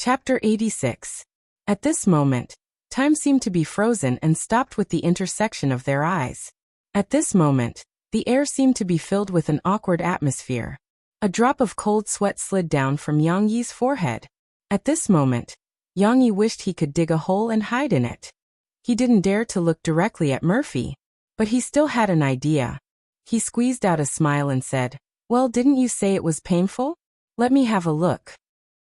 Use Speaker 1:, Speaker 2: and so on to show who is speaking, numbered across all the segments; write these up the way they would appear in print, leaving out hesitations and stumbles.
Speaker 1: Chapter 86. At this moment, time seemed to be frozen and stopped with the intersection of their eyes. At this moment, the air seemed to be filled with an awkward atmosphere. A drop of cold sweat slid down from Yang Yi's forehead. At this moment, Yang Yi wished he could dig a hole and hide in it. He didn't dare to look directly at Murphy, but he still had an idea. He squeezed out a smile and said, "Well, didn't you say it was painful? Let me have a look."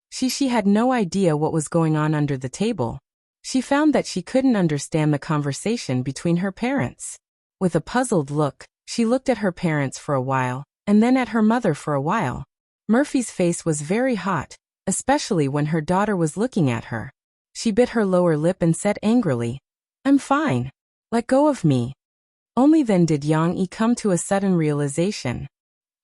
Speaker 1: She had no idea what was going on under the table. She found that she couldn't understand the conversation between her parents. With a puzzled look, she looked at her parents for a while, and then at her mother for a while. Murphy's face was very hot, especially when her daughter was looking at her. She bit her lower lip and said angrily, "I'm fine. Let go of me." Only then did Yang Yi come to a sudden realization.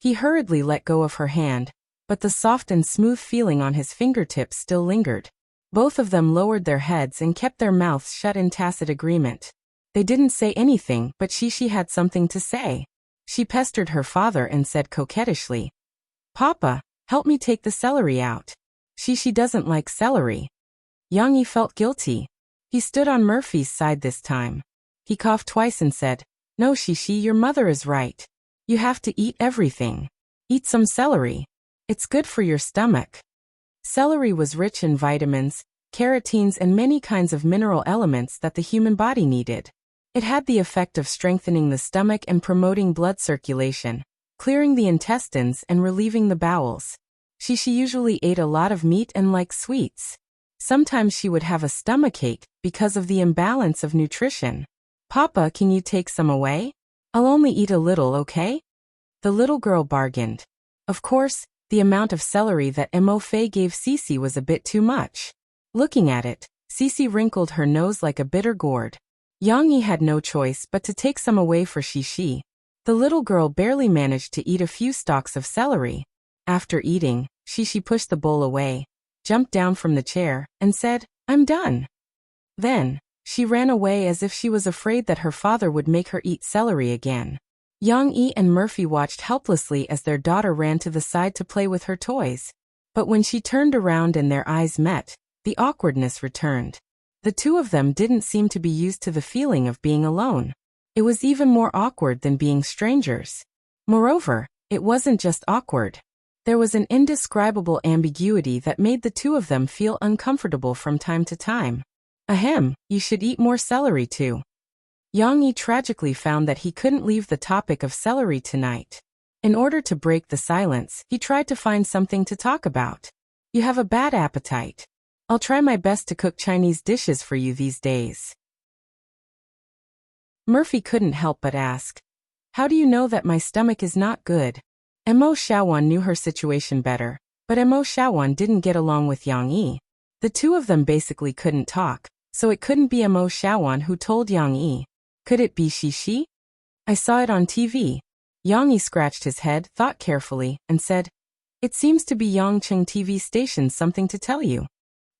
Speaker 1: He hurriedly let go of her hand, but the soft and smooth feeling on his fingertips still lingered. Both of them lowered their heads and kept their mouths shut in tacit agreement. They didn't say anything, but she had something to say. She pestered her father and said coquettishly, "Papa, help me take the celery out. She doesn't like celery." Yang Yi felt guilty. He stood on Murphy's side this time. He coughed twice and said, "No, your mother is right. You have to eat everything. Eat some celery. It's good for your stomach." Celery was rich in vitamins, carotenes and many kinds of mineral elements that the human body needed. It had the effect of strengthening the stomach and promoting blood circulation, clearing the intestines and relieving the bowels. She usually ate a lot of meat and liked sweets. Sometimes she would have a stomachache because of the imbalance of nutrition. "Papa, can you take some away? I'll only eat a little, okay?" The little girl bargained. Of course, the amount of celery that Mo Fei gave Cici was a bit too much. Looking at it, Cici wrinkled her nose like a bitter gourd. Yang Yi had no choice but to take some away for Xi. The little girl barely managed to eat a few stalks of celery. After eating, Xi pushed the bowl away, jumped down from the chair, and said, "I'm done." Then, she ran away as if she was afraid that her father would make her eat celery again. Yang Yi and Murphy watched helplessly as their daughter ran to the side to play with her toys. But when she turned around and their eyes met, the awkwardness returned. The two of them didn't seem to be used to the feeling of being alone. It was even more awkward than being strangers. Moreover, it wasn't just awkward. There was an indescribable ambiguity that made the two of them feel uncomfortable from time to time. "Ahem, you should eat more celery too." Yang Yi tragically found that he couldn't leave the topic of celery tonight. In order to break the silence, he tried to find something to talk about. "You have a bad appetite. I'll try my best to cook Chinese dishes for you these days." Murphy couldn't help but ask, "How do you know that my stomach is not good?" Mo Shaowan knew her situation better, but Mo Shaowan didn't get along with Yang Yi. The two of them basically couldn't talk, so it couldn't be Mo Shaowan who told Yang Yi. Could it be Xi? "I saw it on TV. Yang Yi scratched his head, thought carefully, and said, "It seems to be Yangcheng TV station's something to tell you."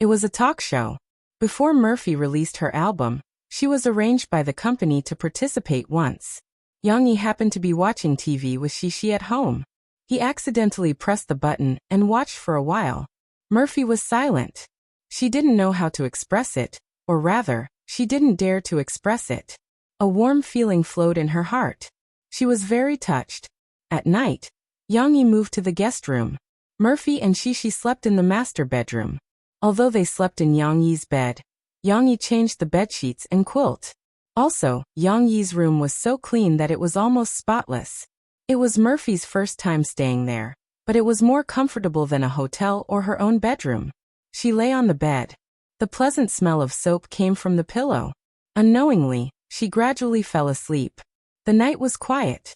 Speaker 1: It was a talk show. Before Murphy released her album, she was arranged by the company to participate once. Yang Yi happened to be watching TV with Xi at home. He accidentally pressed the button and watched for a while. Murphy was silent. She didn't know how to express it, or rather, she didn't dare to express it. A warm feeling flowed in her heart. She was very touched. At night, Yang Yi moved to the guest room. Murphy and Xi slept in the master bedroom. Although they slept in Yang Yi's bed, Yang Yi changed the bedsheets and quilt. Also, Yang Yi's room was so clean that it was almost spotless. It was Murphy's first time staying there, but it was more comfortable than a hotel or her own bedroom. She lay on the bed. The pleasant smell of soap came from the pillow. Unknowingly, she gradually fell asleep. The night was quiet.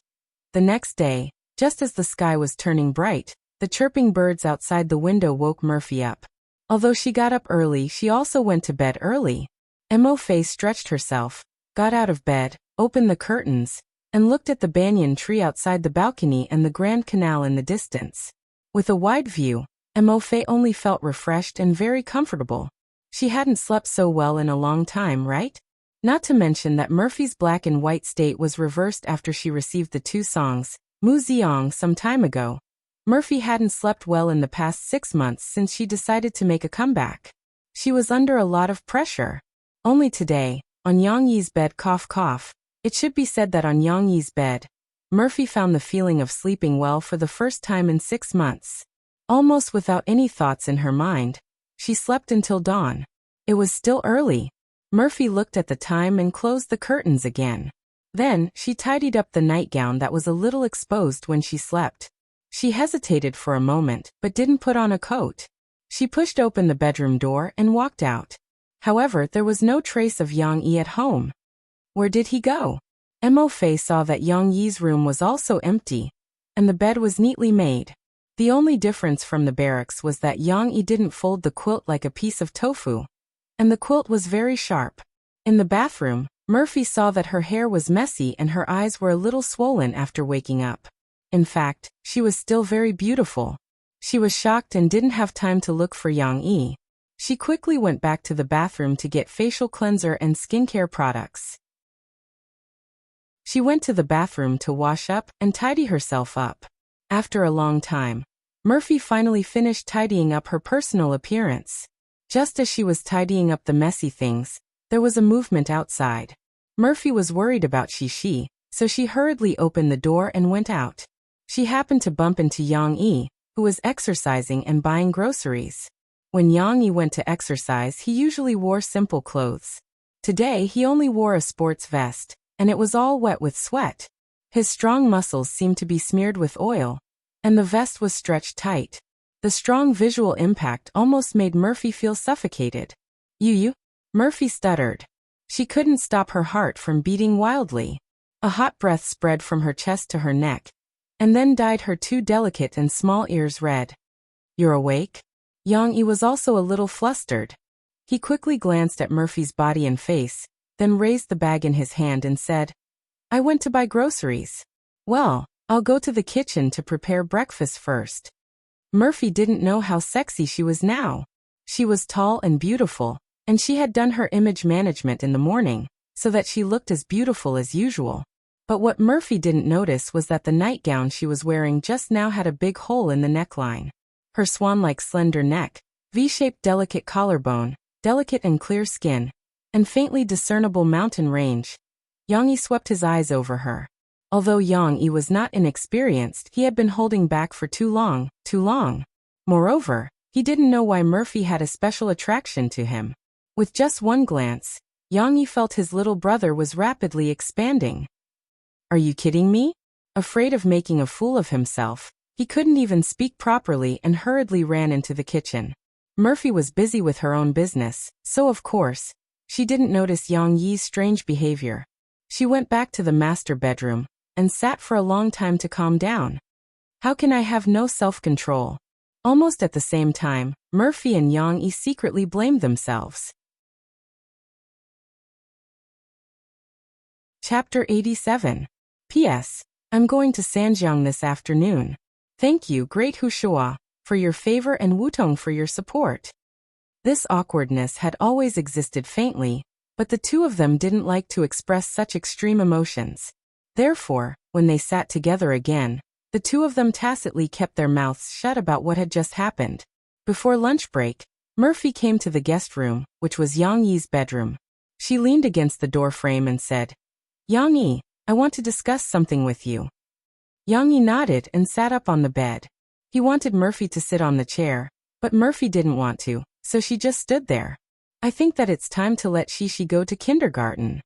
Speaker 1: The next day, just as the sky was turning bright, the chirping birds outside the window woke Murphy up. Although she got up early, she also went to bed early. Mo Fei stretched herself, got out of bed, opened the curtains, and looked at the banyan tree outside the balcony and the Grand Canal in the distance. With a wide view, Mo Fei only felt refreshed and very comfortable. She hadn't slept so well in a long time, right? Not to mention that Murphy's black and white state was reversed after she received the two songs, Mu Ziong some time ago. Murphy hadn't slept well in the past 6 months since she decided to make a comeback. She was under a lot of pressure. Only today, on Yang Yi's bed, cough cough, it should be said that on Yang Yi's bed, Murphy found the feeling of sleeping well for the first time in 6 months. Almost without any thoughts in her mind, she slept until dawn. It was still early. Murphy looked at the time and closed the curtains again. Then, she tidied up the nightgown that was a little exposed when she slept. She hesitated for a moment, but didn't put on a coat. She pushed open the bedroom door and walked out. However, there was no trace of Yang Yi at home. Where did he go? Mo Fei saw that Yang Yi's room was also empty, and the bed was neatly made. The only difference from the barracks was that Yang Yi didn't fold the quilt like a piece of tofu, and the quilt was very sharp. In the bathroom, Murphy saw that her hair was messy and her eyes were a little swollen after waking up. In fact, she was still very beautiful. She was shocked and didn't have time to look for Yang Yi. She quickly went back to the bathroom to get facial cleanser and skincare products. She went to the bathroom to wash up and tidy herself up. After a long time, Murphy finally finished tidying up her personal appearance. Just as she was tidying up the messy things, there was a movement outside. Murphy was worried about Shishi, so she hurriedly opened the door and went out. She happened to bump into Yang Yi, who was exercising and buying groceries. When Yang Yi went to exercise, he usually wore simple clothes. Today, he only wore a sports vest, and it was all wet with sweat. His strong muscles seemed to be smeared with oil, and the vest was stretched tight. The strong visual impact almost made Murphy feel suffocated. You? Murphy stuttered. She couldn't stop her heart from beating wildly. A hot breath spread from her chest to her neck, and then dyed her two delicate and small ears red. You're awake? Yang Yi was also a little flustered. He quickly glanced at Murphy's body and face, then raised the bag in his hand and said, I went to buy groceries. Well, I'll go to the kitchen to prepare breakfast first. Murphy didn't know how sexy she was now. She was tall and beautiful, and she had done her image management in the morning, so that she looked as beautiful as usual. But what Murphy didn't notice was that the nightgown she was wearing just now had a big hole in the neckline. Her swan-like slender neck, V-shaped delicate collarbone, delicate and clear skin, and faintly discernible mountain range. Yang Yi swept his eyes over her. Although Yang Yi was not inexperienced, he had been holding back for too long. Moreover, he didn't know why Murphy had a special attraction to him. With just one glance, Yang Yi felt his little brother was rapidly expanding. Are you kidding me? Afraid of making a fool of himself, he couldn't even speak properly and hurriedly ran into the kitchen. Murphy was busy with her own business, so of course, she didn't notice Yang Yi's strange behavior. She went back to the master bedroom and sat for a long time to calm down. How can I have no self-control? Almost at the same time, Murphy and Yang Yi secretly blamed themselves. Chapter 87. P.S. I'm going to Sanjiang this afternoon. Thank you, Great Hushua, for your favor and Wutong for your support. This awkwardness had always existed faintly, but the two of them didn't like to express such extreme emotions. Therefore, when they sat together again, the two of them tacitly kept their mouths shut about what had just happened. Before lunch break, Murphy came to the guest room, which was Yang Yi's bedroom. She leaned against the door frame and said, Yang Yi, I want to discuss something with you. Yang Yi nodded and sat up on the bed. He wanted Murphy to sit on the chair, but Murphy didn't want to, so she just stood there. I think that it's time to let Shishi go to kindergarten.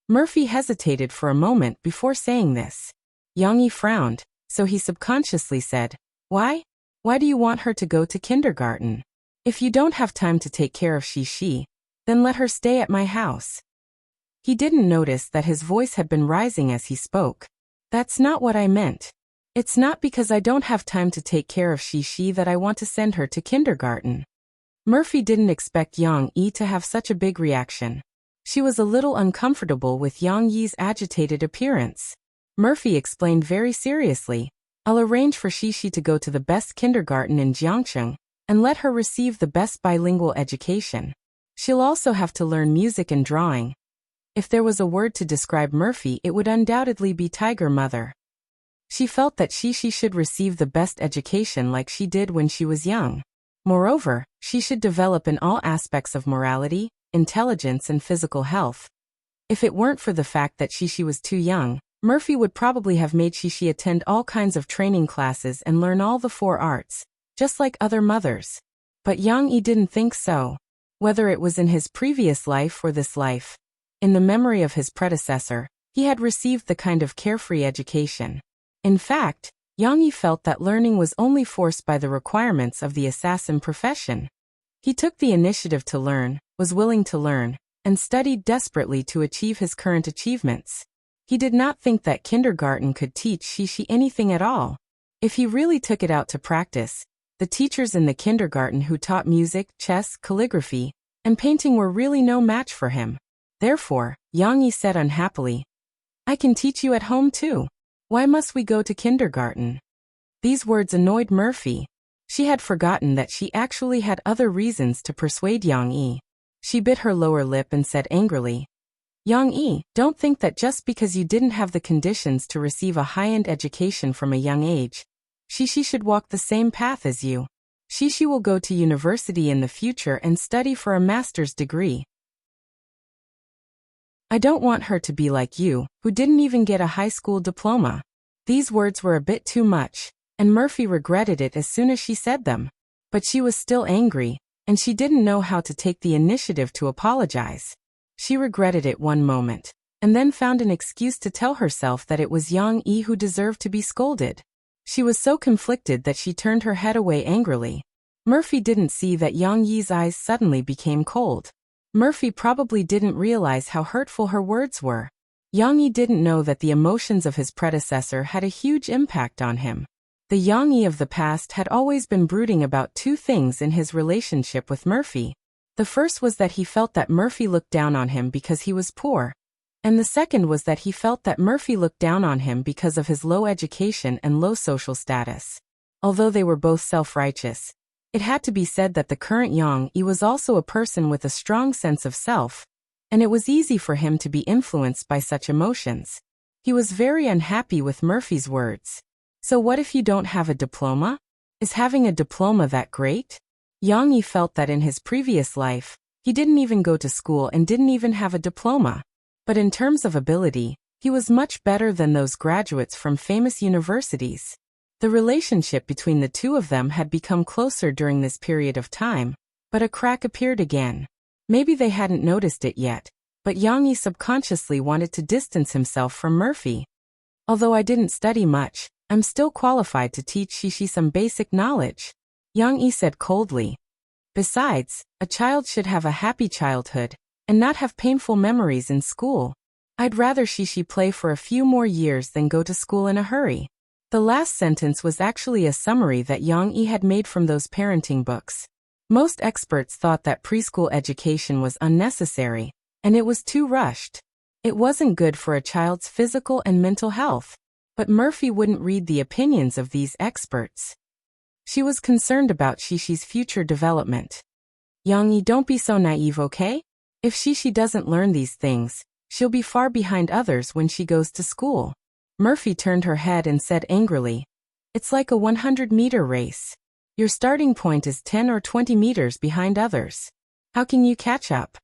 Speaker 1: Murphy hesitated for a moment before saying this. Yang Yi frowned, so he subconsciously said, Why? Why do you want her to go to kindergarten? If you don't have time to take care of Shishi, then let her stay at my house. He didn't notice that his voice had been rising as he spoke. That's not what I meant. It's not because I don't have time to take care of Shishi that I want to send her to kindergarten. Murphy didn't expect Yang Yi to have such a big reaction. She was a little uncomfortable with Yang Yi's agitated appearance. Murphy explained very seriously, I'll arrange for Shishi to go to the best kindergarten in Jiangcheng, and let her receive the best bilingual education. She'll also have to learn music and drawing. If there was a word to describe Murphy, it would undoubtedly be Tiger Mother. She felt that she should receive the best education like she did when she was young. Moreover, she should develop in all aspects of morality, intelligence and physical health. If it weren't for the fact that she was too young, Murphy would probably have made she attend all kinds of training classes and learn all the 4 arts, just like other mothers. But Yang Yi didn't think so. Whether it was in his previous life or this life, in the memory of his predecessor, he had received the kind of carefree education. In fact, Yang Yi felt that learning was only forced by the requirements of the assassin profession. He took the initiative to learn, was willing to learn, and studied desperately to achieve his current achievements. He did not think that kindergarten could teach she anything at all. If he really took it out to practice, the teachers in the kindergarten who taught music, chess, calligraphy, and painting were really no match for him. Therefore, Yang Yi said unhappily, "I can teach you at home too. Why must we go to kindergarten?" These words annoyed Murphy. She had forgotten that she actually had other reasons to persuade Yang Yi. She bit her lower lip and said angrily, "Yang Yi, don't think that just because you didn't have the conditions to receive a high-end education from a young age, she should walk the same path as you. She will go to university in the future and study for a master's degree. I don't want her to be like you, who didn't even get a high school diploma." These words were a bit too much, and Murphy regretted it as soon as she said them. But she was still angry, and she didn't know how to take the initiative to apologize. She regretted it one moment, and then found an excuse to tell herself that it was Yang Yi who deserved to be scolded. She was so conflicted that she turned her head away angrily. Murphy didn't see that Yang Yi's eyes suddenly became cold. Murphy probably didn't realize how hurtful her words were. Yang Yi didn't know that the emotions of his predecessor had a huge impact on him. The Yang Yi of the past had always been brooding about 2 things in his relationship with Murphy. The first was that he felt that Murphy looked down on him because he was poor, and the second was that he felt that Murphy looked down on him because of his low education and low social status. Although they were both self-righteous, it had to be said that the current Yang Yi was also a person with a strong sense of self, and it was easy for him to be influenced by such emotions. He was very unhappy with Murphy's words. "So what if you don't have a diploma? Is having a diploma that great?" Yang Yi felt that in his previous life, he didn't even go to school and didn't even have a diploma. But in terms of ability, he was much better than those graduates from famous universities. The relationship between the 2 of them had become closer during this period of time, but a crack appeared again. Maybe they hadn't noticed it yet, but Yang Yi subconsciously wanted to distance himself from Murphy. "Although I didn't study much, I'm still qualified to teach she some basic knowledge," Yang Yi said coldly. "Besides, a child should have a happy childhood, and not have painful memories in school. I'd rather she play for a few more years than go to school in a hurry." The last sentence was actually a summary that Yang Yi had made from those parenting books. Most experts thought that preschool education was unnecessary, and it was too rushed. It wasn't good for a child's physical and mental health. But Murphy wouldn't read the opinions of these experts. She was concerned about Shishi's future development. "Yang Yi, don't be so naive, okay? If she doesn't learn these things, she'll be far behind others when she goes to school." Murphy turned her head and said angrily, "It's like a 100-meter race. Your starting point is 10 or 20 meters behind others. How can you catch up?"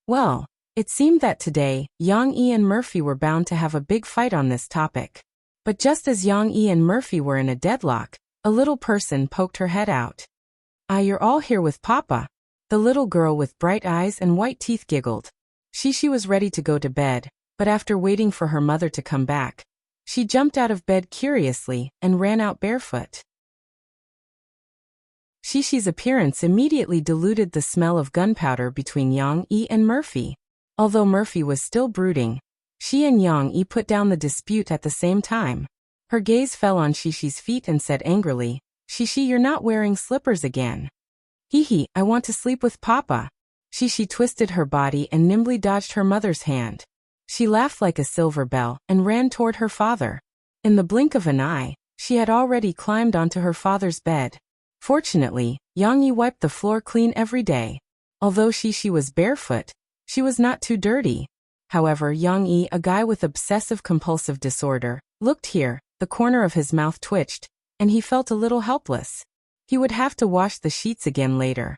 Speaker 1: Well, it seemed that today, Yang Yi and Murphy were bound to have a big fight on this topic. But just as Yang Yi and Murphy were in a deadlock, a little person poked her head out. "Ah, you're all here with Papa." The little girl with bright eyes and white teeth giggled. She was ready to go to bed, but after waiting for her mother to come back, she jumped out of bed curiously and ran out barefoot. Shishi's appearance immediately diluted the smell of gunpowder between Yang Yi and Murphy. Although Murphy was still brooding, she and Yang Yi put down the dispute at the same time. Her gaze fell on Shishi's feet and said angrily, "Shishi, you're not wearing slippers again." "Hee, I want to sleep with Papa." Shishi twisted her body and nimbly dodged her mother's hand. She laughed like a silver bell and ran toward her father. In the blink of an eye, she had already climbed onto her father's bed. Fortunately, Yang Yi wiped the floor clean every day. Although Shishi was barefoot, she was not too dirty. However, Yang Yi, a guy with obsessive-compulsive disorder, looked here, the corner of his mouth twitched, and he felt a little helpless. He would have to wash the sheets again later.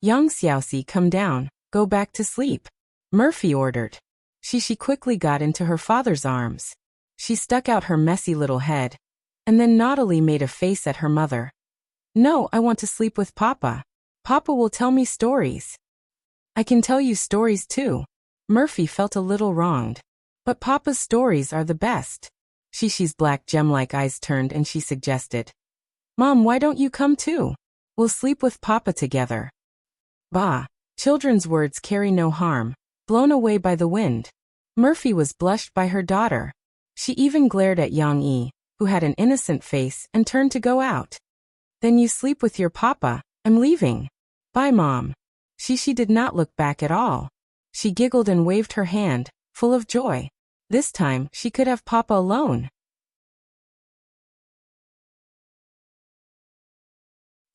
Speaker 1: Young Xiaoxi, come down, go back to sleep, Murphy ordered. She quickly got into her father's arms. She stuck out her messy little head, and then naughtily made a face at her mother. No, I want to sleep with Papa. Papa will tell me stories. I can tell you stories too. Murphy felt a little wronged. But Papa's stories are the best. Shishi's black gem-like eyes turned and she suggested. Mom, why don't you come too? We'll sleep with Papa together. Bah, children's words carry no harm, blown away by the wind. Murphy was blushed by her daughter. She even glared at Yang Yi, who had an innocent face, and turned to go out. Then you sleep with your Papa, I'm leaving. Bye, Mom. Shishi did not look back at all. She giggled and waved her hand, full of joy. This time, she could have Papa alone.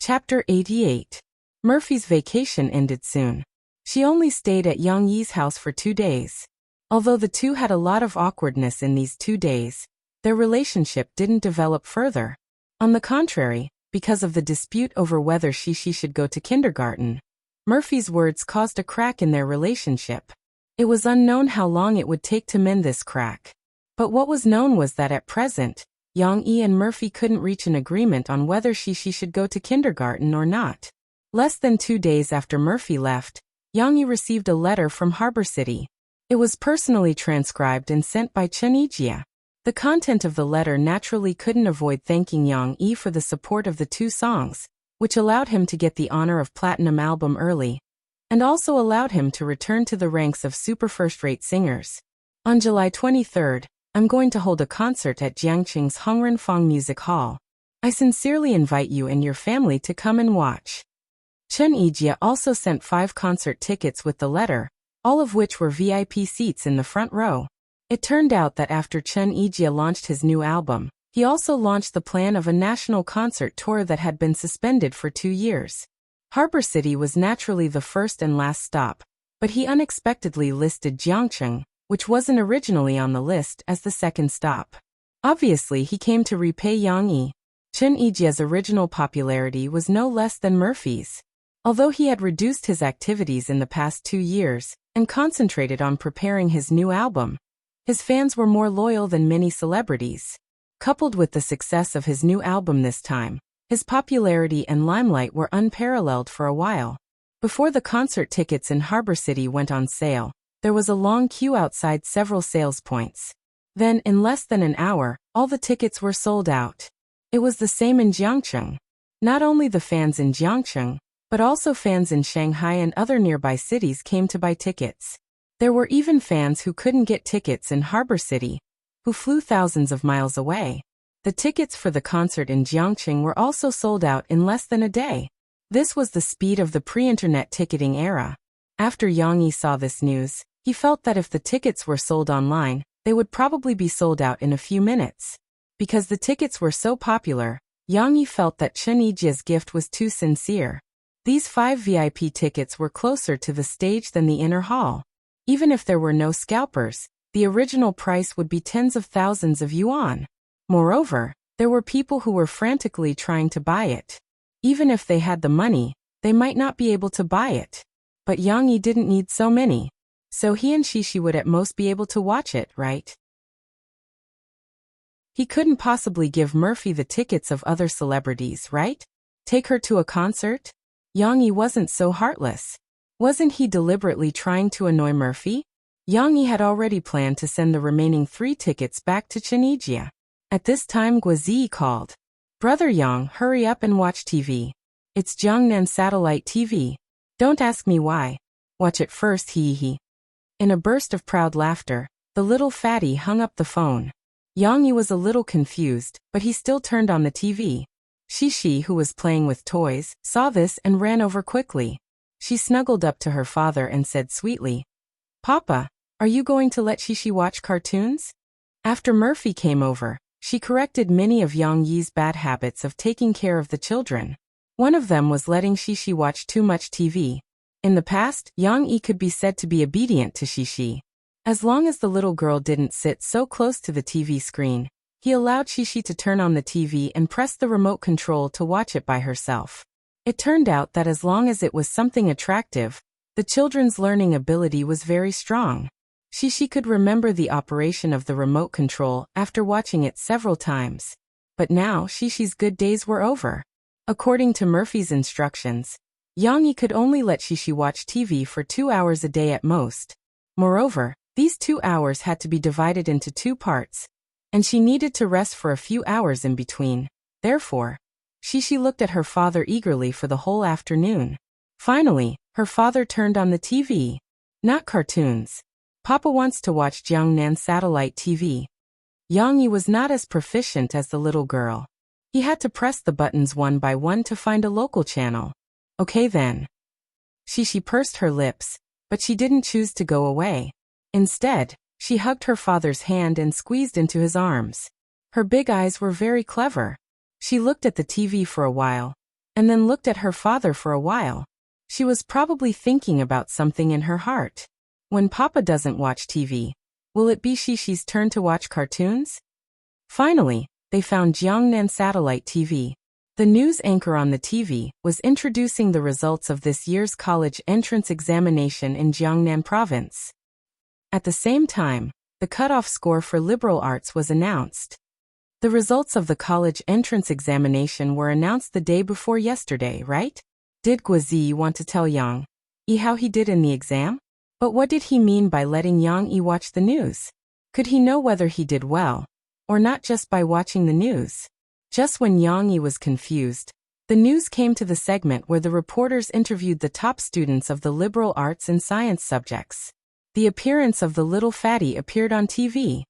Speaker 1: Chapter 88. Murphy's vacation ended soon. She only stayed at Yang Yi's house for 2 days. Although the two had a lot of awkwardness in these 2 days, their relationship didn't develop further. On the contrary, because of the dispute over whether Shishi should go to kindergarten, Murphy's words caused a crack in their relationship. It was unknown how long it would take to mend this crack. But what was known was that at present, Yang Yi and Murphy couldn't reach an agreement on whether Shishi should go to kindergarten or not. Less than 2 days after Murphy left, Yang Yi received a letter from Harbor City. It was personally transcribed and sent by Chen Yijie. The content of the letter naturally couldn't avoid thanking Yang Yi for the support of the 2 songs, which allowed him to get the honor of platinum album early, and also allowed him to return to the ranks of super first-rate singers. On July 23rd, I'm going to hold a concert at Jiangqing's Hongrenfang Music Hall. I sincerely invite you and your family to come and watch. Chen Yijie also sent 5 concert tickets with the letter, all of which were VIP seats in the front row. It turned out that after Chen Yijie launched his new album, he also launched the plan of a national concert tour that had been suspended for 2 years. Harbor City was naturally the first and last stop, but he unexpectedly listed Jiangqing, which wasn't originally on the list, as the second stop. Obviously, he came to repay Yang Yi. Chen Yijie's original popularity was no less than Murphy's. Although he had reduced his activities in the past 2 years and concentrated on preparing his new album, his fans were more loyal than many celebrities. Coupled with the success of his new album this time, his popularity and limelight were unparalleled for a while. Before the concert tickets in Harbor City went on sale, there was a long queue outside several sales points. Then, in less than an hour, all the tickets were sold out. It was the same in Jiangqing. Not only the fans in Jiangqing, but also fans in Shanghai and other nearby cities came to buy tickets. There were even fans who couldn't get tickets in Harbor City, who flew thousands of miles away. The tickets for the concert in Jiangqing were also sold out in less than a day. This was the speed of the pre-internet ticketing era. After Yang Yi saw this news, he felt that if the tickets were sold online, they would probably be sold out in a few minutes. Because the tickets were so popular, Yang Yi felt that Chen Yijie's gift was too sincere. These 5 VIP tickets were closer to the stage than the inner hall. Even if there were no scalpers, the original price would be tens of thousands of yuan. Moreover, there were people who were frantically trying to buy it. Even if they had the money, they might not be able to buy it. But Yang Yi didn't need so many. So he and Shishi would at most be able to watch it, right? He couldn't possibly give Murphy the tickets of other celebrities, right? Take her to a concert? Yang Yi wasn't so heartless. Wasn't he deliberately trying to annoy Murphy? Yang Yi had already planned to send the remaining 3 tickets back to Chen Yijie. At this time, Guozi called. Brother Yang, hurry up and watch TV. It's Jiangnan Satellite TV. Don't ask me why. Watch it first, hee. In a burst of proud laughter, the little fatty hung up the phone. Yang Yi was a little confused, but he still turned on the TV. Shishi, who was playing with toys, saw this and ran over quickly. She snuggled up to her father and said sweetly, Papa, are you going to let Shishi watch cartoons? After Murphy came over, she corrected many of Yang Yi's bad habits of taking care of the children. One of them was letting Shishi watch too much TV. In the past, Yang Yi could be said to be obedient to Shishi. As long as the little girl didn't sit so close to the TV screen, He allowed Shishi to turn on the TV and press the remote control to watch it by herself. It turned out that as long as it was something attractive, the children's learning ability was very strong. Shishi could remember the operation of the remote control after watching it several times. But now Shishi's good days were over. According to Murphy's instructions, Yang Yi could only let Shishi watch TV for 2 hours a day at most. Moreover, these 2 hours had to be divided into 2 parts, and she needed to rest for a few hours in between. Therefore, Shishi looked at her father eagerly for the whole afternoon. Finally, her father turned on the TV. Not cartoons. Papa wants to watch Jiangnan satellite TV. Yang Yi was not as proficient as the little girl. He had to press the buttons one by one to find a local channel. Okay then. Shishi pursed her lips, but she didn't choose to go away. Instead, she hugged her father's hand and squeezed into his arms. Her big eyes were very clever. She looked at the TV for a while, and then looked at her father for a while. She was probably thinking about something in her heart. When Papa doesn't watch TV, will it be Shishi's turn to watch cartoons? Finally, they found Jiangnan satellite TV. The news anchor on the TV was introducing the results of this year's college entrance examination in Jiangnan province. At the same time, the cutoff score for liberal arts was announced. The results of the college entrance examination were announced the day before yesterday, right? Did Guozi want to tell Yang Yi how he did in the exam? But what did he mean by letting Yang Yi watch the news? Could he know whether he did well, or not just by watching the news? Just when Yang Yi was confused, the news came to the segment where the reporters interviewed the top students of the liberal arts and science subjects. The appearance of the little fatty appeared on TV.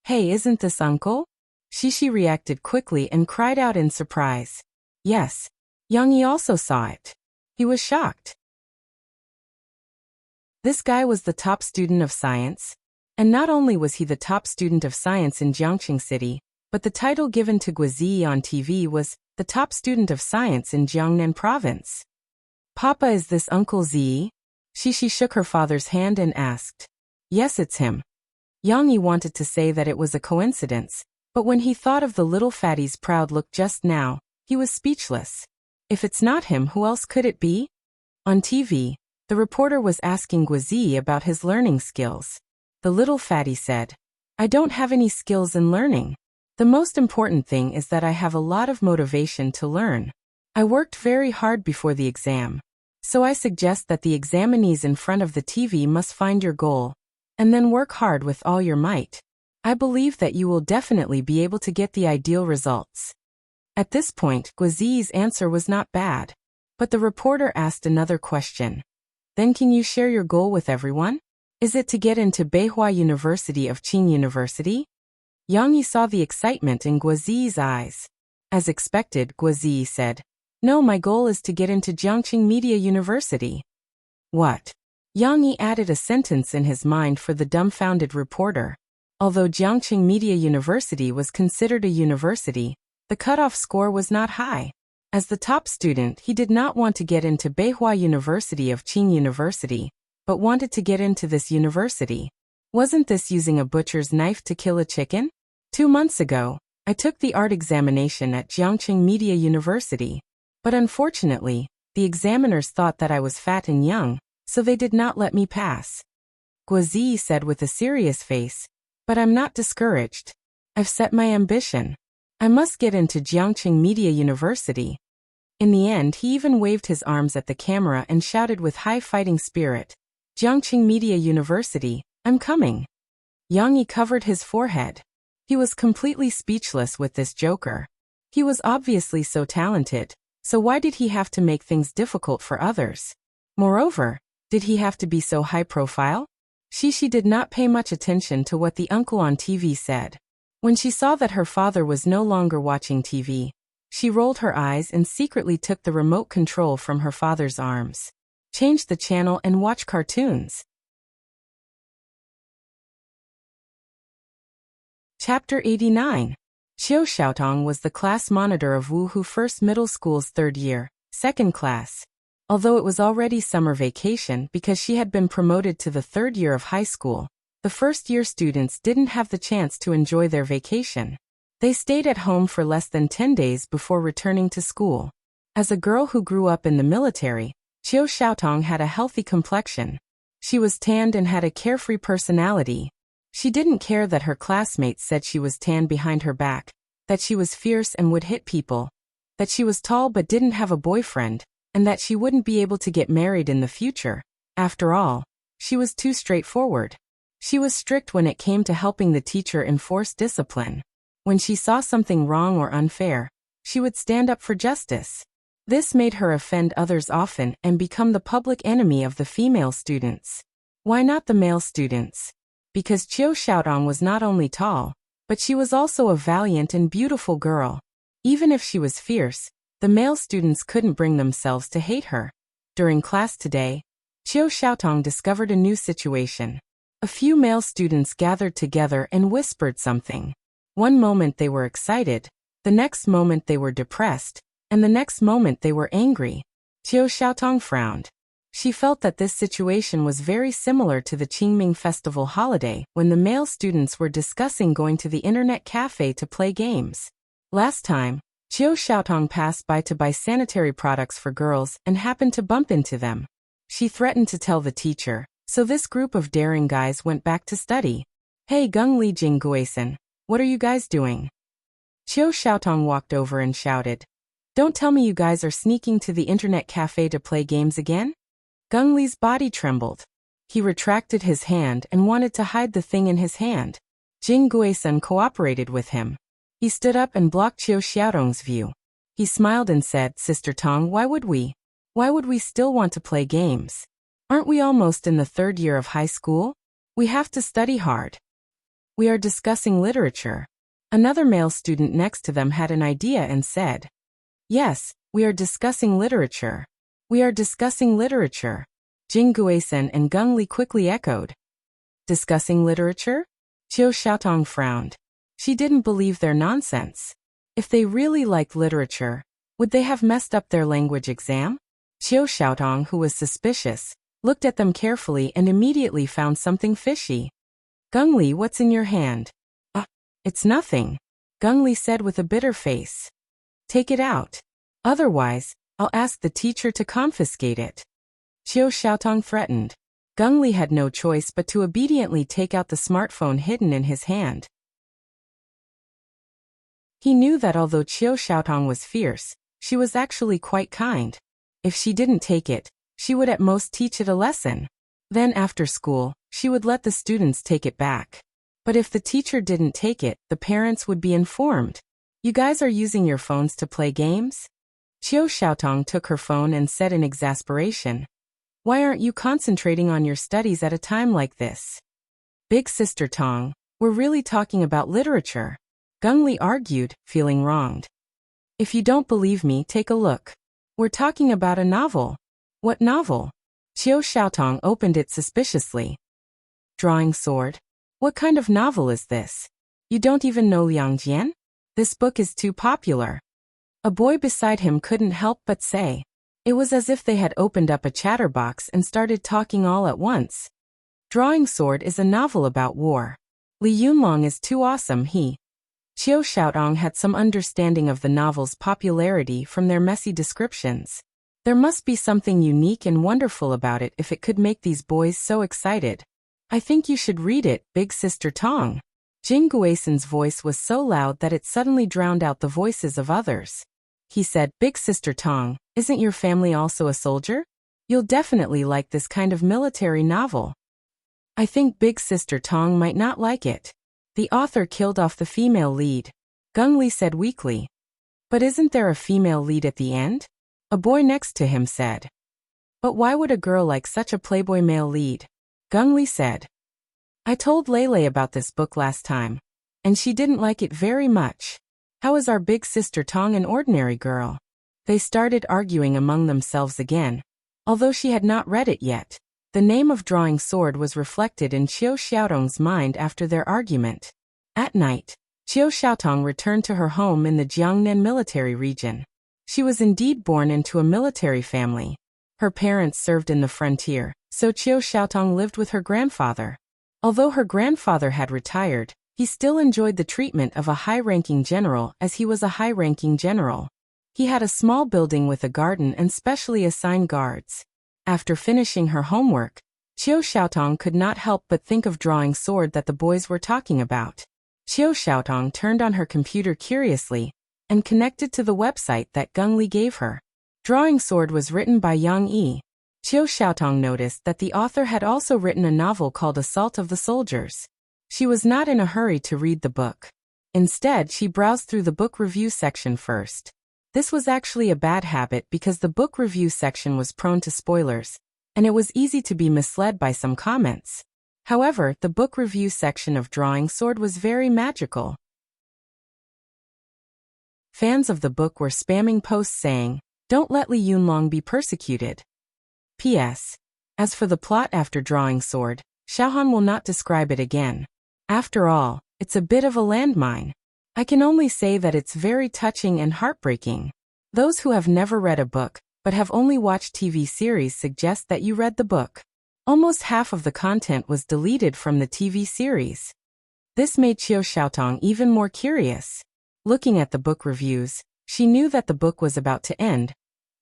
Speaker 1: Hey, isn't this Uncle? Shishi reacted quickly and cried out in surprise. Yes. Yang Yi also saw it. He was shocked. This guy was the top student of science. And not only was he the top student of science in Jiangxing City, but the title given to Guozi on TV was the top student of science in Jiangnan province. Papa, is this Uncle Zi? Shishi shook her father's hand and asked. Yes, it's him. Yang Yi wanted to say that it was a coincidence, but when he thought of the little fatty's proud look just now, he was speechless. If it's not him, who else could it be? On TV, the reporter was asking Guozi about his learning skills. The little fatty said, I don't have any skills in learning. The most important thing is that I have a lot of motivation to learn. I worked very hard before the exam. So I suggest that the examinees in front of the TV must find your goal, and then work hard with all your might. I believe that you will definitely be able to get the ideal results. At this point, Guozi's answer was not bad. But the reporter asked another question. Then can you share your goal with everyone? Is it to get into Beihua University of Qing University? Yang Yi saw the excitement in Guozi's eyes. As expected, Guozi said, No, my goal is to get into Jiangxing Media University. What? Yang Yi added a sentence in his mind for the dumbfounded reporter. Although Jiangxing Media University was considered a university, the cutoff score was not high. As the top student, he did not want to get into Beihua University of Qing University, but wanted to get into this university. Wasn't this using a butcher's knife to kill a chicken? 2 months ago, I took the art examination at Jiangxing Media University. But unfortunately, the examiners thought that I was fat and young, so they did not let me pass. Guozi said with a serious face, But I'm not discouraged. I've set my ambition. I must get into Jiangxing Media University. In the end, he even waved his arms at the camera and shouted with high fighting spirit, Jiangxing Media University, I'm coming. Yang Yi covered his forehead. He was completely speechless with this joker. He was obviously so talented, so why did he have to make things difficult for others? Moreover, did he have to be so high profile? Shishi did not pay much attention to what the uncle on TV said. When she saw that her father was no longer watching TV, she rolled her eyes and secretly took the remote control from her father's arms. Change the channel and watch cartoons. Chapter 89. Xiu Xiaotong was the class monitor of Wuhu First Middle School's third year, second class. Although it was already summer vacation because she had been promoted to the third year of high school, the first-year students didn't have the chance to enjoy their vacation. They stayed at home for less than 10 days before returning to school. As a girl who grew up in the military, Qiu Xiaotong had a healthy complexion. She was tanned and had a carefree personality. She didn't care that her classmates said she was tan behind her back, that she was fierce and would hit people, that she was tall but didn't have a boyfriend, and that she wouldn't be able to get married in the future. After all, she was too straightforward. She was strict when it came to helping the teacher enforce discipline. When she saw something wrong or unfair, she would stand up for justice. This made her offend others often and become the public enemy of the female students. Why not the male students? Because Qiu Xiaotong was not only tall, but she was also a valiant and beautiful girl. Even if she was fierce, the male students couldn't bring themselves to hate her. During class today, Qiu Xiaotong discovered a new situation. A few male students gathered together and whispered something. One moment they were excited, the next moment they were depressed, and the next moment they were angry. Qiu Xiaotong frowned. She felt that this situation was very similar to the Qingming Festival holiday when the male students were discussing going to the internet cafe to play games. Last time, Qiu Xiaotong passed by to buy sanitary products for girls and happened to bump into them. She threatened to tell the teacher, so this group of daring guys went back to study. Hey Gengli Jingguisan, what are you guys doing? Qiu Xiaotong walked over and shouted. Don't tell me you guys are sneaking to the internet cafe to play games again? Gengli's body trembled. He retracted his hand and wanted to hide the thing in his hand. Jing Guisan cooperated with him. He stood up and blocked Qiu Xiaotong's view. He smiled and said, Sister Tong, why would we? Why would we still want to play games? Aren't we almost in the 3rd year of high school? We have to study hard. We are discussing literature. Another male student next to them had an idea and said, Yes, we are discussing literature. We are discussing literature. Jing Guisan and Gengli quickly echoed. Discussing literature? Qiu Xiaotong frowned. She didn't believe their nonsense. If they really liked literature, would they have messed up their language exam? Qiu Xiaotong, who was suspicious, looked at them carefully and immediately found something fishy. Gengli, what's in your hand? It's nothing, Gengli said with a bitter face. Take it out. Otherwise, I'll ask the teacher to confiscate it. Qiu Xiaotong threatened. Gengli had no choice but to obediently take out the smartphone hidden in his hand. He knew that although Qiu Xiaotong was fierce, she was actually quite kind. If she didn't take it, she would at most teach it a lesson. Then after school, she would let the students take it back. But if the teacher didn't take it, the parents would be informed. You guys are using your phones to play games? Qiu Xiaotong took her phone and said in exasperation, Why aren't you concentrating on your studies at a time like this? Big Sister Tong, we're really talking about literature. Gengli argued, feeling wronged. If you don't believe me, take a look. We're talking about a novel. What novel? Qiu Xiaotong opened it suspiciously. Drawing Sword? What kind of novel is this? You don't even know Liang Jian? This book is too popular. A boy beside him couldn't help but say. It was as if they had opened up a chatterbox and started talking all at once. Drawing Sword is a novel about war. Li Yunlong is too awesome, Qiu Xiaotong had some understanding of the novel's popularity from their messy descriptions. There must be something unique and wonderful about it if it could make these boys so excited. I think you should read it, Big Sister Tong. Jing Guisan's voice was so loud that it suddenly drowned out the voices of others. He said, Big Sister Tong, isn't your family also a soldier? You'll definitely like this kind of military novel. I think Big Sister Tong might not like it. The author killed off the female lead, Gengli said weakly. But isn't there a female lead at the end? A boy next to him said. But why would a girl like such a playboy male lead? Gengli said. I told Lele about this book last time, and she didn't like it very much. How is our Big Sister Tong an ordinary girl? They started arguing among themselves again. Although she had not read it yet, the name of Drawing Sword was reflected in Qiu Xiaotong's mind after their argument. At night, Qiu Xiaotong returned to her home in the Jiangnan military region. She was indeed born into a military family. Her parents served in the frontier, so Qiu Xiaotong lived with her grandfather. Although her grandfather had retired, He still enjoyed the treatment of a high-ranking general as he was a high-ranking general. He had a small building with a garden and specially assigned guards. After finishing her homework, Qiu Xiaotong could not help but think of drawing sword that the boys were talking about. Qiu Xiaotong turned on her computer curiously and connected to the website that Geng Li gave her. Drawing Sword was written by Yang Yi. Qiu Xiaotong noticed that the author had also written a novel called Assault of the Soldiers. She was not in a hurry to read the book. Instead, she browsed through the book review section first. This was actually a bad habit because the book review section was prone to spoilers, and it was easy to be misled by some comments. However, the book review section of Drawing Sword was very magical. Fans of the book were spamming posts saying, "Don't let Li Yunlong be persecuted." P.S. As for the plot after Drawing Sword, Xiaohan will not describe it again. After all, it's a bit of a landmine. I can only say that it's very touching and heartbreaking. Those who have never read a book, but have only watched TV series suggest that you read the book. Almost half of the content was deleted from the TV series. This made Qiu Xiaotong even more curious. Looking at the book reviews, she knew that the book was about to end.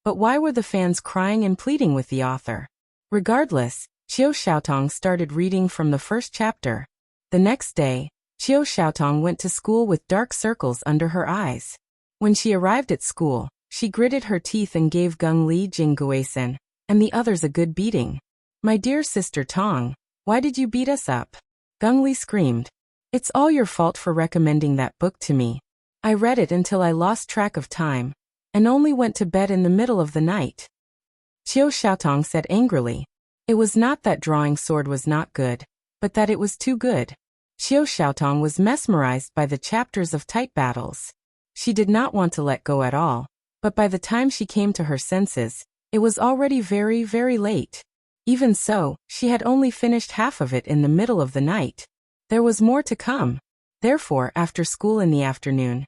Speaker 1: But why were the fans crying and pleading with the author? Regardless, Qiu Xiaotong started reading from the first chapter. The next day, Qiu Xiaotong went to school with dark circles under her eyes. When she arrived at school, she gritted her teeth and gave Geng Li, Jingguisen, and the others a good beating. "My dear sister Tong, why did you beat us up?" Geng Li screamed. "It's all your fault for recommending that book to me. I read it until I lost track of time, and only went to bed in the middle of the night." Qiu Xiaotong said angrily. It was not that Drawing Sword was not good, but that it was too good. Qiu Xiaotong was mesmerized by the chapters of tight battles. She did not want to let go at all, but by the time she came to her senses, it was already very, very late. Even so, she had only finished half of it in the middle of the night. There was more to come. Therefore, after school in the afternoon,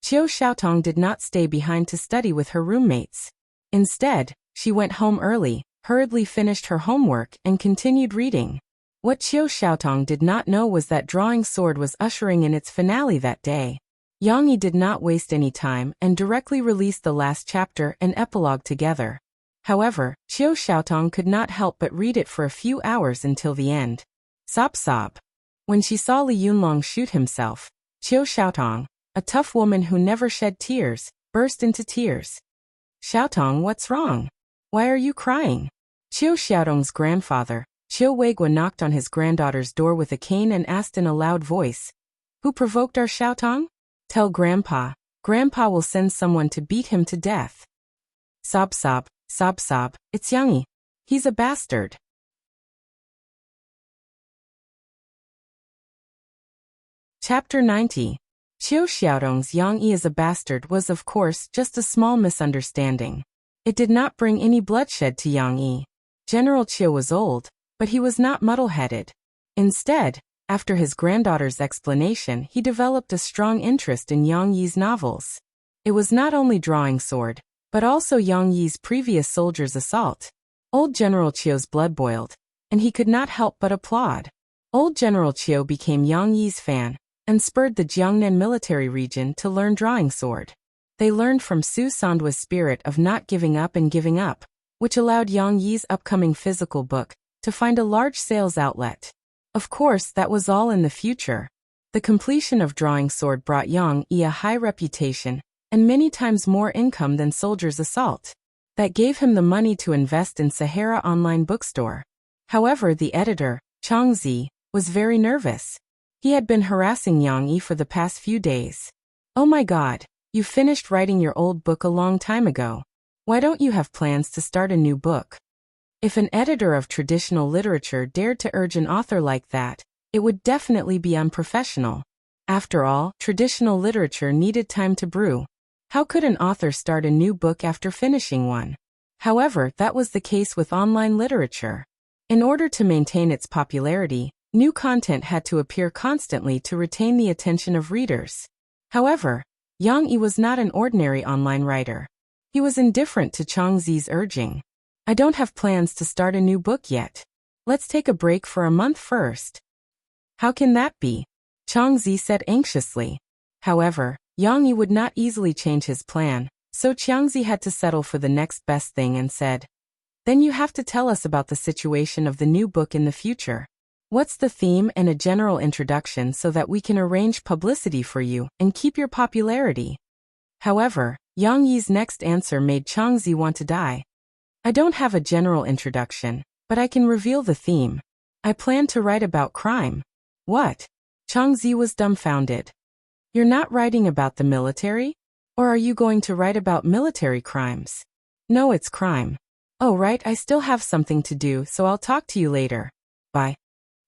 Speaker 1: Qiu Xiaotong did not stay behind to study with her roommates. Instead, she went home early, hurriedly finished her homework, and continued reading. What Qiu Xiaotong did not know was that Drawing Sword was ushering in its finale that day. Yang Yi did not waste any time and directly released the last chapter and epilogue together. However, Qiu Xiaotong could not help but read it for a few hours until the end. Sob sob. When she saw Li Yunlong shoot himself, Qiu Xiaotong, a tough woman who never shed tears, burst into tears. "Xiaotong, what's wrong? Why are you crying?" Qiu Xiaotong's grandfather, Qiu Weigua, knocked on his granddaughter's door with a cane and asked in a loud voice, "Who provoked our Xiaotong? Tell Grandpa. Grandpa will send someone to beat him to death." Sob sob, sob sob, it's Yang Yi. He's a bastard. Chapter 90. Qiu Xiaotong's Yang Yi is a bastard was of course just a small misunderstanding. It did not bring any bloodshed to Yang Yi. General Qiu was old, but he was not muddle-headed. Instead, after his granddaughter's explanation, he developed a strong interest in Yang Yi's novels. It was not only Drawing Sword, but also Yang Yi's previous Soldier's Assault. Old General Qiu's blood boiled, and he could not help but applaud. Old General Qiu became Yang Yi's fan, and spurred the Jiangnan military region to learn Drawing Sword. They learned from Su Sandwa's spirit of not giving up and giving up, which allowed Yang Yi's upcoming physical book to find a large sales outlet. Of course, that was all in the future. The completion of Drawing Sword brought Yang Yi a high reputation and many times more income than Soldier's Assault. That gave him the money to invest in Sahara Online Bookstore. However, the editor, Chang Zi, was very nervous. He had been harassing Yang Yi for the past few days. "Oh my God, you finished writing your old book a long time ago. Why don't you have plans to start a new book?" If an editor of traditional literature dared to urge an author like that, it would definitely be unprofessional. After all, traditional literature needed time to brew. How could an author start a new book after finishing one? However, that was the case with online literature. In order to maintain its popularity, new content had to appear constantly to retain the attention of readers. However, Yang Yi was not an ordinary online writer. He was indifferent to Chang Zi's urging. "I don't have plans to start a new book yet. Let's take a break for a month first." "How can that be?" Changzi said anxiously. However, Yang Yi would not easily change his plan, so Changzi had to settle for the next best thing and said, "Then you have to tell us about the situation of the new book in the future. What's the theme and a general introduction so that we can arrange publicity for you and keep your popularity?" However, Yang Yi's next answer made Changzi want to die. "I don't have a general introduction, but I can reveal the theme. I plan to write about crime." "What?" Changzi was dumbfounded. "You're not writing about the military? Or are you going to write about military crimes?" "No, it's crime." "Oh right, I still have something to do, so I'll talk to you later. Bye."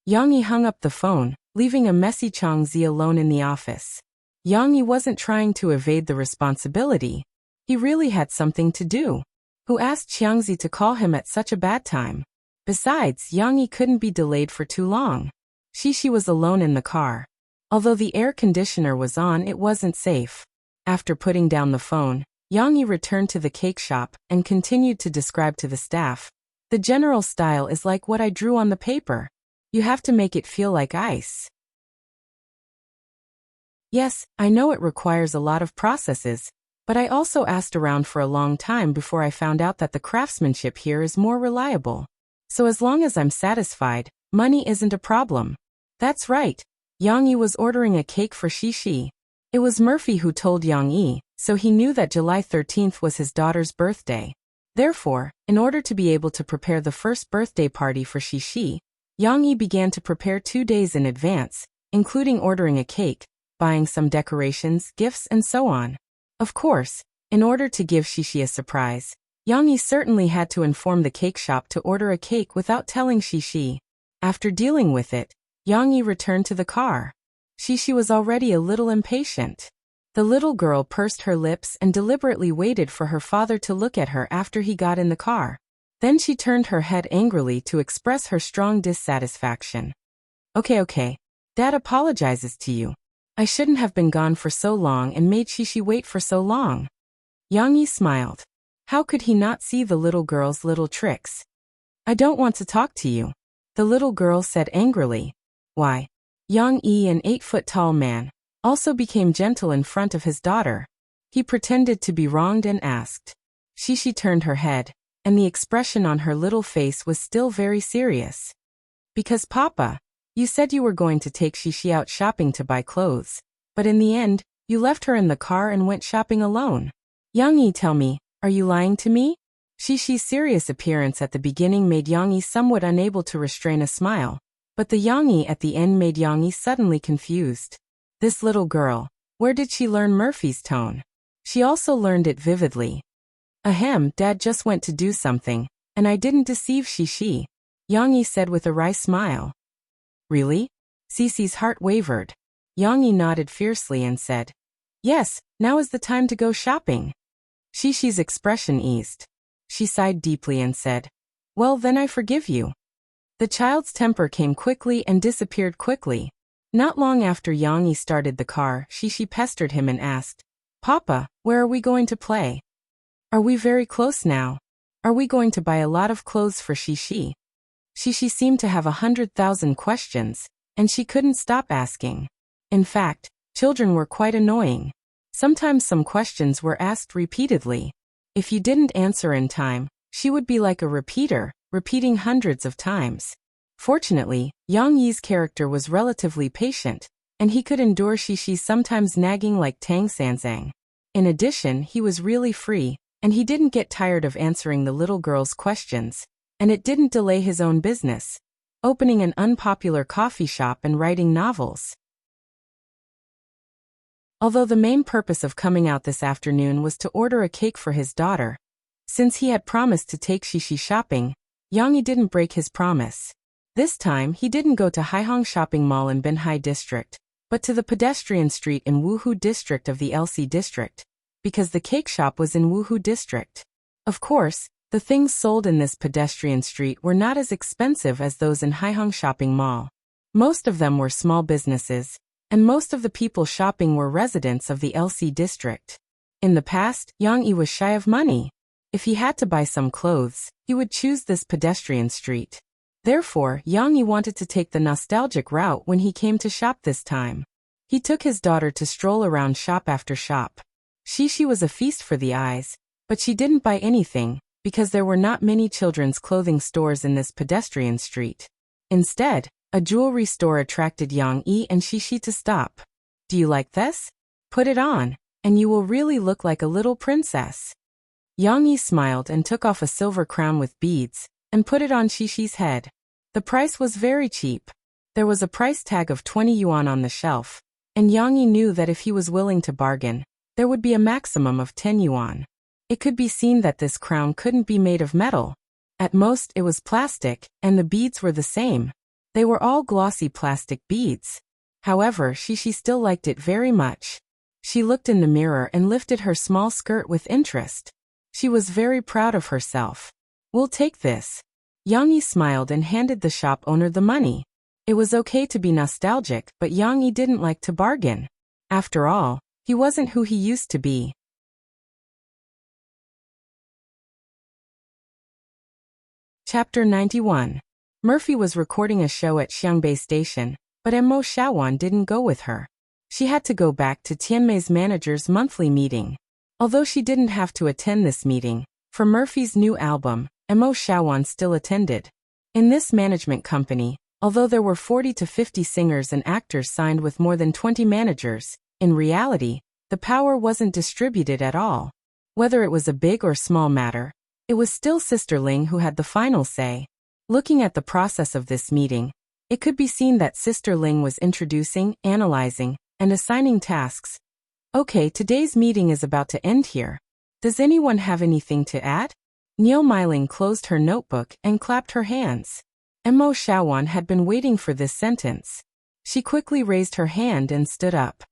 Speaker 1: Yang Yi hung up the phone, leaving a messy Changzi alone in the office. Yang Yi wasn't trying to evade the responsibility. He really had something to do. Who asked Changzi to call him at such a bad time? Besides, Yang Yi couldn't be delayed for too long. Shishi was alone in the car. Although the air conditioner was on, it wasn't safe. After putting down the phone, Yang Yi returned to the cake shop and continued to describe to the staff. "The general style is like what I drew on the paper. You have to make it feel like ice." "Yes, I know it requires a lot of processes, but I also asked around for a long time before I found out that the craftsmanship here is more reliable. So as long as I'm satisfied, money isn't a problem." "That's right." Yang Yi was ordering a cake for Shishi. It was Murphy who told Yang Yi, so he knew that July 13th was his daughter's birthday. Therefore, in order to be able to prepare the first birthday party for Shishi, Yang Yi began to prepare 2 days in advance, including ordering a cake, buying some decorations, gifts, and so on. Of course, in order to give Shishi a surprise, Yang Yi certainly had to inform the cake shop to order a cake without telling Shishi. After dealing with it, Yang Yi returned to the car. Shishi was already a little impatient. The little girl pursed her lips and deliberately waited for her father to look at her after he got in the car. Then she turned her head angrily to express her strong dissatisfaction. Okay, Dad apologizes to you. I shouldn't have been gone for so long and made Shishi wait for so long." Yang Yi smiled. How could he not see the little girl's little tricks? "I don't want to talk to you," the little girl said angrily. "Why?" Yang Yi, an 8-foot-tall man, also became gentle in front of his daughter. He pretended to be wronged and asked. Shishi turned her head, and the expression on her little face was still very serious. "Because Papa, you said you were going to take Shishi out shopping to buy clothes, but in the end, you left her in the car and went shopping alone. Yang Yi, tell me, are you lying to me?" Shishi's serious appearance at the beginning made Yang Yi somewhat unable to restrain a smile, but the Yang Yi at the end made Yang Yi suddenly confused. This little girl, where did she learn Murphy's tone? She also learned it vividly. "Ahem, Dad just went to do something, and I didn't deceive Shishi," Yang Yi said with a wry smile. "Really?" Cece's heart wavered. Yang Yi nodded fiercely and said, "Yes, now is the time to go shopping." Shishi's expression eased. She sighed deeply and said, "Well, then I forgive you." The child's temper came quickly and disappeared quickly. Not long after Yang Yi started the car, Shishi pestered him and asked, "Papa, where are we going to play? Are we very close now? Are we going to buy a lot of clothes for Shishi?" Shishi seemed to have 100,000 questions, and she couldn't stop asking. In fact, children were quite annoying. Sometimes some questions were asked repeatedly. If you didn't answer in time, she would be like a repeater, repeating hundreds of times. Fortunately, Yang Yi's character was relatively patient, and he could endure Shishi's sometimes nagging like Tang Sanzang. In addition, he was really free, and he didn't get tired of answering the little girl's questions, and it didn't delay his own business, opening an unpopular coffee shop and writing novels. Although the main purpose of coming out this afternoon was to order a cake for his daughter, since he had promised to take Shishi shopping, Yang Yi didn't break his promise. This time, he didn't go to Haihong Shopping Mall in Binhai District, but to the pedestrian street in Wuhu District of the LC District, because the cake shop was in Wuhu District. Of course, the things sold in this pedestrian street were not as expensive as those in Haihong Shopping Mall. Most of them were small businesses, and most of the people shopping were residents of the LC District. In the past, Yang Yi was shy of money. If he had to buy some clothes, he would choose this pedestrian street. Therefore, Yang Yi wanted to take the nostalgic route when he came to shop this time. He took his daughter to stroll around shop after shop. She was a feast for the eyes, but she didn't buy anything, because there were not many children's clothing stores in this pedestrian street. Instead, a jewelry store attracted Yang Yi and Shishi to stop. Do you like this? Put it on, and you will really look like a little princess. Yang Yi smiled and took off a silver crown with beads, and put it on Shishi's head. The price was very cheap. There was a price tag of 20 yuan on the shelf, and Yang Yi knew that if he was willing to bargain, there would be a maximum of 10 yuan. It could be seen that this crown couldn't be made of metal. At most it was plastic, and the beads were the same. They were all glossy plastic beads. However, Shishi still liked it very much. She looked in the mirror and lifted her small skirt with interest. She was very proud of herself. We'll take this. Yang Yi smiled and handed the shop owner the money. It was okay to be nostalgic, but Yang Yi didn't like to bargain. After all, he wasn't who he used to be. Chapter 91. Murphy was recording a show at Xiangbei Station, but Mo Xiaowan didn't go with her. She had to go back to Tianmei's manager's monthly meeting. Although she didn't have to attend this meeting, for Murphy's new album, Mo Xiaowan still attended. In this management company, although there were 40 to 50 singers and actors signed with more than 20 managers, in reality, the power wasn't distributed at all. Whether it was a big or small matter, it was still Sister Ling who had the final say. Looking at the process of this meeting, it could be seen that Sister Ling was introducing, analyzing, and assigning tasks. Okay, today's meeting is about to end here. Does anyone have anything to add? Niu Meiling closed her notebook and clapped her hands. Mo Xiaowan had been waiting for this sentence. She quickly raised her hand and stood up.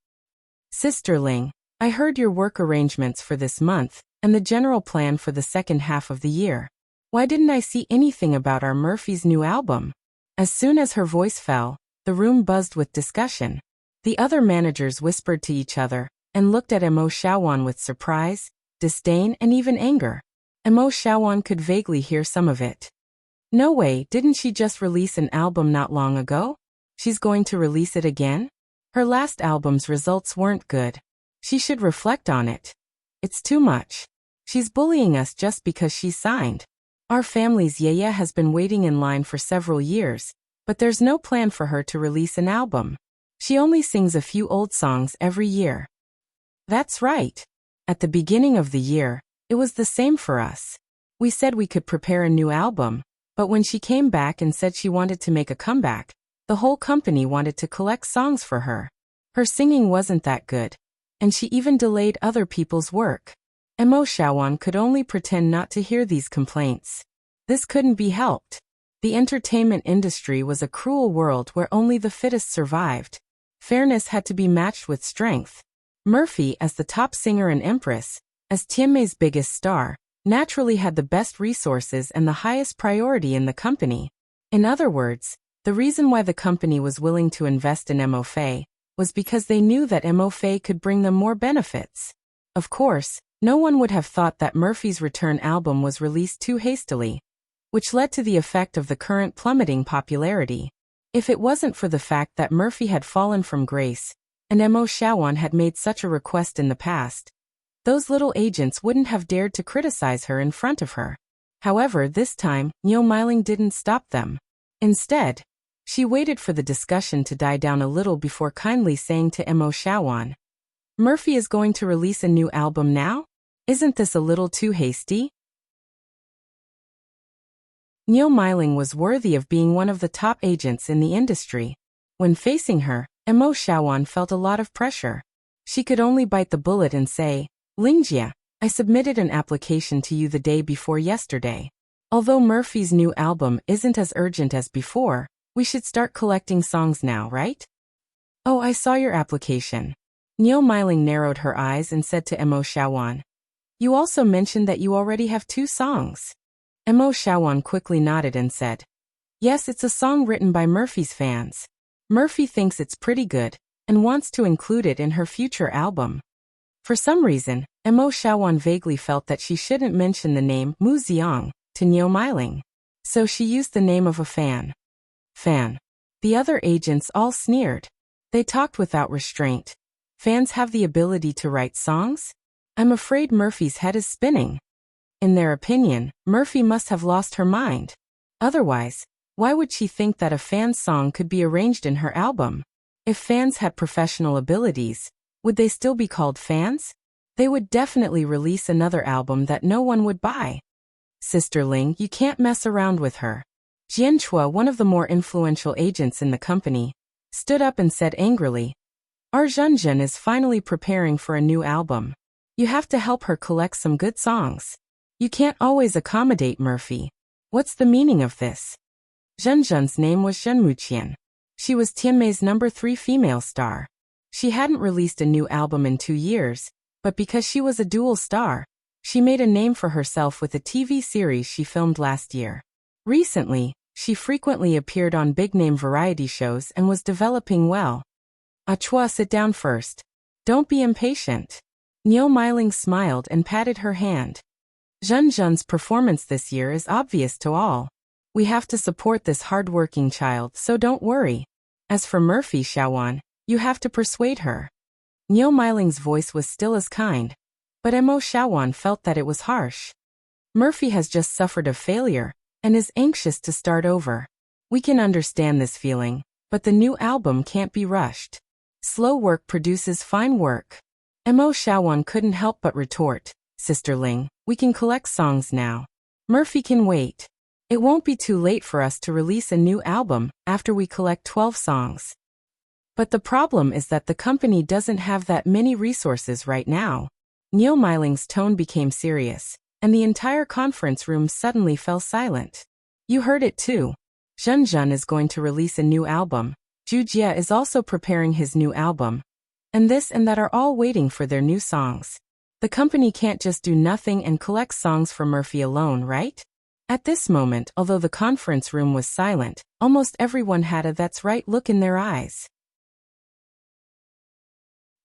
Speaker 1: Sister Ling, I heard your work arrangements for this month, and the general plan for the second half of the year. Why didn't I see anything about our Murphy's new album? As soon as her voice fell, the room buzzed with discussion. The other managers whispered to each other, and looked at Mo Xiaowan with surprise, disdain and even anger. Mo Xiaowan could vaguely hear some of it. No way, didn't she just release an album not long ago? She's going to release it again? Her last album's results weren't good. She should reflect on it. It's too much. She's bullying us just because she's signed. Our family's Yeye has been waiting in line for several years, but there's no plan for her to release an album. She only sings a few old songs every year. That's right. At the beginning of the year, it was the same for us. We said we could prepare a new album, but when she came back and said she wanted to make a comeback, the whole company wanted to collect songs for her. Her singing wasn't that good, and she even delayed other people's work. Mo Xiaowan could only pretend not to hear these complaints. This couldn't be helped. The entertainment industry was a cruel world where only the fittest survived. Fairness had to be matched with strength. Murphy, as the top singer and empress, as Tianmei's biggest star, naturally had the best resources and the highest priority in the company. In other words, the reason why the company was willing to invest in Mo Fei was because they knew that Mo Fei could bring them more benefits. Of course, no one would have thought that Murphy's return album was released too hastily, which led to the effect of the current plummeting popularity. If it wasn't for the fact that Murphy had fallen from grace, and Mo Xiaowan had made such a request in the past, those little agents wouldn't have dared to criticize her in front of her. However, this time, Niu Meiling didn't stop them. Instead, she waited for the discussion to die down a little before kindly saying to Mo Xiaowan, Murphy is going to release a new album now? Isn't this a little too hasty? Niu Meiling was worthy of being one of the top agents in the industry. When facing her, Mo Xiaowan felt a lot of pressure. She could only bite the bullet and say, Lingjia, I submitted an application to you the day before yesterday. Although Murphy's new album isn't as urgent as before, we should start collecting songs now, right? Oh, I saw your application. Niu Meiling narrowed her eyes and said to Mo Xiaowan, You also mentioned that you already have 2 songs. Mo Xiaowan quickly nodded and said, Yes, it's a song written by Murphy's fans. Murphy thinks it's pretty good, and wants to include it in her future album. For some reason, Mo Xiaowan vaguely felt that she shouldn't mention the name Mu Xiang to Niu Meiling. So she used the name of a fan. The other agents all sneered. They talked without restraint. Fans have the ability to write songs? I'm afraid Murphy's head is spinning. In their opinion, Murphy must have lost her mind. Otherwise, why would she think that a fan's song could be arranged in her album? If fans had professional abilities, would they still be called fans? They would definitely release another album that no one would buy. Sister Ling, you can't mess around with her. Jianchua, one of the more influential agents in the company, stood up and said angrily, Our Zhenzhen is finally preparing for a new album. You have to help her collect some good songs. You can't always accommodate Murphy. What's the meaning of this? Zhenzhen's name was Zhen Muqian. She was Tianmei's number 3 female star. She hadn't released a new album in 2 years, but because she was a dual star, she made a name for herself with a TV series she filmed last year. Recently, she frequently appeared on big-name variety shows and was developing well. Chua, sit down first. Don't be impatient. Niu Meiling smiled and patted her hand. Zhenzhen's performance this year is obvious to all. We have to support this hard-working child, so don't worry. As for Murphy Xiaowan, you have to persuade her. Niu Meiling's voice was still as kind, but Mo Xiaowan felt that it was harsh. Murphy has just suffered a failure and is anxious to start over. We can understand this feeling, but the new album can't be rushed. Slow work produces fine work. Mo Xiaowan couldn't help but retort, Sister Ling, we can collect songs now. Murphy can wait. It won't be too late for us to release a new album after we collect 12 songs. But the problem is that the company doesn't have that many resources right now. Niu Meiling's tone became serious, and the entire conference room suddenly fell silent. You heard it too. Zhenzhen is going to release a new album. Zhu Jie is also preparing his new album. And this and that are all waiting for their new songs. The company can't just do nothing and collect songs for Murphy alone, right? At this moment, although the conference room was silent, almost everyone had a that's right look in their eyes.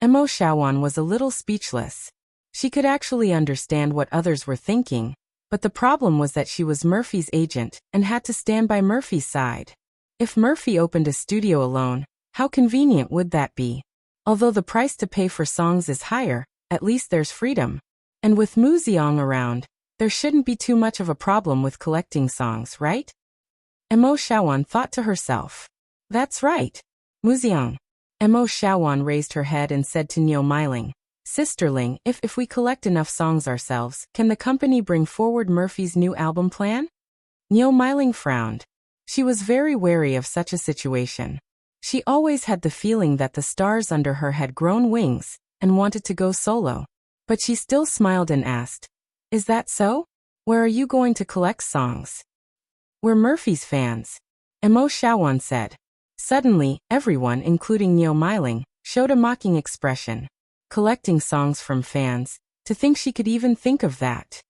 Speaker 1: Mo Xiaowan was a little speechless. She could actually understand what others were thinking, but the problem was that she was Murphy's agent and had to stand by Murphy's side. If Murphy opened a studio alone, how convenient would that be? Although the price to pay for songs is higher, at least there's freedom. And with Mu Xiang around, there shouldn't be too much of a problem with collecting songs, right? Mo Xiaowan thought to herself. That's right. Mu Xiang. Mo Xiaowan raised her head and said to Niu Meiling, Sister Ling, if we collect enough songs ourselves, can the company bring forward Murphy's new album plan? Niu Meiling frowned. She was very wary of such a situation. She always had the feeling that the stars under her had grown wings and wanted to go solo. But she still smiled and asked, Is that so? Where are you going to collect songs? We're Murphy's fans. Mo Xiaowan said. Suddenly, everyone, including Niu Meiling, showed a mocking expression. Collecting songs from fans, to think she could even think of that.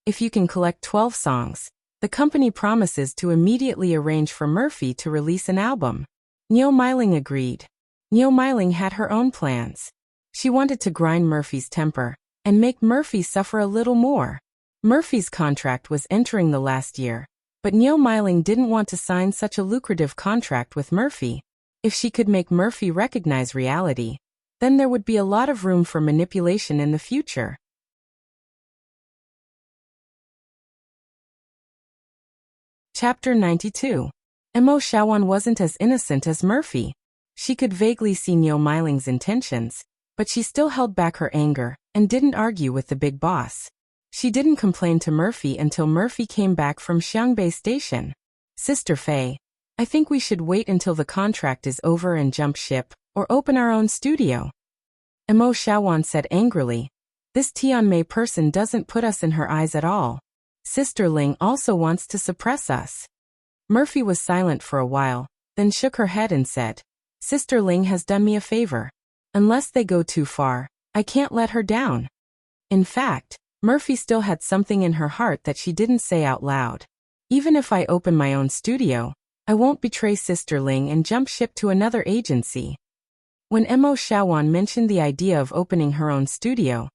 Speaker 1: If you can collect 12 songs, the company promises to immediately arrange for Murphy to release an album. Niu Meiling agreed. Niu Meiling had her own plans. She wanted to grind Murphy's temper and make Murphy suffer a little more. Murphy's contract was entering the last year, but Niu Meiling didn't want to sign such a lucrative contract with Murphy. If she could make Murphy recognize reality, then there would be a lot of room for manipulation in the future. Chapter 92. Mo Xiaowan wasn't as innocent as Murphy. She could vaguely see Niu Meiling's intentions, but she still held back her anger and didn't argue with the big boss. She didn't complain to Murphy until Murphy came back from Xiangbei Station. Sister Fei, I think we should wait until the contract is over and jump ship, or open our own studio. Mo Xiaowan said angrily. This Tianmei person doesn't put us in her eyes at all. Sister Ling also wants to suppress us. Murphy was silent for a while, then shook her head and said, Sister Ling has done me a favor. Unless they go too far, I can't let her down. In fact, Murphy still had something in her heart that she didn't say out loud. Even if I open my own studio, I won't betray Sister Ling and jump ship to another agency. When Mo Xiaowan mentioned the idea of opening her own studio,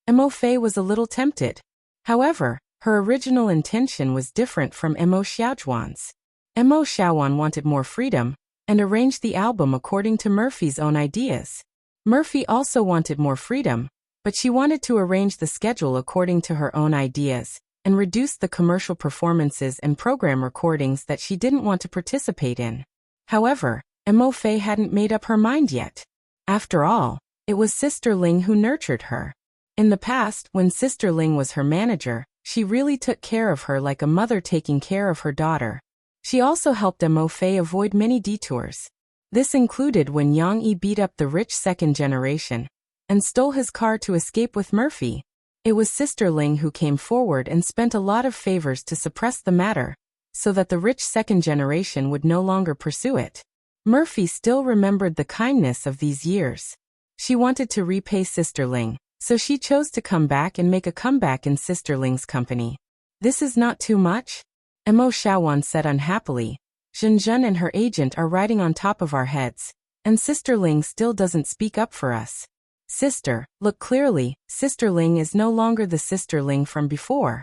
Speaker 1: Mo Fei was a little tempted. However, her original intention was different from Mo Xiaojuan's. Mo Xiaowan wanted more freedom, and arrange the album according to Murphy's own ideas. Murphy also wanted more freedom, but she wanted to arrange the schedule according to her own ideas, and reduce the commercial performances and program recordings that she didn't want to participate in. However, Mo-Fei hadn't made up her mind yet. After all, it was Sister Ling who nurtured her. In the past, when Sister Ling was her manager, she really took care of her like a mother taking care of her daughter. She also helped Mo-Fei avoid many detours. This included when Yang Yi beat up the rich second generation and stole his car to escape with Murphy. It was Sister Ling who came forward and spent a lot of favors to suppress the matter, so that the rich second generation would no longer pursue it. Murphy still remembered the kindness of these years. She wanted to repay Sister Ling, so she chose to come back and make a comeback in Sister Ling's company. This is not too much? Mo Xiaowan said unhappily. Zhenzhen and her agent are riding on top of our heads, and Sister Ling still doesn't speak up for us. Sister, look clearly, Sister Ling is no longer the Sister Ling from before.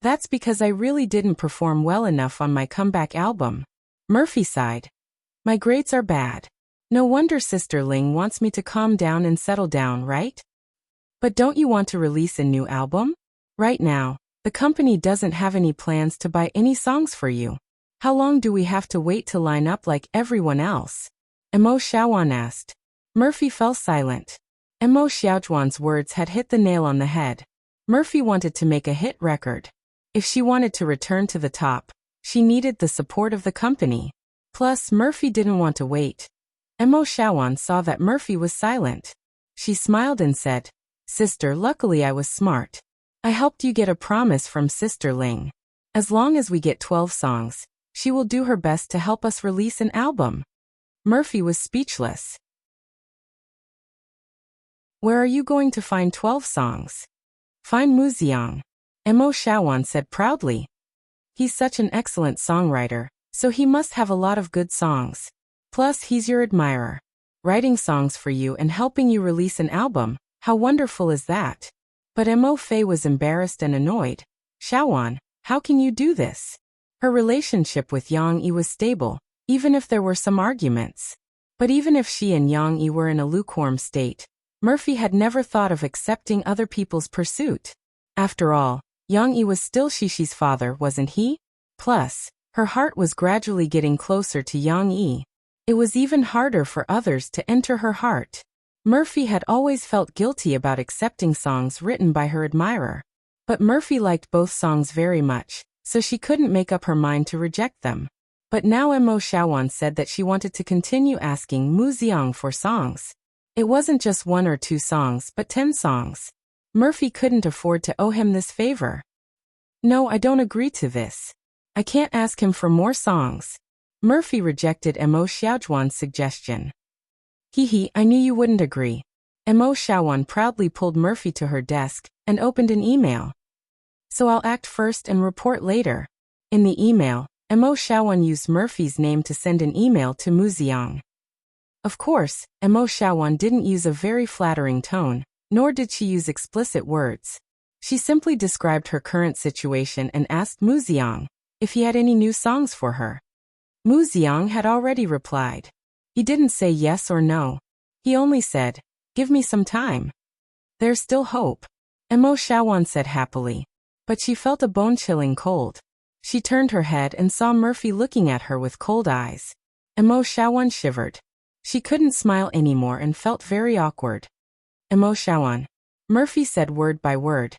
Speaker 1: That's because I really didn't perform well enough on my comeback album. Murphy sighed. My grades are bad. No wonder Sister Ling wants me to calm down and settle down, right? But don't you want to release a new album? Right now, the company doesn't have any plans to buy any songs for you. How long do we have to wait to line up like everyone else? Mo Xiaowan asked. Murphy fell silent. Mo Xiaojuan's words had hit the nail on the head. Murphy wanted to make a hit record. If she wanted to return to the top, she needed the support of the company. Plus, Murphy didn't want to wait. Mo Xiaowan saw that Murphy was silent. She smiled and said, Sister, luckily I was smart. I helped you get a promise from Sister Ling. As long as we get 12 songs, she will do her best to help us release an album. Murphy was speechless. Where are you going to find 12 songs? Find Muziang. Mo Xiaowan said proudly. He's such an excellent songwriter, so he must have a lot of good songs. Plus, he's your admirer. Writing songs for you and helping you release an album, how wonderful is that? But Mo-Fei was embarrassed and annoyed. Xiaowan, how can you do this? Her relationship with Yang Yi was stable, even if there were some arguments. But even if she and Yang Yi were in a lukewarm state, Murphy had never thought of accepting other people's pursuit. After all, Yang Yi was still Shishi's father, wasn't he? Plus, her heart was gradually getting closer to Yang Yi. It was even harder for others to enter her heart. Murphy had always felt guilty about accepting songs written by her admirer. But Murphy liked both songs very much, so she couldn't make up her mind to reject them. But now Mo Xiaowan said that she wanted to continue asking Mu Xiang for songs. It wasn't just 1 or 2 songs but 10 songs. Murphy couldn't afford to owe him this favor. No, I don't agree to this. I can't ask him for more songs. Murphy rejected Mo Xiaojuan's suggestion. Hee, I knew you wouldn't agree. Mo Xiaowan proudly pulled Murphy to her desk and opened an email. So I'll act first and report later. In the email, Mo Xiaowan used Murphy's name to send an email to Mu Xiang. Of course, Mo Xiaowan didn't use a very flattering tone, nor did she use explicit words. She simply described her current situation and asked Mu Xiang if he had any new songs for her. Mu Xiang had already replied. He didn't say yes or no. He only said, give me some time. There's still hope, Mo Xiaowan said happily. But she felt a bone-chilling cold. She turned her head and saw Murphy looking at her with cold eyes. Mo Xiaowan shivered. She couldn't smile anymore and felt very awkward. Mo Xiaowan. Murphy said word by word.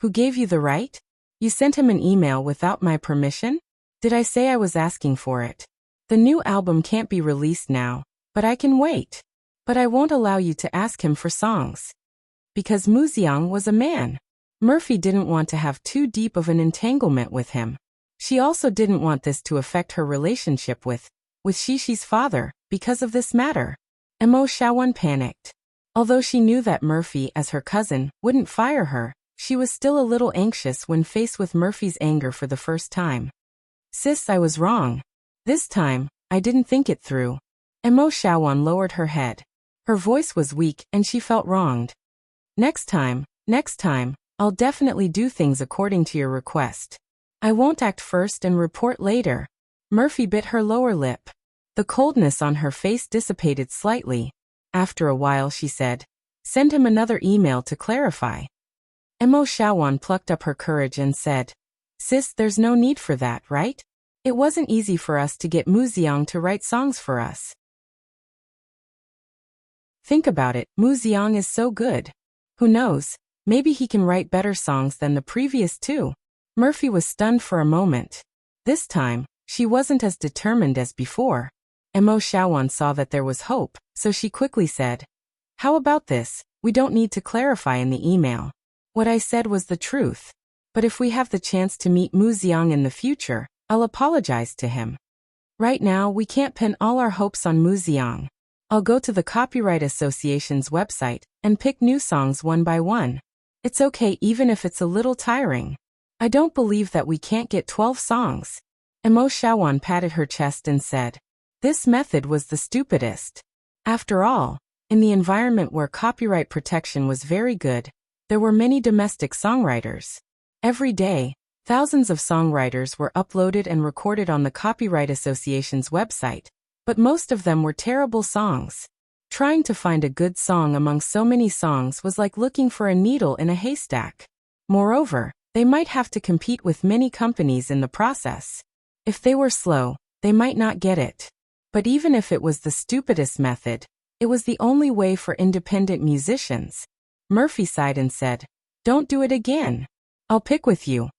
Speaker 1: Who gave you the right? You sent him an email without my permission? Did I say I was asking for it? The new album can't be released now, but I can wait. But I won't allow you to ask him for songs. Because Mu Xiang was a man. Murphy didn't want to have too deep of an entanglement with him. She also didn't want this to affect her relationship with Shishi's father, because of this matter. Mo Xiaowan panicked. Although she knew that Murphy, as her cousin, wouldn't fire her, she was still a little anxious when faced with Murphy's anger for the first time. Sis, I was wrong. This time, I didn't think it through. Mo Xiaowan lowered her head. Her voice was weak and she felt wronged. Next time, I'll definitely do things according to your request. I won't act first and report later. Murphy bit her lower lip. The coldness on her face dissipated slightly. After a while she said, "Send him another email to clarify." Mo Shawan plucked up her courage and said, "Sis, there's no need for that, right? It wasn't easy for us to get Mu Xiang to write songs for us. Think about it, Mu Xiang is so good. Who knows, maybe he can write better songs than the previous two." Murphy was stunned for a moment. This time, she wasn't as determined as before. Mo Shawan saw that there was hope, so she quickly said, "How about this? We don't need to clarify in the email. What I said was the truth. But if we have the chance to meet Mu Xiang in the future, I'll apologize to him. Right now, we can't pin all our hopes on Mu Xiang. I'll go to the Copyright Association's website and pick new songs one by one. It's okay even if it's a little tiring. I don't believe that we can't get 12 songs." Mo Shawan patted her chest and said, "This method was the stupidest. After all, in the environment where copyright protection was very good, there were many domestic songwriters. Every day, thousands of songwriters were uploaded and recorded on the Copyright Association's website, but most of them were terrible songs. Trying to find a good song among so many songs was like looking for a needle in a haystack. Moreover, they might have to compete with many companies in the process. If they were slow, they might not get it. But even if it was the stupidest method, it was the only way for independent musicians." Murphy sighed and said, "Don't do it again. I'll pick with you."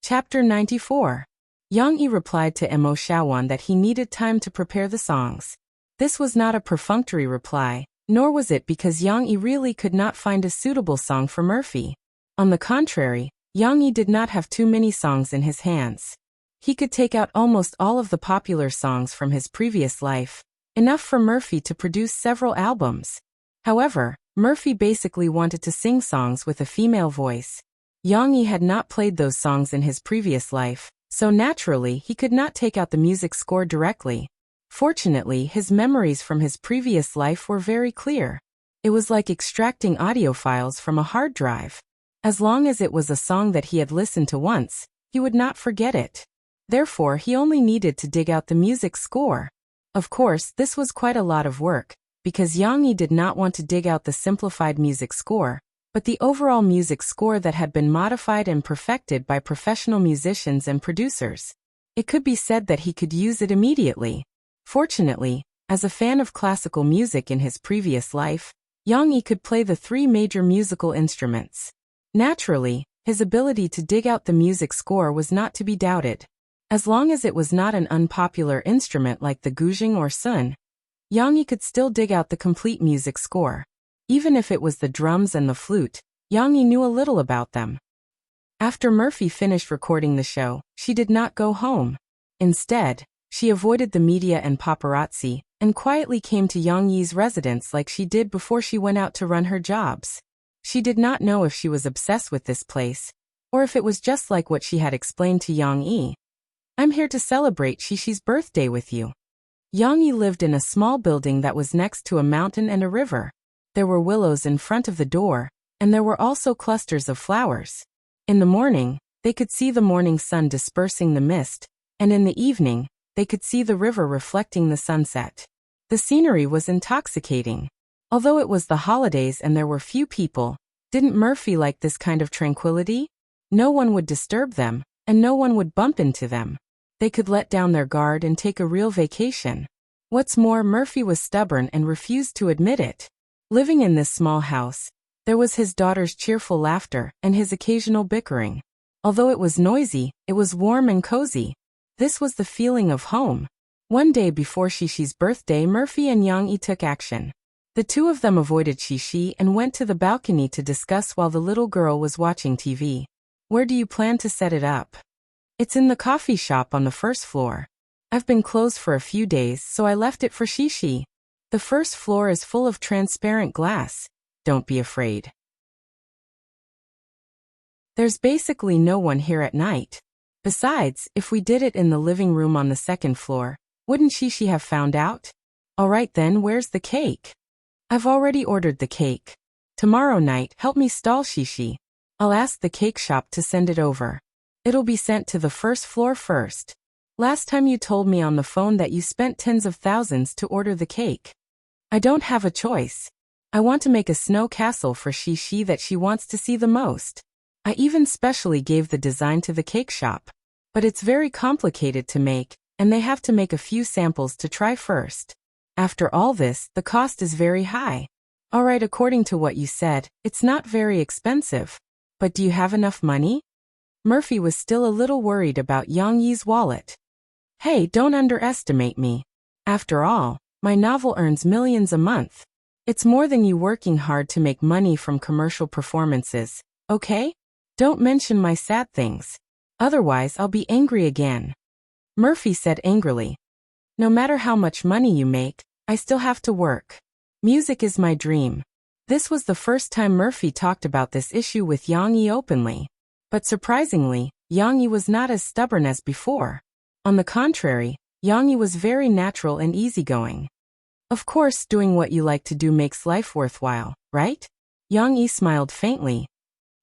Speaker 1: Chapter 94. Yang Yi replied to Mo Shawan that he needed time to prepare the songs. This was not a perfunctory reply, nor was it because Yang Yi really could not find a suitable song for Murphy. On the contrary, Yang Yi did not have too many songs in his hands. He could take out almost all of the popular songs from his previous life, enough for Murphy to produce several albums. However, Murphy basically wanted to sing songs with a female voice. Yang Yi had not played those songs in his previous life, so naturally he could not take out the music score directly. Fortunately, his memories from his previous life were very clear. It was like extracting audio files from a hard drive. As long as it was a song that he had listened to once, he would not forget it. Therefore, he only needed to dig out the music score. Of course, this was quite a lot of work, because Yang Yi did not want to dig out the simplified music score, but the overall music score that had been modified and perfected by professional musicians and producers. It could be said that he could use it immediately. Fortunately, as a fan of classical music in his previous life, Yang Yi could play the 3 major musical instruments. Naturally, his ability to dig out the music score was not to be doubted. As long as it was not an unpopular instrument like the guzheng or sun, Yang Yi could still dig out the complete music score. Even if it was the drums and the flute, Yang Yi knew a little about them. After Murphy finished recording the show, she did not go home. Instead, she avoided the media and paparazzi, and quietly came to Yang Yi's residence like she did before she went out to run her jobs. She did not know if she was obsessed with this place, or if it was just like what she had explained to Yang Yi. "I'm here to celebrate Shishi's birthday with you." Yang Yi lived in a small building that was next to a mountain and a river. There were willows in front of the door, and there were also clusters of flowers. In the morning, they could see the morning sun dispersing the mist, and in the evening, they could see the river reflecting the sunset. The scenery was intoxicating. Although it was the holidays and there were few people, didn't Murphy like this kind of tranquility? No one would disturb them, and no one would bump into them. They could let down their guard and take a real vacation. What's more, Murphy was stubborn and refused to admit it. Living in this small house, there was his daughter's cheerful laughter and his occasional bickering. Although it was noisy, it was warm and cozy. This was the feeling of home. One day before Shishi's birthday, Murphy and Yang Yi took action. The two of them avoided Shishi and went to the balcony to discuss while the little girl was watching TV. "Where do you plan to set it up?" "It's in the coffee shop on the first floor. I've been closed for a few days, so I left it for Shishi. The first floor is full of transparent glass. Don't be afraid. There's basically no one here at night. Besides, if we did it in the living room on the second floor, wouldn't Shishi have found out? All right then, where's the cake?" "I've already ordered the cake. Tomorrow night, help me stall Shishi. I'll ask the cake shop to send it over." It'll be sent to the first floor first. Last time you told me on the phone that you spent tens of thousands to order the cake. I don't have a choice. I want to make a snow castle for Shishi that she wants to see the most. I even specially gave the design to the cake shop. But it's very complicated to make, and they have to make a few samples to try first. After all this, the cost is very high. Alright, according to what you said, it's not very expensive. But do you have enough money? Murphy was still a little worried about Yang Yi's wallet. Hey, don't underestimate me. After all, my novel earns millions a month. It's more than you working hard to make money from commercial performances, okay? Don't mention my sad things. Otherwise I'll be angry again. Murphy said angrily. No matter how much money you make, I still have to work. Music is my dream. This was the first time Murphy talked about this issue with Yang Yi openly. But surprisingly, Yang Yi was not as stubborn as before. On the contrary, Yang Yi was very natural and easygoing. Of course, doing what you like to do makes life worthwhile, right? Yang Yi smiled faintly.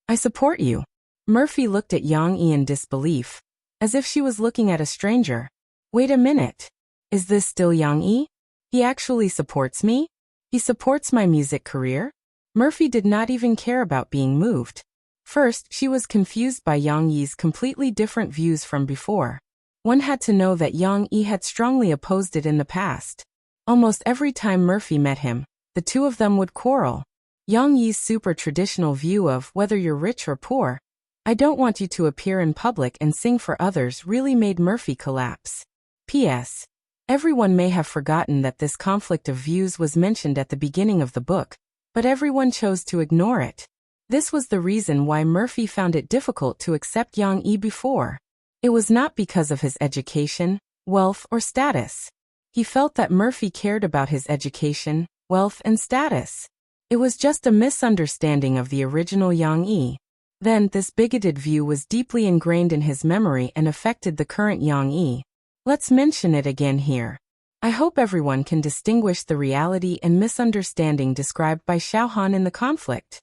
Speaker 1: I support you. Murphy looked at Yang Yi in disbelief, as if she was looking at a stranger. Wait a minute. Is this still Yang Yi? He actually supports me? He supports my music career? Murphy did not even care about being moved. First, she was confused by Yang Yi's completely different views from before. One had to know that Yang Yi had strongly opposed it in the past. Almost every time Murphy met him, the two of them would quarrel. Yang Yi's super traditional view of whether you're rich or poor, I don't want you to appear in public and sing for others, really made Murphy collapse. P.S. Everyone may have forgotten that this conflict of views was mentioned at the beginning of the book, but everyone chose to ignore it. This was the reason why Murphy found it difficult to accept Yang Yi before. It was not because of his education, wealth, or status. He felt that Murphy cared about his education, wealth, and status. It was just a misunderstanding of the original Yang Yi. Then, this bigoted view was deeply ingrained in his memory and affected the current Yang Yi. Let's mention it again here. I hope everyone can distinguish the reality and misunderstanding described by Xiaohan in the conflict.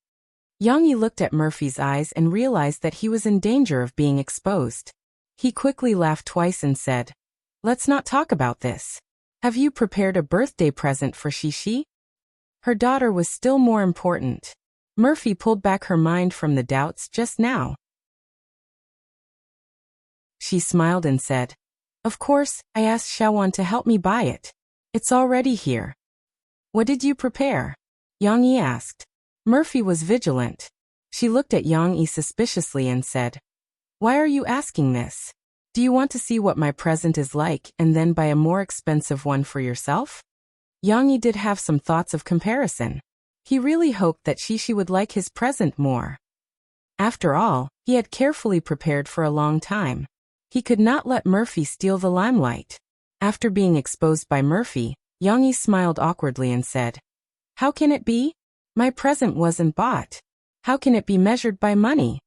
Speaker 1: Yang Yi looked at Murphy's eyes and realized that he was in danger of being exposed. He quickly laughed twice and said, Let's not talk about this. Have you prepared a birthday present for Shishi? Her daughter was still more important. Murphy pulled back her mind from the doubts just now. She smiled and said, Of course, I asked Xiaowan to help me buy it. It's already here. What did you prepare? Yang Yi asked. Murphy was vigilant. She looked at Yang Yi suspiciously and said, Why are you asking this? Do you want to see what my present is like and then buy a more expensive one for yourself? Yang Yi did have some thoughts of comparison. He really hoped that Shishi would like his present more. After all, he had carefully prepared for a long time. He could not let Murphy steal the limelight. After being exposed by Murphy, Yang Yi smiled awkwardly and said, How can it be? My present wasn't bought. How can it be measured by money?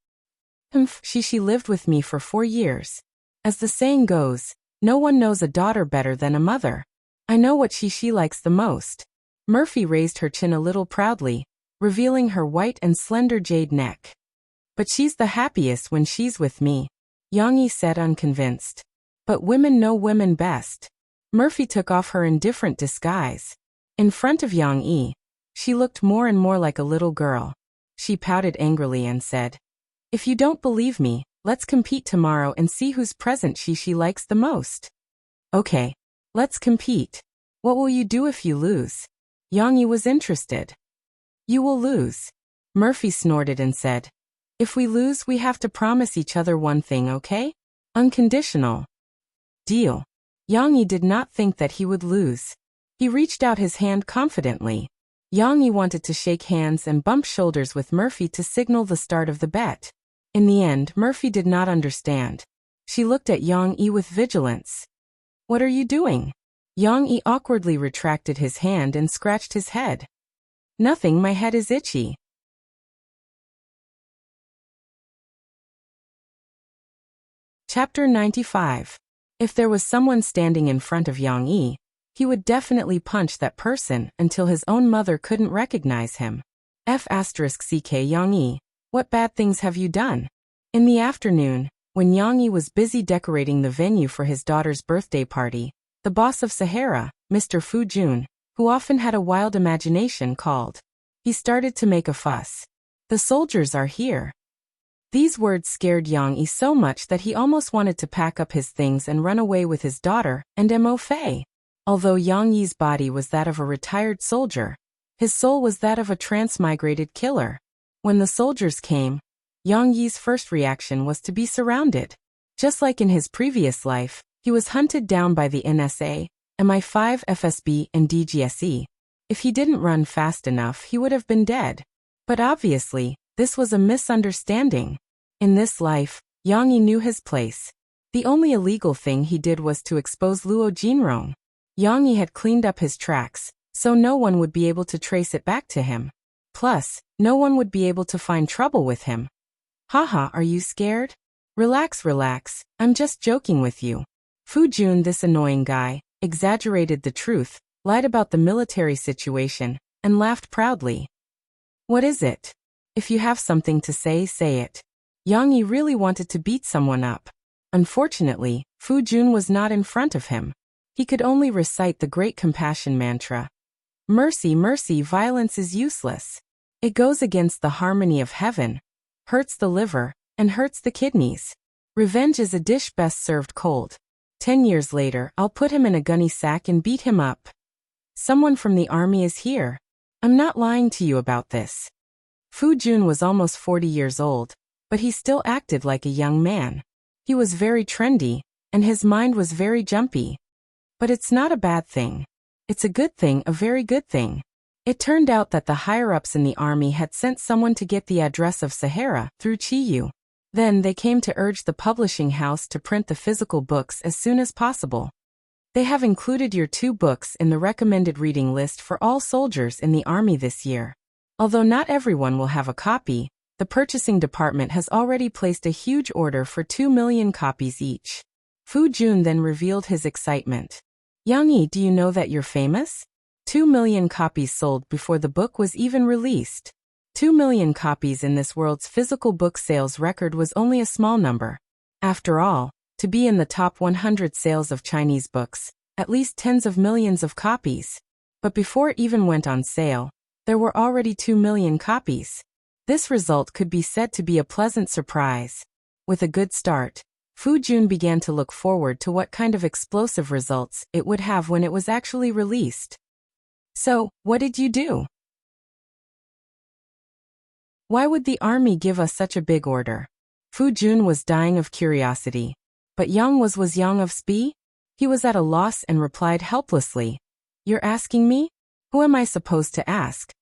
Speaker 1: Shishi lived with me for 4 years. As the saying goes, no one knows a daughter better than a mother. I know what Shishi likes the most. Murphy raised her chin a little proudly, revealing her white and slender jade neck. But she's the happiest when she's with me, Yang Yi said unconvinced. But women know women best. Murphy took off her indifferent disguise. In front of Yang Yi, she looked more and more like a little girl. She pouted angrily and said, If you don't believe me, let's compete tomorrow and see whose present Shishi likes the most. Okay, let's compete. What will you do if you lose? Yang Yi was interested. You will lose. Murphy snorted and said, If we lose, we have to promise each other one thing, okay? Unconditional. Deal. Yang Yi did not think that he would lose. He reached out his hand confidently. Yang Yi wanted to shake hands and bump shoulders with Murphy to signal the start of the bet. In the end, Murphy did not understand. She looked at Yang Yi with vigilance. What are you doing? Yang Yi awkwardly retracted his hand and scratched his head. Nothing, my head is itchy. Chapter 95. If there was someone standing in front of Yang Yi, he would definitely punch that person until his own mother couldn't recognize him. F***ck Yang Yi, what bad things have you done? In the afternoon, When Yang Yi was busy decorating the venue for his daughter's birthday party, the boss of Sahara, Mr. Fu Jun, who often had a wild imagination, called. He started to make a fuss. "The soldiers are here." These words scared Yang Yi so much that he almost wanted to pack up his things and run away with his daughter and Mo Fei. Although Yang Yi's body was that of a retired soldier, his soul was that of a transmigrated killer. When the soldiers came, Yang Yi's first reaction was to be surrounded. Just like in his previous life, he was hunted down by the NSA, MI5, FSB, and DGSE. If he didn't run fast enough, he would have been dead. But obviously, this was a misunderstanding. In this life, Yang Yi knew his place. The only illegal thing he did was to expose Luo Jinrong. Yang Yi had cleaned up his tracks, so no one would be able to trace it back to him. Plus, no one would be able to find trouble with him. "Haha, are you scared? Relax, relax, I'm just joking with you." Fu Jun, this annoying guy, exaggerated the truth, lied about the military situation, and laughed proudly. "What is it? If you have something to say, say it." Yang Yi really wanted to beat someone up. Unfortunately, Fu Jun was not in front of him. He could only recite the great compassion mantra. "Mercy, mercy, violence is useless. It goes against the harmony of heaven, hurts the liver, and hurts the kidneys. Revenge is a dish best served cold. 10 years later, I'll put him in a gunny sack and beat him up. Someone from the army is here. I'm not lying to you about this." Fu Jun was almost 40 years old, but he still acted like a young man. He was very trendy, and his mind was very jumpy. But it's not a bad thing. It's a good thing, a very good thing. It turned out that the higher-ups in the army had sent someone to get the address of Sahara through Chiyu. Then they came to urge the publishing house to print the physical books as soon as possible. "They have included your 2 books in the recommended reading list for all soldiers in the army this year. Although not everyone will have a copy, the purchasing department has already placed a huge order for 2 million copies each." Fu Jun then revealed his excitement. "Yang Yi, do you know that you're famous? 2 million copies sold before the book was even released. 2 million copies in this world's physical book sales record was only a small number. After all, to be in the top 100 sales of Chinese books, at least tens of millions of copies. But before it even went on sale, there were already 2 million copies. This result could be said to be a pleasant surprise." With a good start, Fu Jun began to look forward to what kind of explosive results it would have when it was actually released. "So, what did you do? Why would the army give us such a big order?" Fu Jun was dying of curiosity. But Yang was Yang of Spi? He was at a loss and replied helplessly. "You're asking me? Who am I supposed to ask?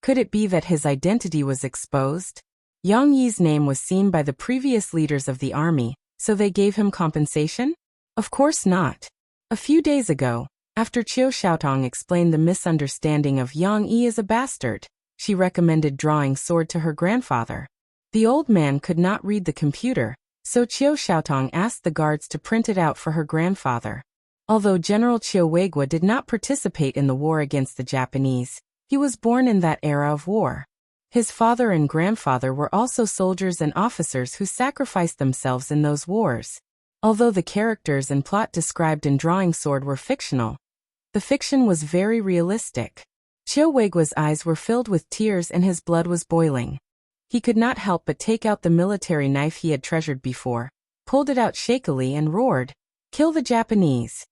Speaker 1: Could it be that his identity was exposed? Yang Yi's name was seen by the previous leaders of the army, so they gave him compensation? Of course not. A few days ago, after Qiu Xiaotong explained the misunderstanding of Yang Yi as a bastard, she recommended drawing sword to her grandfather. The old man could not read the computer, so Qiu Xiaotong asked the guards to print it out for her grandfather. Although General Qiu Weigua did not participate in the war against the Japanese, he was born in that era of war. His father and grandfather were also soldiers and officers who sacrificed themselves in those wars. Although the characters and plot described in Drawing Sword were fictional, the fiction was very realistic. Qiu Weigua's eyes were filled with tears and his blood was boiling. He could not help but take out the military knife he had treasured before, pulled it out shakily and roared, "Kill the Japanese!"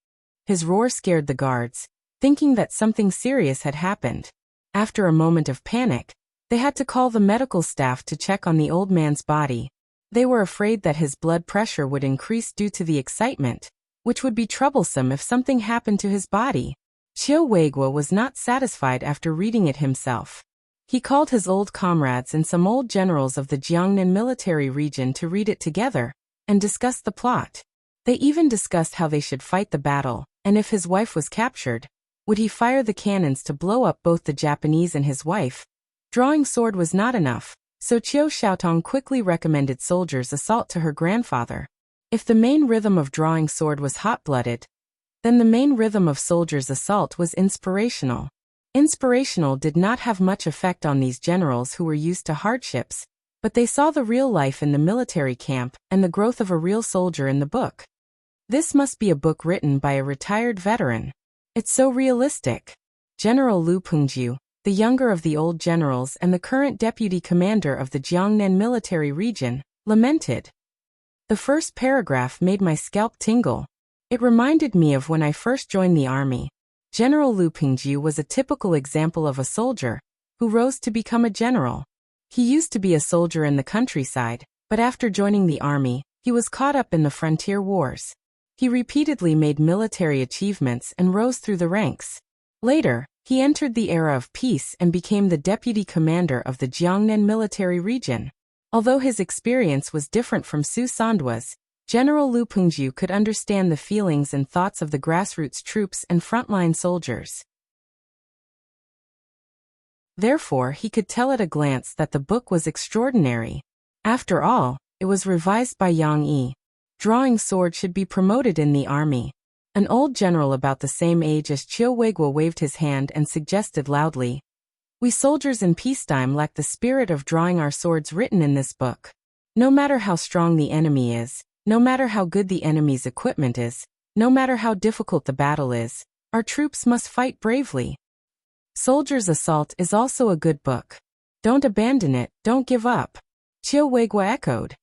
Speaker 1: His roar scared the guards, thinking that something serious had happened. After a moment of panic, they had to call the medical staff to check on the old man's body. They were afraid that his blood pressure would increase due to the excitement, which would be troublesome if something happened to his body. Qiu Weigua was not satisfied after reading it himself. He called his old comrades and some old generals of the Jiangnan military region to read it together, and discuss the plot. They even discussed how they should fight the battle, and if his wife was captured, would he fire the cannons to blow up both the Japanese and his wife? Drawing Sword was not enough, so Qiu Xiaotong quickly recommended soldiers' assault to her grandfather. If the main rhythm of Drawing Sword was hot-blooded, then the main rhythm of soldiers' assault was inspirational. Inspirational did not have much effect on these generals who were used to hardships, But they saw the real life in the military camp and the growth of a real soldier in the book. This must be a book written by a retired veteran. It's so realistic. General Lu Pengjiu, the younger of the old generals and the current deputy commander of the Jiangnan military region, lamented. The first paragraph made my scalp tingle. It reminded me of when I first joined the army. General Lu Pengjiu was a typical example of a soldier who rose to become a general. He used to be a soldier in the countryside, but after joining the army, he was caught up in the frontier wars. He repeatedly made military achievements and rose through the ranks. Later, he entered the era of peace and became the deputy commander of the Jiangnan military region. Although his experience was different from Su Sandua's, General Lu Pengjiu could understand the feelings and thoughts of the grassroots troops and frontline soldiers. Therefore, he could tell at a glance that the book was extraordinary. After all, it was revised by Yang Yi. Drawing sword should be promoted in the army. An old general about the same age as Qiu Weiguo waved his hand and suggested loudly, "We soldiers in peacetime lack the spirit of drawing our swords written in this book. No matter how strong the enemy is, no matter how good the enemy's equipment is, no matter how difficult the battle is, our troops must fight bravely. Soldier's Assault is also a good book. Don't abandon it, don't give up." Qiu Weiguo echoed.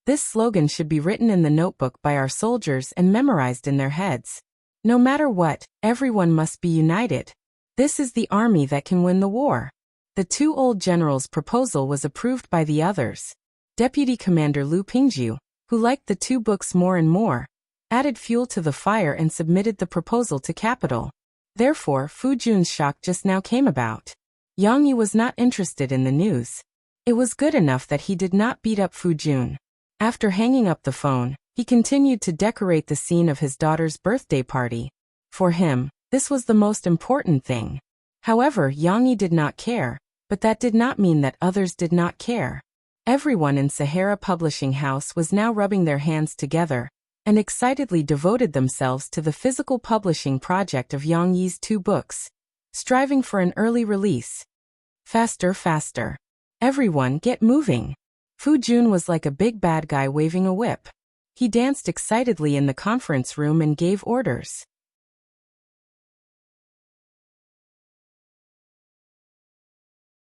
Speaker 1: This slogan should be written in the notebook by our soldiers and memorized in their heads. No matter what, everyone must be united. This is the army that can win the war. The two old generals' proposal was approved by the others. Deputy Commander Lu Pengjiu, who liked the two books more and more, added fuel to the fire and submitted the proposal to capital. Therefore, Fu Jun's shock just now came about. Yang Yi was not interested in the news. It was good enough that he did not beat up Fu Jun. After hanging up the phone, he continued to decorate the scene of his daughter's birthday party. For him, this was the most important thing. However, Yang Yi did not care, but that did not mean that others did not care. Everyone in Sahara Publishing House was now rubbing their hands together and excitedly devoted themselves to the physical publishing project of Yang Yi's two books, striving for an early release. Faster, faster. Everyone get moving. Fu Jun was like a big bad guy waving a whip. He danced excitedly in the conference room and gave orders.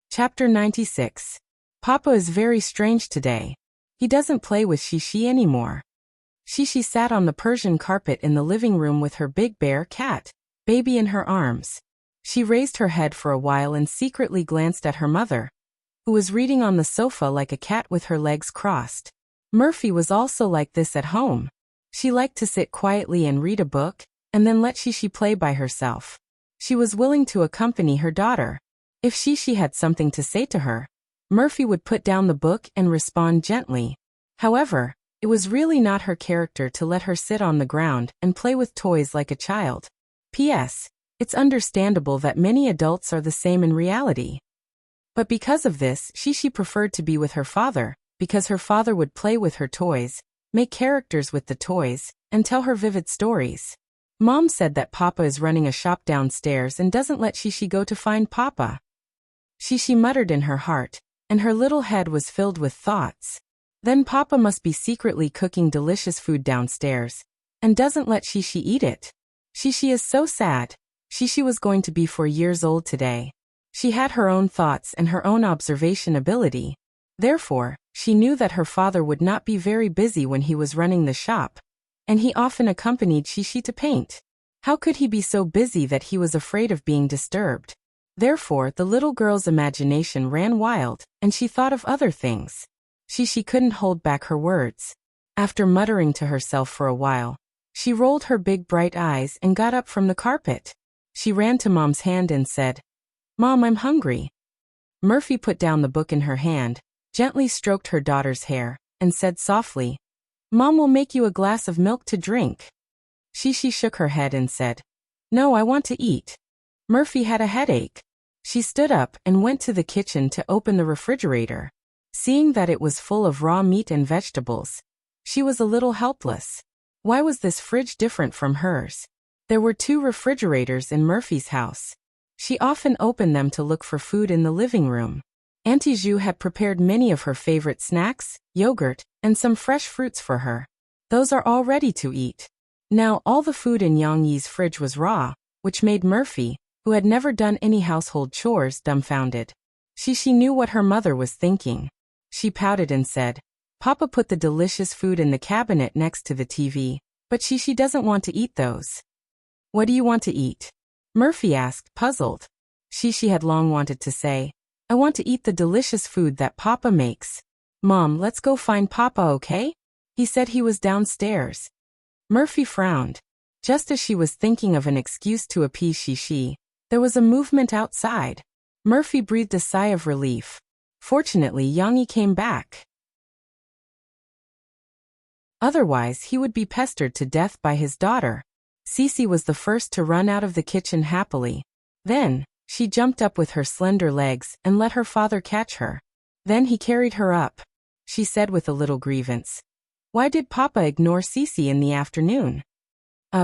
Speaker 1: Chapter 96. Papa is very strange today. He doesn't play with Shishi anymore. Shishi sat on the Persian carpet in the living room with her big bear cat, baby in her arms. She raised her head for a while and secretly glanced at her mother, who was reading on the sofa like a cat with her legs crossed. Murphy was also like this at home. She liked to sit quietly and read a book, and then let Shishi play by herself. She was willing to accompany her daughter. If Shishi had something to say to her, Murphy would put down the book and respond gently. However, it was really not her character to let her sit on the ground and play with toys like a child. P.S. It's understandable that many adults are the same in reality. But because of this, Shishi preferred to be with her father, because her father would play with her toys, make characters with the toys, and tell her vivid stories. Mom said that Papa is running a shop downstairs and doesn't let Shishi go to find Papa. Shishi muttered in her heart, and her little head was filled with thoughts. Then Papa must be secretly cooking delicious food downstairs, and doesn't let Shishi eat it. Shishi is so sad. Shishi was going to be 4 years old today. She had her own thoughts and her own observation ability. Therefore, she knew that her father would not be very busy when he was running the shop, and he often accompanied Shishi to paint. How could he be so busy that he was afraid of being disturbed? Therefore, the little girl's imagination ran wild, and she thought of other things. Shishi couldn't hold back her words. After muttering to herself for a while, she rolled her big bright eyes and got up from the carpet. She ran to Mom's hand and said, "Mom, I'm hungry." Murphy put down the book in her hand, gently stroked her daughter's hair, and said softly, "Mom will make you a glass of milk to drink." Shishi shook her head and said, "No, I want to eat." Murphy had a headache. She stood up and went to the kitchen to open the refrigerator. Seeing that it was full of raw meat and vegetables, she was a little helpless. Why was this fridge different from hers? There were 2 refrigerators in Murphy's house. She often opened them to look for food in the living room. Auntie Zhu had prepared many of her favorite snacks, yogurt, and some fresh fruits for her. Those are all ready to eat. Now all the food in Yang Yi's fridge was raw, which made Murphy, who had never done any household chores, dumbfounded. She knew what her mother was thinking. She pouted and said, Papa put the delicious food in the cabinet next to the TV, but she doesn't want to eat those. What do you want to eat? Murphy asked, puzzled. She had long wanted to say, I want to eat the delicious food that Papa makes. Mom, let's go find Papa, okay? He said he was downstairs. Murphy frowned. Just as she was thinking of an excuse to appease she, there was a movement outside. Murphy breathed a sigh of relief. Fortunately, Yang Yi came back. Otherwise, he would be pestered to death by his daughter. Cece was the first to run out of the kitchen happily. Then, she jumped up with her slender legs and let her father catch her. Then he carried her up. She said with a little grievance, Why did Papa ignore Cece in the afternoon?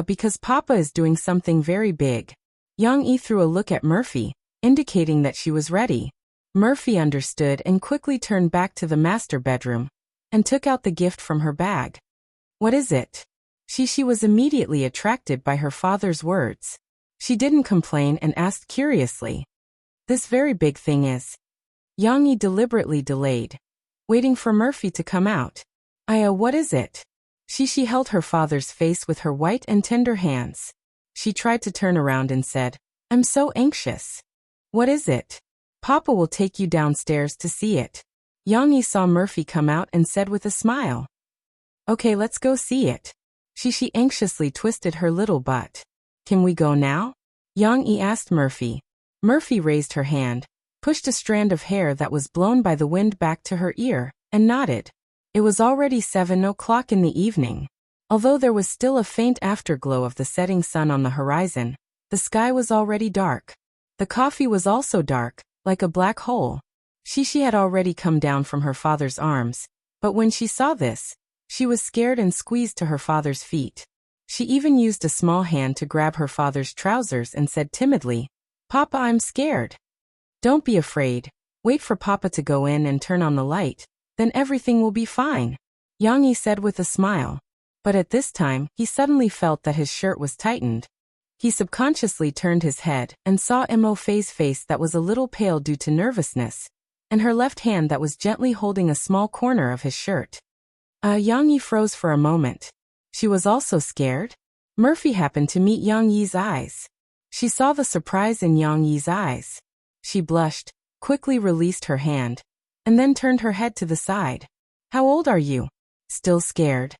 Speaker 1: Because Papa is doing something very big. Yang Yi threw a look at Murphy, indicating that she was ready. Murphy understood and quickly turned back to the master bedroom and took out the gift from her bag. What is it? She was immediately attracted by her father's words. She didn't complain and asked curiously. This very big thing is. Yang Yi deliberately delayed, waiting for Murphy to come out. What is it? She held her father's face with her white and tender hands. She tried to turn around and said, I'm so anxious. What is it? Papa will take you downstairs to see it. Yang Yi saw Murphy come out and said with a smile. Okay, let's go see it. She anxiously twisted her little butt. Can we go now? Yang Yi asked Murphy. Murphy raised her hand, pushed a strand of hair that was blown by the wind back to her ear, and nodded. It was already 7 o'clock in the evening. Although there was still a faint afterglow of the setting sun on the horizon, the sky was already dark. The coffee was also dark, like a black hole. She had already come down from her father's arms, but when she saw this, she was scared and squeezed to her father's feet. She even used a small hand to grab her father's trousers and said timidly, Papa, I'm scared. Don't be afraid. Wait for Papa to go in and turn on the light, then everything will be fine, Yang Yi said with a smile. But at this time, he suddenly felt that his shirt was tightened. He subconsciously turned his head and saw Mo Fei's face that was a little pale due to nervousness, and her left hand that was gently holding a small corner of his shirt. Yang Yi froze for a moment. She was also scared. Murphy happened to meet Yang Yi's eyes. She saw the surprise in Yang Yi's eyes. She blushed, quickly released her hand, and then turned her head to the side. How old are you? Still scared?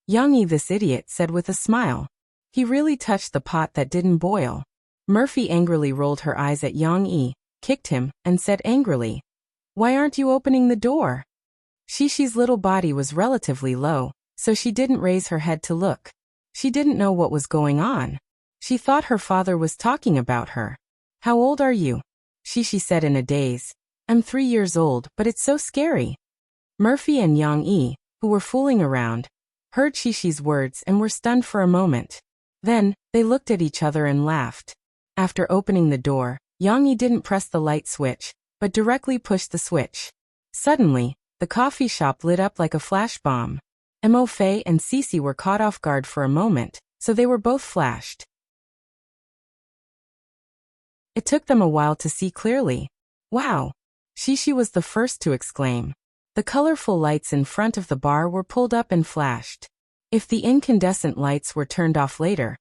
Speaker 1: Yang Yi, this idiot, said with a smile. He really touched the pot that didn't boil. Murphy angrily rolled her eyes at Yang Yi, kicked him, and said angrily, Why aren't you opening the door? Shishi's little body was relatively low, so she didn't raise her head to look. She didn't know what was going on. She thought her father was talking about her. How old are you? Shishi said in a daze. I'm 3 years old, but it's so scary. Murphy and Yang Yi, who were fooling around, heard Shishi's words and were stunned for a moment. Then, they looked at each other and laughed. After opening the door, Yang Yi didn't press the light switch, but directly pushed the switch. Suddenly, the coffee shop lit up like a flash bomb. Mo Fei and Cece were caught off guard for a moment, so they were both flashed. It took them a while to see clearly. Wow! Shishi was the first to exclaim. The colorful lights in front of the bar were pulled up and flashed. If the incandescent lights were turned off later,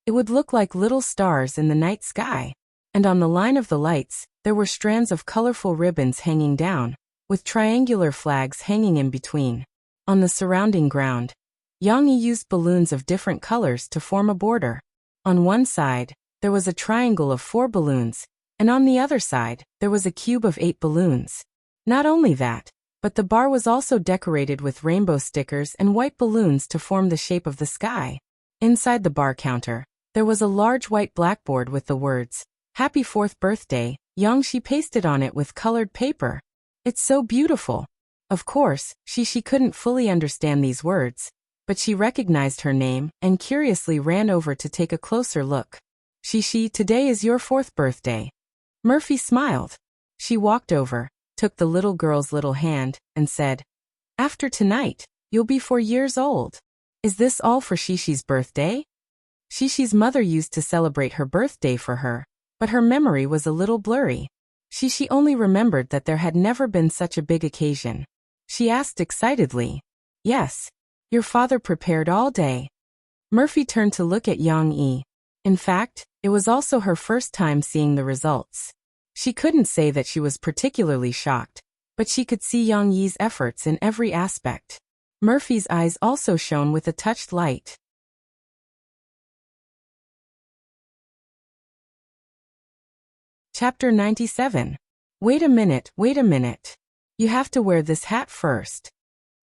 Speaker 1: it would look like little stars in the night sky. And on the line of the lights, there were strands of colorful ribbons hanging down, with triangular flags hanging in between. On the surrounding ground, Yang Yi used balloons of different colors to form a border. On one side, there was a triangle of 4 balloons, and on the other side, there was a cube of 8 balloons. Not only that, but the bar was also decorated with rainbow stickers and white balloons to form the shape of the sky. Inside the bar counter, there was a large white blackboard with the words, Happy 4th birthday, Yang Shi pasted on it with colored paper. It's so beautiful. Of course, she couldn't fully understand these words, but she recognized her name and curiously ran over to take a closer look. Shishi, today is your 4th birthday. Murphy smiled. She walked over, took the little girl's little hand and said, "After tonight, you'll be 4 years old. Is this all for Shishi's birthday?" Shishi's mother used to celebrate her birthday for her, but her memory was a little blurry. Shishi only remembered that there had never been such a big occasion. She asked excitedly, "Yes, your father prepared all day." Murphy turned to look at Yang Yi. In fact, it was also her first time seeing the results. She couldn't say that she was particularly shocked, but she could see Yang Yi's efforts in every aspect. Murphy's eyes also shone with a touched light. Chapter 97. Wait a minute, wait a minute. You have to wear this hat first.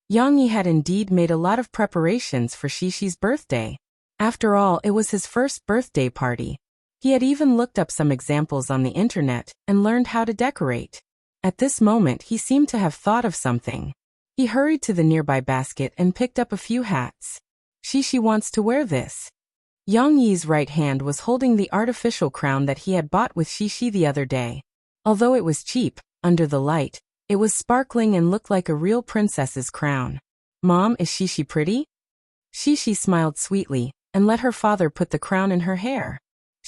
Speaker 1: Yang Yi had indeed made a lot of preparations for Shishi's birthday. After all, it was his first birthday party. He had even looked up some examples on the internet and learned how to decorate. At this moment, he seemed to have thought of something. He hurried to the nearby basket and picked up a few hats. Shishi wants to wear this. Yang Yi's right hand was holding the artificial crown that he had bought with Shishi the other day. Although it was cheap, under the light, it was sparkling and looked like a real princess's crown. "Mom, is Shishi pretty?" Shishi smiled sweetly and let her father put the crown in her hair.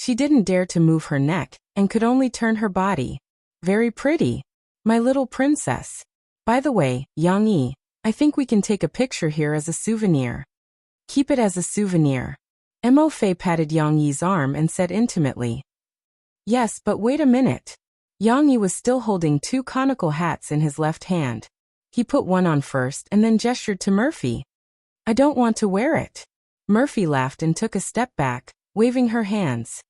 Speaker 1: She didn't dare to move her neck and could only turn her body. "Very pretty. My little princess. By the way, Yang Yi, I think we can take a picture here as a souvenir." "Keep it as a souvenir." Mo Fei patted Yang Yi's arm and said intimately. "Yes, but wait a minute." Yang Yi was still holding two conical hats in his left hand. He put one on first and then gestured to Murphy. "I don't want to wear it." Murphy laughed and took a step back, waving her hands.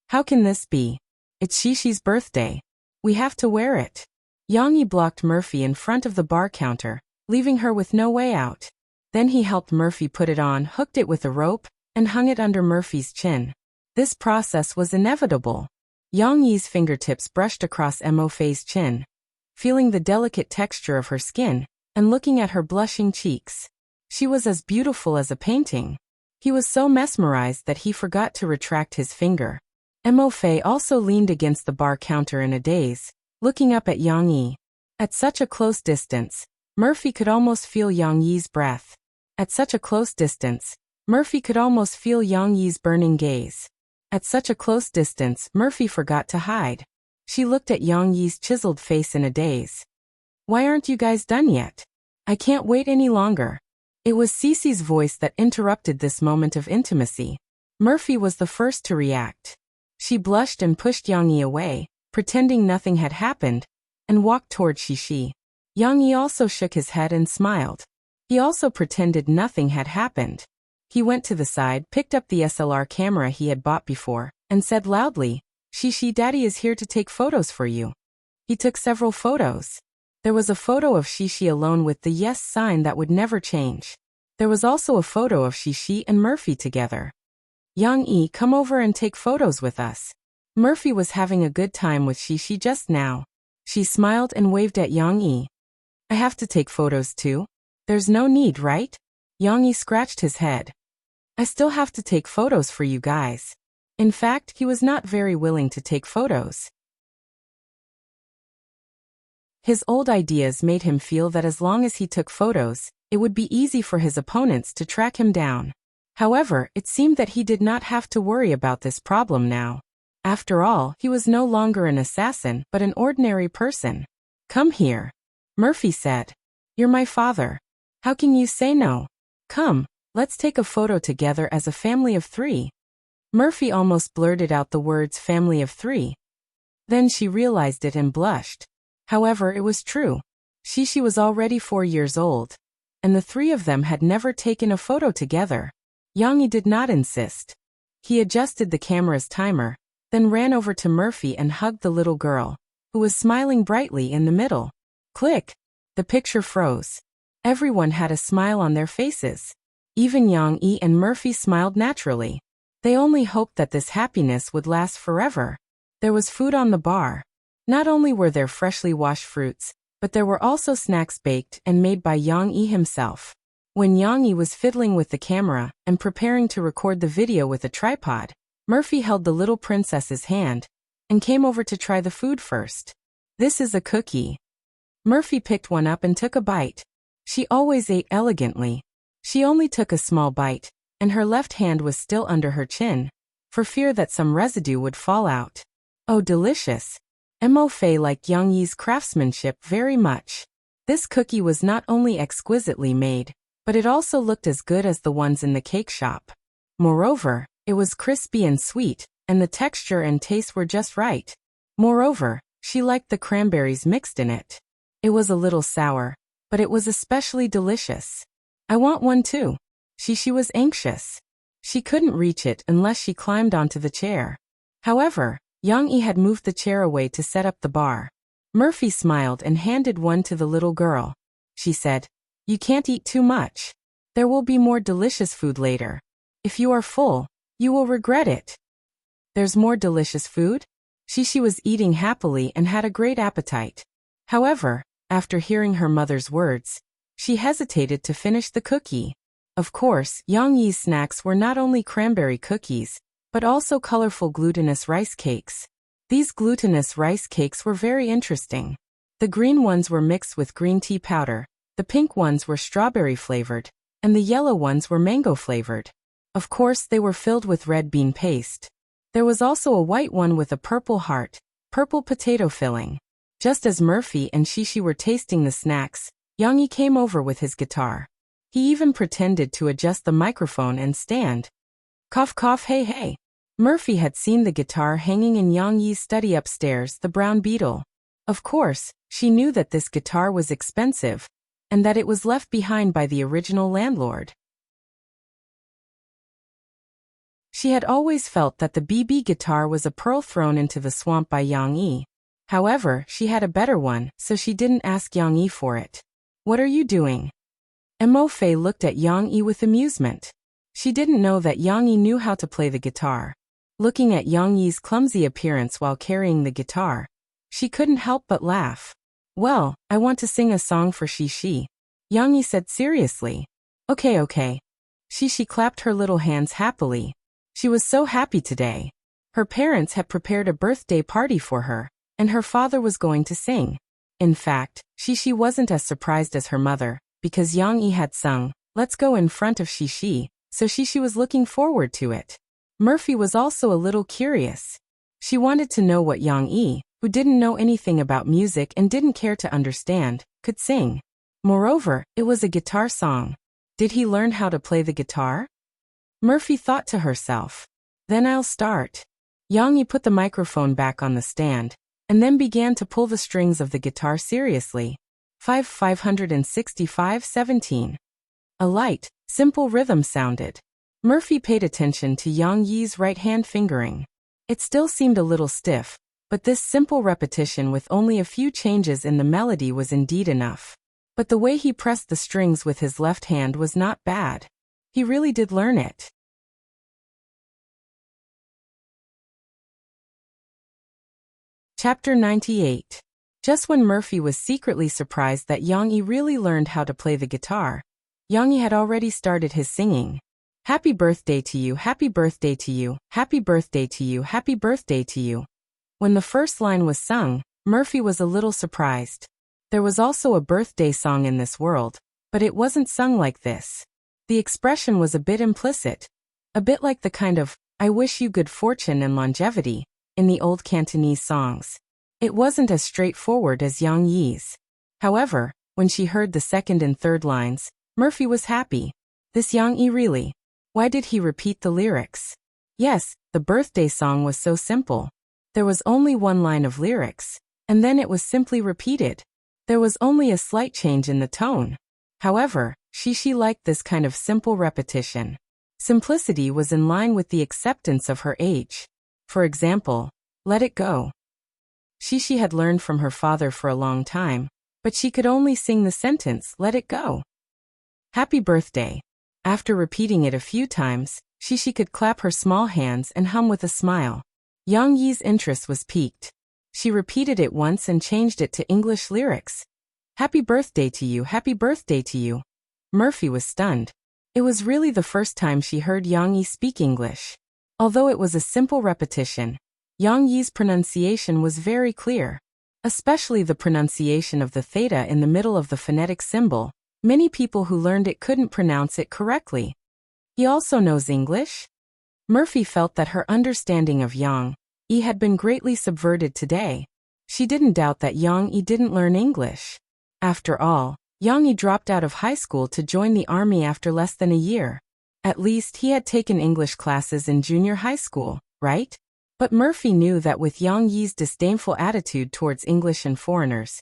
Speaker 1: "How can this be? It's Shishi's birthday. We have to wear it." Yang Yi blocked Murphy in front of the bar counter, leaving her with no way out. Then he helped Murphy put it on, hooked it with a rope, and hung it under Murphy's chin. This process was inevitable. Yang Yi's fingertips brushed across Mo Fei's chin, feeling the delicate texture of her skin, and looking at her blushing cheeks. She was as beautiful as a painting. He was so mesmerized that he forgot to retract his finger. Mo Fei also leaned against the bar counter in a daze, looking up at Yang Yi. At such a close distance, Murphy could almost feel Yang Yi's breath. At such a close distance, Murphy could almost feel Yang Yi's burning gaze. At such a close distance, Murphy forgot to hide. She looked at Yang Yi's chiseled face in a daze. "Why aren't you guys done yet? I can't wait any longer." It was Cece's voice that interrupted this moment of intimacy. Murphy was the first to react. She blushed and pushed Yang Yi away, pretending nothing had happened, and walked toward Shishi. Yang Yi also shook his head and smiled. He also pretended nothing had happened. He went to the side, picked up the SLR camera he had bought before, and said loudly, "Shishi, Daddy is here to take photos for you." He took several photos. There was a photo of Shishi alone with the yes sign that would never change. There was also a photo of Shishi and Murphy together. "Yang Yi, come over and take photos with us." Murphy was having a good time with Shishi just now. She smiled and waved at Yang Yi. "I have to take photos too. There's no need, right?" Yang Yi scratched his head. "I still have to take photos for you guys." In fact, he was not very willing to take photos. His old ideas made him feel that as long as he took photos, it would be easy for his opponents to track him down. However, it seemed that he did not have to worry about this problem now. After all, he was no longer an assassin but an ordinary person. "Come here," Murphy said. "You're my father. How can you say no? Come, let's take a photo together as a family of three." Murphy almost blurted out the words family of three. Then she realized it and blushed. However, it was true. Shishi was already 4 years old, and the three of them had never taken a photo together. Yang Yi did not insist. He adjusted the camera's timer, then ran over to Murphy and hugged the little girl, who was smiling brightly in the middle. Click! The picture froze. Everyone had a smile on their faces. Even Yang Yi and Murphy smiled naturally. They only hoped that this happiness would last forever. There was food on the bar. Not only were there freshly washed fruits, but there were also snacks baked and made by Yang Yi himself. When Yang Yi was fiddling with the camera and preparing to record the video with a tripod, Murphy held the little princess's hand and came over to try the food first. "This is a cookie." Murphy picked one up and took a bite. She always ate elegantly. She only took a small bite, and her left hand was still under her chin, for fear that some residue would fall out. Oh, delicious! Mo Fei liked Yang Yi's craftsmanship very much. This cookie was not only exquisitely made, but it also looked as good as the ones in the cake shop. Moreover, it was crispy and sweet, and the texture and taste were just right. Moreover, she liked the cranberries mixed in it. It was a little sour, but it was especially delicious. I want one too. She was anxious. She couldn't reach it unless she climbed onto the chair. However, Yang Yi had moved the chair away to set up the bar. Murphy smiled and handed one to the little girl. She said, "You can't eat too much. There will be more delicious food later. If you are full, you will regret it." There's more delicious food? She was eating happily and had a great appetite. However, after hearing her mother's words, she hesitated to finish the cookie. Of course, Yang Yi's snacks were not only cranberry cookies, but also colorful glutinous rice cakes. These glutinous rice cakes were very interesting. The green ones were mixed with green tea powder, the pink ones were strawberry flavored, and the yellow ones were mango flavored. Of course, they were filled with red bean paste. There was also a white one with a purple heart, purple potato filling. Just as Murphy and Shishi were tasting the snacks, Yang Yi came over with his guitar. He even pretended to adjust the microphone and stand. Cough cough hey hey. Murphy had seen the guitar hanging in Yang Yi's study upstairs, the brown beetle. Of course, she knew that this guitar was expensive, and that it was left behind by the original landlord. She had always felt that the BB guitar was a pearl thrown into the swamp by Yang Yi. However, she had a better one, so she didn't ask Yang Yi for it. What are you doing? Mo Fei looked at Yang Yi with amusement. She didn't know that Yang Yi knew how to play the guitar. Looking at Yang Yi's clumsy appearance while carrying the guitar, she couldn't help but laugh. Well, I want to sing a song for Shishi. Yang Yi said seriously. Okay. Shishi clapped her little hands happily. She was so happy today. Her parents had prepared a birthday party for her, and her father was going to sing. In fact, Shishi wasn't as surprised as her mother, because Yang Yi had sung, "Let's go" in front of Shishi, so Shishi was looking forward to it. Murphy was also a little curious. She wanted to know what Yang Yi, who didn't know anything about music and didn't care to understand, could sing. Moreover, it was a guitar song. Did he learn how to play the guitar? Murphy thought to herself. Then I'll start. Yang Yi put the microphone back on the stand, and then began to pull the strings of the guitar seriously. 565-17. A light, simple rhythm sounded. Murphy paid attention to Yang Yi's right hand fingering. It still seemed a little stiff, but this simple repetition with only a few changes in the melody was indeed enough. But the way he pressed the strings with his left hand was not bad. He really did learn it. Chapter 98. Just when Murphy was secretly surprised that Yang Yi really learned how to play the guitar, Yang Yi had already started his singing. Happy birthday to you, happy birthday to you, happy birthday to you, happy birthday to you. When the first line was sung, Murphy was a little surprised. There was also a birthday song in this world, but it wasn't sung like this. The expression was a bit implicit, a bit like the kind of, "I wish you good fortune and longevity," in the old Cantonese songs. It wasn't as straightforward as Yang Yi's. However, when she heard the second and third lines, Murphy was happy. This Yang Yi really. Why did he repeat the lyrics? Yes, the birthday song was so simple. There was only one line of lyrics, and then it was simply repeated. There was only a slight change in the tone. However, Shishi liked this kind of simple repetition. Simplicity was in line with the acceptance of her age. For example, "Let it go." Shishi had learned from her father for a long time, but she could only sing the sentence, "Let it go." Happy birthday. After repeating it a few times, Shishi could clap her small hands and hum with a smile. Yang Yi's interest was piqued. She repeated it once and changed it to English lyrics. Happy birthday to you, happy birthday to you. Murphy was stunned. It was really the first time she heard Yang Yi speak English. Although it was a simple repetition, Yang Yi's pronunciation was very clear. especially the pronunciation of the theta in the middle of the phonetic symbol. Many people who learned it couldn't pronounce it correctly. He also knows English? Murphy felt that her understanding of Yang Yi had been greatly subverted today. She didn't doubt that Yang Yi didn't learn English. After all, Yang Yi dropped out of high school to join the army after less than a year. At least he had taken English classes in junior high school, right? But Murphy knew that with Yang Yi's disdainful attitude towards English and foreigners,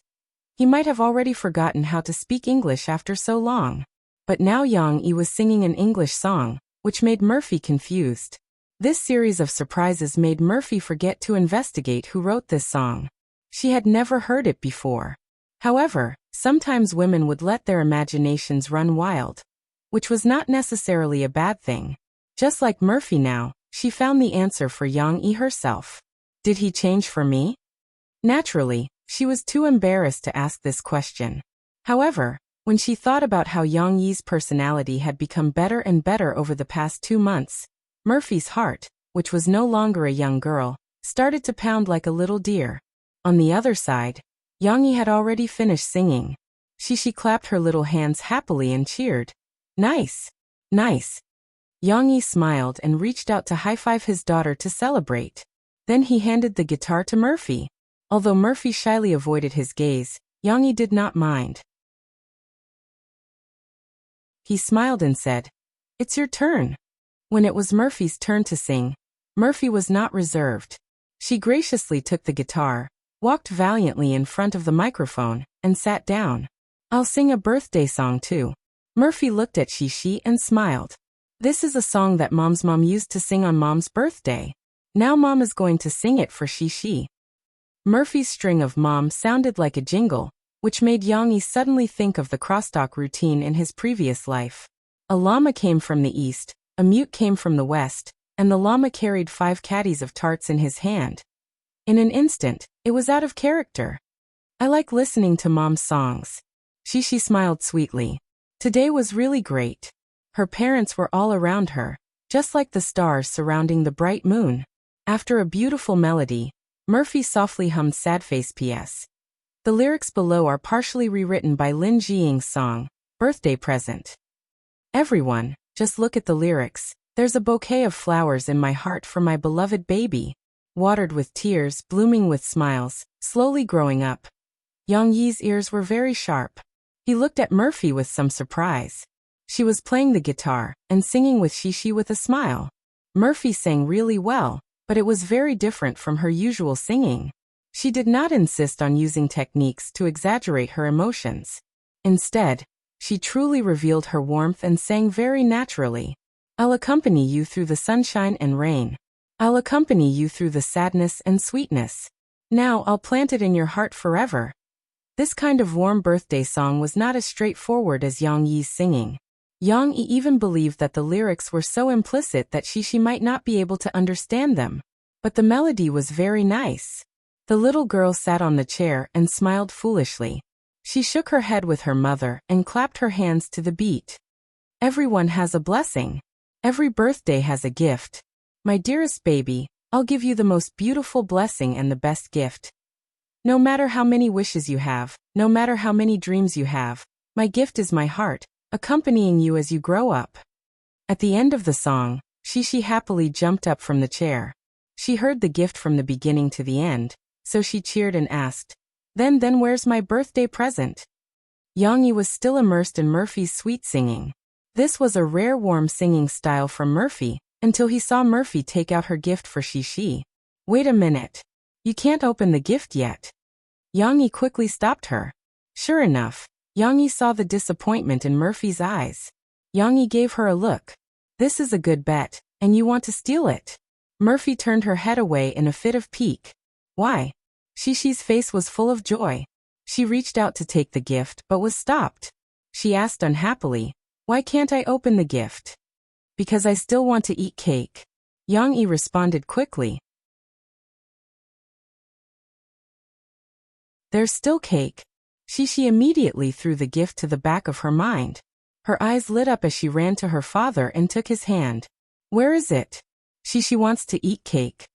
Speaker 1: he might have already forgotten how to speak English after so long. But now Yang Yi was singing an English song, which made Murphy confused. This series of surprises made Murphy forget to investigate who wrote this song. She had never heard it before. However, sometimes women would let their imaginations run wild, which was not necessarily a bad thing. Just like Murphy now, she found the answer for Yang Yi herself. Did he change for me? Naturally, she was too embarrassed to ask this question. However, when she thought about how Yang Yi's personality had become better and better over the past 2 months, Murphy's heart, which was no longer a young girl, started to pound like a little deer. On the other side, Yang Yi had already finished singing. She clapped her little hands happily and cheered. Nice! Nice! Yang Yi smiled and reached out to high-five his daughter to celebrate. Then he handed the guitar to Murphy. Although Murphy shyly avoided his gaze, Yang Yi did not mind. He smiled and said, "It's your turn." When it was Murphy's turn to sing, Murphy was not reserved. She graciously took the guitar, walked valiantly in front of the microphone, and sat down. "I'll sing a birthday song too." Murphy looked at Shishi and smiled. "This is a song that Mom's mom used to sing on Mom's birthday. Now Mom is going to sing it for Shishi." Murphy's string of Mom sounded like a jingle, which made Yang Yi suddenly think of the crosstalk routine in his previous life. A llama came from the east, a mute came from the west, and the llama carried 5 caddies of tarts in his hand. In an instant, it was out of character. "I like listening to Mom's songs." Shishi smiled sweetly. Today was really great. Her parents were all around her, just like the stars surrounding the bright moon. After a beautiful melody, Murphy softly hummed Sad Face PS. The lyrics below are partially rewritten by Lin Jiying's song, Birthday Present. "Everyone, just look at the lyrics. There's a bouquet of flowers in my heart for my beloved baby. Watered with tears, blooming with smiles, slowly growing up." Yang Yi's ears were very sharp. He looked at Murphy with some surprise. She was playing the guitar and singing with Shishi with a smile. Murphy sang really well, but it was very different from her usual singing. She did not insist on using techniques to exaggerate her emotions. Instead, she truly revealed her warmth and sang very naturally. "I'll accompany you through the sunshine and rain. I'll accompany you through the sadness and sweetness. Now I'll plant it in your heart forever." This kind of warm birthday song was not as straightforward as Yang Yi's singing. Yang Yi even believed that the lyrics were so implicit that she might not be able to understand them. But the melody was very nice. The little girl sat on the chair and smiled foolishly. She shook her head with her mother and clapped her hands to the beat. "Everyone has a blessing. Every birthday has a gift. My dearest baby, I'll give you the most beautiful blessing and the best gift. No matter how many wishes you have, no matter how many dreams you have, my gift is my heart, accompanying you as you grow up." At the end of the song, Shishi happily jumped up from the chair. She heard the gift from the beginning to the end, so she cheered and asked, Then where's my birthday present?" Yang Yi was still immersed in Murphy's sweet singing. This was a rare warm singing style from Murphy, until he saw Murphy take out her gift for Shishi. "Wait a minute. You can't open the gift yet." Yang Yi quickly stopped her. Sure enough, Yang Yi saw the disappointment in Murphy's eyes. Yang Yi gave her a look. "This is a good bet, and you want to steal it." Murphy turned her head away in a fit of pique. "Why?" Shishi's face was full of joy. She reached out to take the gift but was stopped. She asked unhappily, "Why can't I open the gift?" "Because I still want to eat cake." Yang Yi responded quickly. "There's still cake." Shishi immediately threw the gift to the back of her mind. Her eyes lit up as she ran to her father and took his hand. "Where is it?" "Shishi wants to eat cake."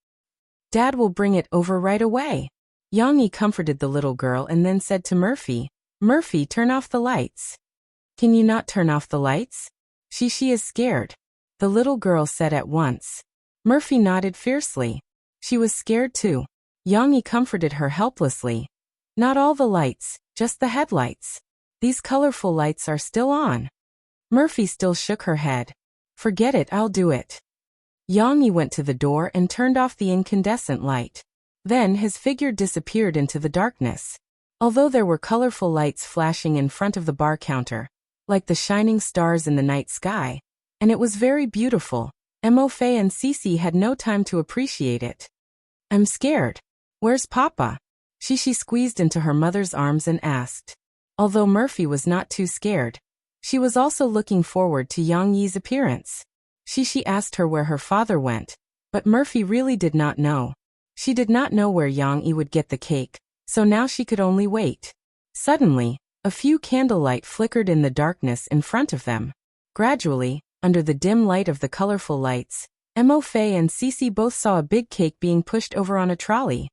Speaker 1: "Dad will bring it over right away." Yang Yi comforted the little girl and then said to Murphy, Murphy, turn off the lights. Can you not turn off the lights? She is scared. The little girl said at once. Murphy nodded fiercely. She was scared too. Yang Yi comforted her helplessly. Not all the lights, just the headlights. These colorful lights are still on. Murphy still shook her head. Forget it, I'll do it. Yang Yi went to the door and turned off the incandescent light. Then his figure disappeared into the darkness. Although there were colorful lights flashing in front of the bar counter, like the shining stars in the night sky, and it was very beautiful, Mo Fei and Cici had no time to appreciate it. I'm scared. Where's Papa? She squeezed into her mother's arms and asked. Although Murphy was not too scared, she was also looking forward to Yang Yi's appearance. She asked her where her father went, but Murphy really did not know. She did not know where Yang Yi would get the cake, so now she could only wait. Suddenly, a few candlelight flickered in the darkness in front of them. Gradually, under the dim light of the colorful lights, Mo Fei and Cici both saw a big cake being pushed over on a trolley.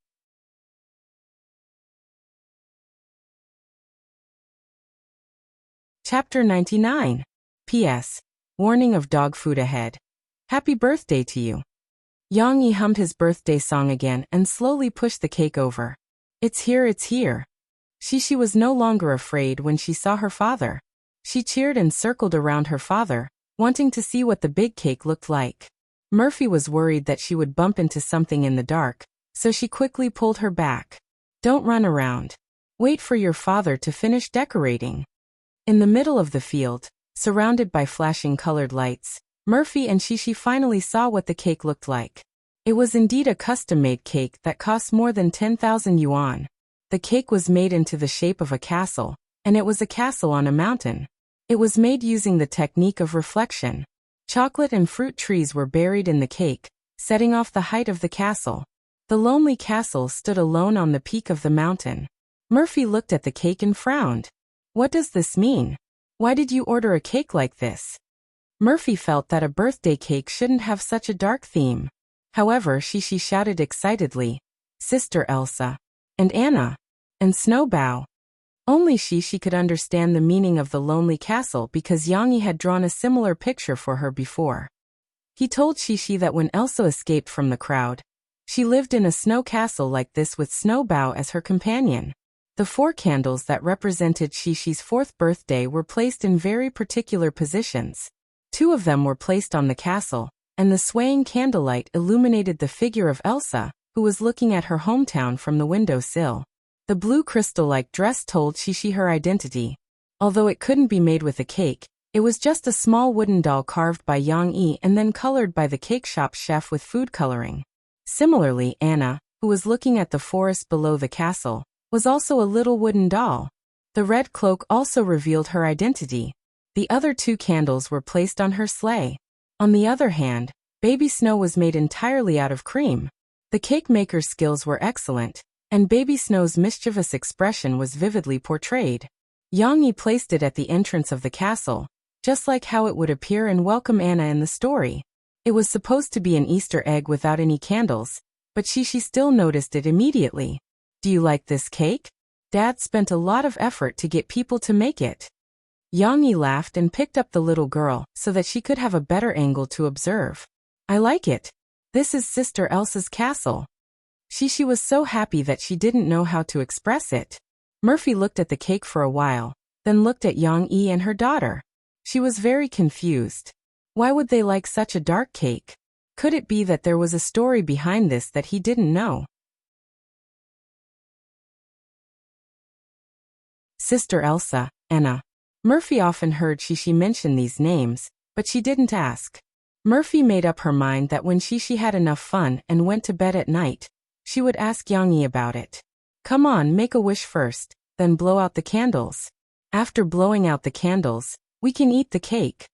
Speaker 1: Chapter 99. P.S. Warning of dog food ahead. Happy birthday to you. Yang Yi hummed his birthday song again and slowly pushed the cake over. It's here, it's here. She was no longer afraid when she saw her father. She cheered and circled around her father, wanting to see what the big cake looked like. Murphy was worried that she would bump into something in the dark, so she quickly pulled her back. Don't run around. Wait for your father to finish decorating. In the middle of the field, surrounded by flashing colored lights, Murphy and Shishi finally saw what the cake looked like. It was indeed a custom-made cake that cost more than 10,000 yuan. The cake was made into the shape of a castle, and it was a castle on a mountain. It was made using the technique of reflection. Chocolate and fruit trees were buried in the cake, setting off the height of the castle. The lonely castle stood alone on the peak of the mountain. Murphy looked at the cake and frowned. What does this mean? Why did you order a cake like this? Murphy felt that a birthday cake shouldn't have such a dark theme. However, she shouted excitedly, Sister Elsa, and Anna, and Snowbow. Only she could understand the meaning of the lonely castle because Yang Yi had drawn a similar picture for her before. He told Shishi that when Elsa escaped from the crowd, she lived in a snow castle like this with Snowbow as her companion. The 4 candles that represented Shishi's 4th birthday were placed in very particular positions. 2 of them were placed on the castle, and the swaying candlelight illuminated the figure of Elsa, who was looking at her hometown from the window sill. The blue crystal-like dress told Shishi her identity. Although it couldn't be made with a cake, it was just a small wooden doll carved by Yang Yi and then colored by the cake shop chef with food coloring. Similarly, Anna, who was looking at the forest below the castle, was also a little wooden doll. The red cloak also revealed her identity. The other 2 candles were placed on her sleigh. On the other hand, Baby Snow was made entirely out of cream. The cake maker's skills were excellent, and Baby Snow's mischievous expression was vividly portrayed. Yang Yi placed it at the entrance of the castle, just like how it would appear and welcome Anna in the story. It was supposed to be an Easter egg without any candles, but she still noticed it immediately. Do you like this cake? Dad spent a lot of effort to get people to make it. Yang Yi laughed and picked up the little girl so that she could have a better angle to observe. I like it. This is Sister Elsa's castle. She was so happy that she didn't know how to express it. Murphy looked at the cake for a while, then looked at Yang Yi and her daughter. She was very confused. Why would they like such a dark cake? Could it be that there was a story behind this that he didn't know? Sister Elsa, Anna. Murphy often heard Shishi mention these names, but she didn't ask. Murphy made up her mind that when Shishi had enough fun and went to bed at night, she would ask Yang Yi about it. Come on, make a wish first, then blow out the candles. After blowing out the candles, we can eat the cake.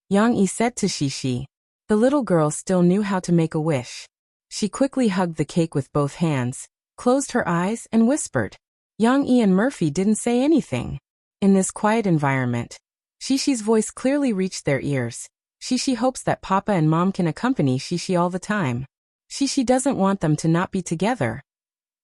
Speaker 1: Yang Yi said to Shishi. The little girl still knew how to make a wish. She quickly hugged the cake with both hands, closed her eyes and whispered. Yang Yi and Murphy didn't say anything. In this quiet environment, Shishi's voice clearly reached their ears. Shishi hopes that Papa and Mom can accompany Shishi all the time. Shishi doesn't want them to not be together.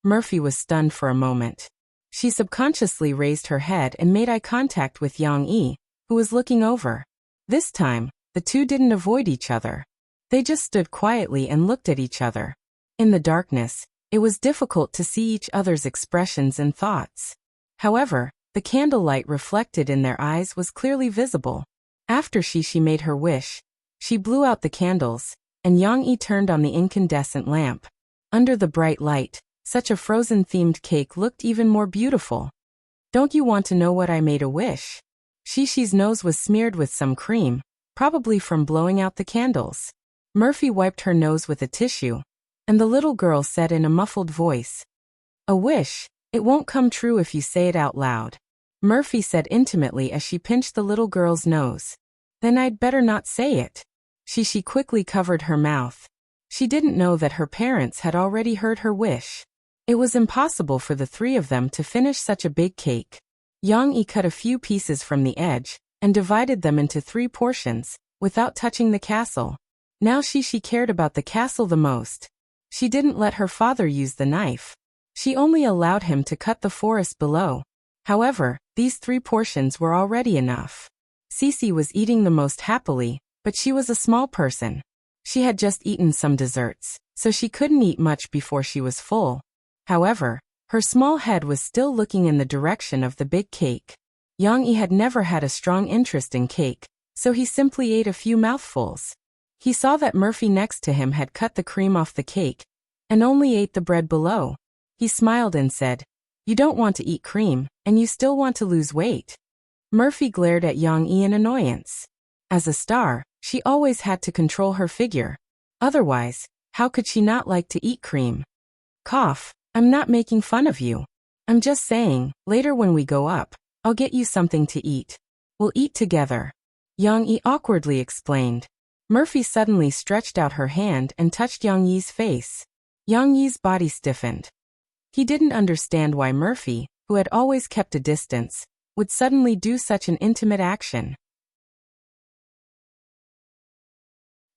Speaker 1: Murphy was stunned for a moment. She subconsciously raised her head and made eye contact with Yang Yi, who was looking over. This time, the two didn't avoid each other. They just stood quietly and looked at each other. In the darkness, it was difficult to see each other's expressions and thoughts. However, the candlelight reflected in their eyes was clearly visible. After she made her wish, she blew out the candles, and Yang Yi turned on the incandescent lamp. Under the bright light, such a frozen-themed cake looked even more beautiful. Don't you want to know what I made a wish? Shishi's nose was smeared with some cream, probably from blowing out the candles. Murphy wiped her nose with a tissue, and the little girl said in a muffled voice, "A wish, it won't come true if you say it out loud," Murphy said intimately as she pinched the little girl's nose. "Then I'd better not say it." Shishi quickly covered her mouth. She didn't know that her parents had already heard her wish. It was impossible for the three of them to finish such a big cake. Yang Yi cut a few pieces from the edge, and divided them into 3 portions, without touching the castle. Now Shishi cared about the castle the most. She didn't let her father use the knife. She only allowed him to cut the forest below. However, these 3 portions were already enough. Sisi was eating the most happily, but she was a small person. She had just eaten some desserts, so she couldn't eat much before she was full. However, her small head was still looking in the direction of the big cake. Yang Yi had never had a strong interest in cake, so he simply ate a few mouthfuls. He saw that Murphy next to him had cut the cream off the cake, and only ate the bread below. He smiled and said, "You don't want to eat cream, and you still want to lose weight." Murphy glared at Yang Yi in annoyance. As a star, she always had to control her figure. Otherwise, how could she not like to eat cream? Cough. I'm not making fun of you. I'm just saying, later when we go up, I'll get you something to eat. We'll eat together. Yang Yi awkwardly explained. Murphy suddenly stretched out her hand and touched Yang Yi's face. Yang Yi's body stiffened. He didn't understand why Murphy, who had always kept a distance, would suddenly do such an intimate action.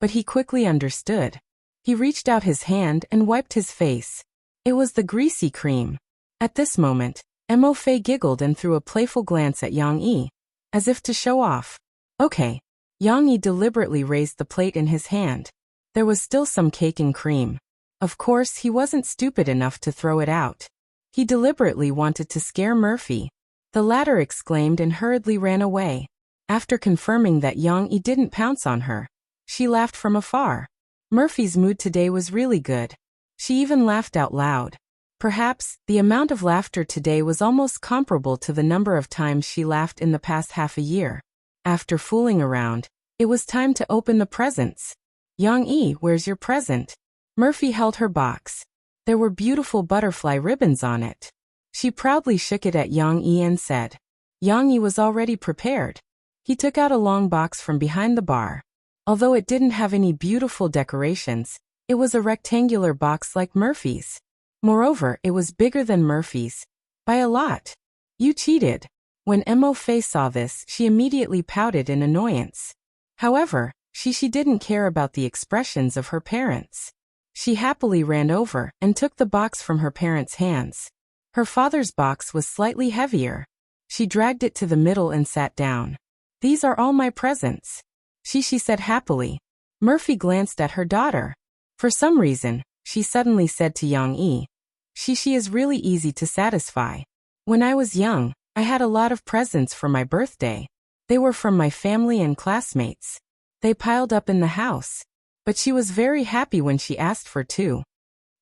Speaker 1: But he quickly understood. He reached out his hand and wiped his face. It was the greasy cream. At this moment, Mo Fei giggled and threw a playful glance at Yang Yi, as if to show off. Okay. Yang Yi deliberately raised the plate in his hand. There was still some cake and cream. Of course, he wasn't stupid enough to throw it out. He deliberately wanted to scare Murphy. The latter exclaimed and hurriedly ran away. After confirming that Yang Yi didn't pounce on her, she laughed from afar. Murphy's mood today was really good. She even laughed out loud. Perhaps, the amount of laughter today was almost comparable to the number of times she laughed in the past half a year. After fooling around, it was time to open the presents. Yang Yi, where's your present? Murphy held her box. There were beautiful butterfly ribbons on it. She proudly shook it at Yang Yi and said. Yang Yi was already prepared. He took out a long box from behind the bar. Although it didn't have any beautiful decorations, it was a rectangular box like Murphy's. Moreover, it was bigger than Murphy's. By a lot. You cheated. When Mo Fei saw this, she immediately pouted in annoyance. However, she didn't care about the expressions of her parents. She happily ran over and took the box from her parents' hands. Her father's box was slightly heavier. She dragged it to the middle and sat down. These are all my presents. She said happily. Murphy glanced at her daughter. For some reason, she suddenly said to Yang Yi, She is really easy to satisfy. When I was young, I had a lot of presents for my birthday. They were from my family and classmates. They piled up in the house. But she was very happy when she asked for 2.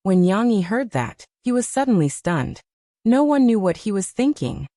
Speaker 1: When Yang Yi heard that, he was suddenly stunned. No one knew what he was thinking.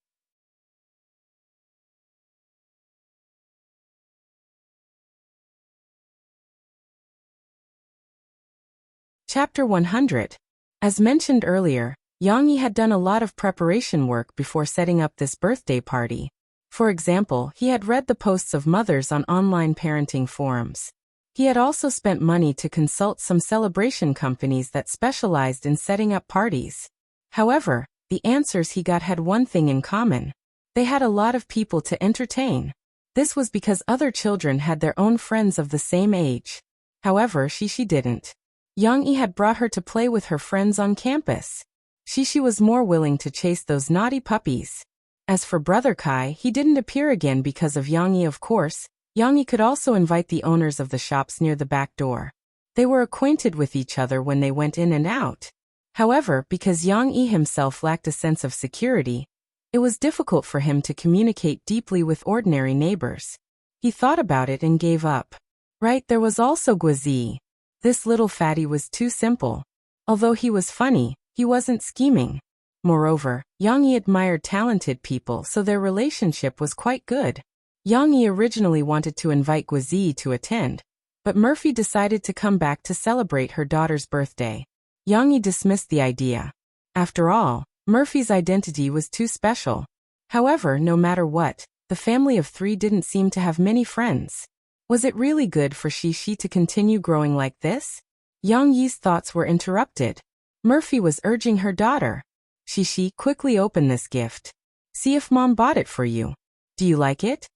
Speaker 1: Chapter 100. As mentioned earlier, Yang Yi had done a lot of preparation work before setting up this birthday party. For example, he had read the posts of mothers on online parenting forums. He had also spent money to consult some celebration companies that specialized in setting up parties. However, the answers he got had one thing in common. They had a lot of people to entertain. This was because other children had their own friends of the same age. However, she didn't. Yang Yi had brought her to play with her friends on campus. Shishi was more willing to chase those naughty puppies. As for Brother Kai, he didn't appear again because of Yang Yi, of course. Yang Yi could also invite the owners of the shops near the back door. They were acquainted with each other when they went in and out. However, because Yang Yi himself lacked a sense of security, it was difficult for him to communicate deeply with ordinary neighbors. He thought about it and gave up. Right, there was also Guizi. This little fatty was too simple. Although he was funny, he wasn't scheming. Moreover, Yang Yi admired talented people, so their relationship was quite good. Yang Yi originally wanted to invite Guizi to attend, but Murphy decided to come back to celebrate her daughter's birthday. Yang Yi dismissed the idea. After all, Murphy's identity was too special. However, no matter what, the family of three didn't seem to have many friends. Was it really good for Shishi to continue growing like this? Yang Yi's thoughts were interrupted. Murphy was urging her daughter. Shishi, quickly open this gift. See if Mom bought it for you. Do you like it?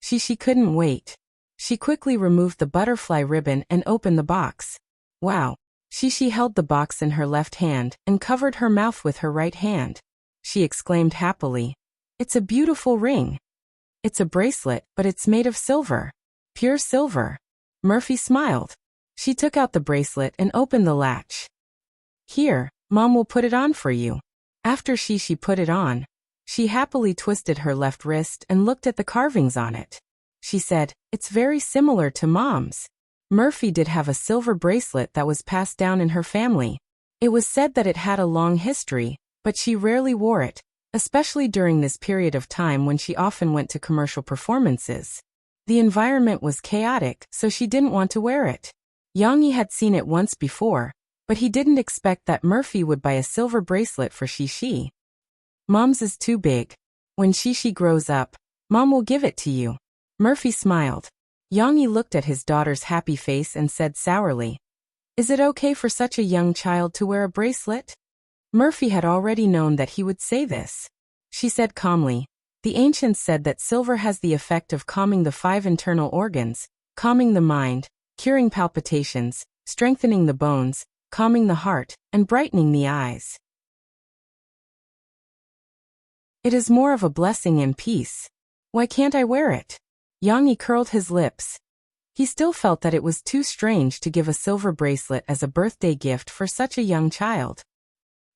Speaker 1: Shishi couldn't wait. She quickly removed the butterfly ribbon and opened the box. Wow. Shishi held the box in her left hand and covered her mouth with her right hand. She exclaimed happily. It's a beautiful ring. It's a bracelet, but it's made of silver. Pure silver. Murphy smiled. She took out the bracelet and opened the latch. Here, Mom will put it on for you. After Shishi put it on, she happily twisted her left wrist and looked at the carvings on it. She said, it's very similar to Mom's. Murphy did have a silver bracelet that was passed down in her family. It was said that it had a long history, but she rarely wore it, especially during this period of time when she often went to commercial performances. The environment was chaotic, so she didn't want to wear it. Yang Yi had seen it once before, but he didn't expect that Murphy would buy a silver bracelet for Shishi. Mom's is too big. When Shishi grows up, Mom will give it to you. Murphy smiled. Yang Yi looked at his daughter's happy face and said sourly, is it okay for such a young child to wear a bracelet? Murphy had already known that he would say this. She said calmly, the ancients said that silver has the effect of calming the 5 internal organs, calming the mind, curing palpitations, strengthening the bones, calming the heart, and brightening the eyes. It is more of a blessing and peace. Why can't I wear it? Yang Yi curled his lips. He still felt that it was too strange to give a silver bracelet as a birthday gift for such a young child.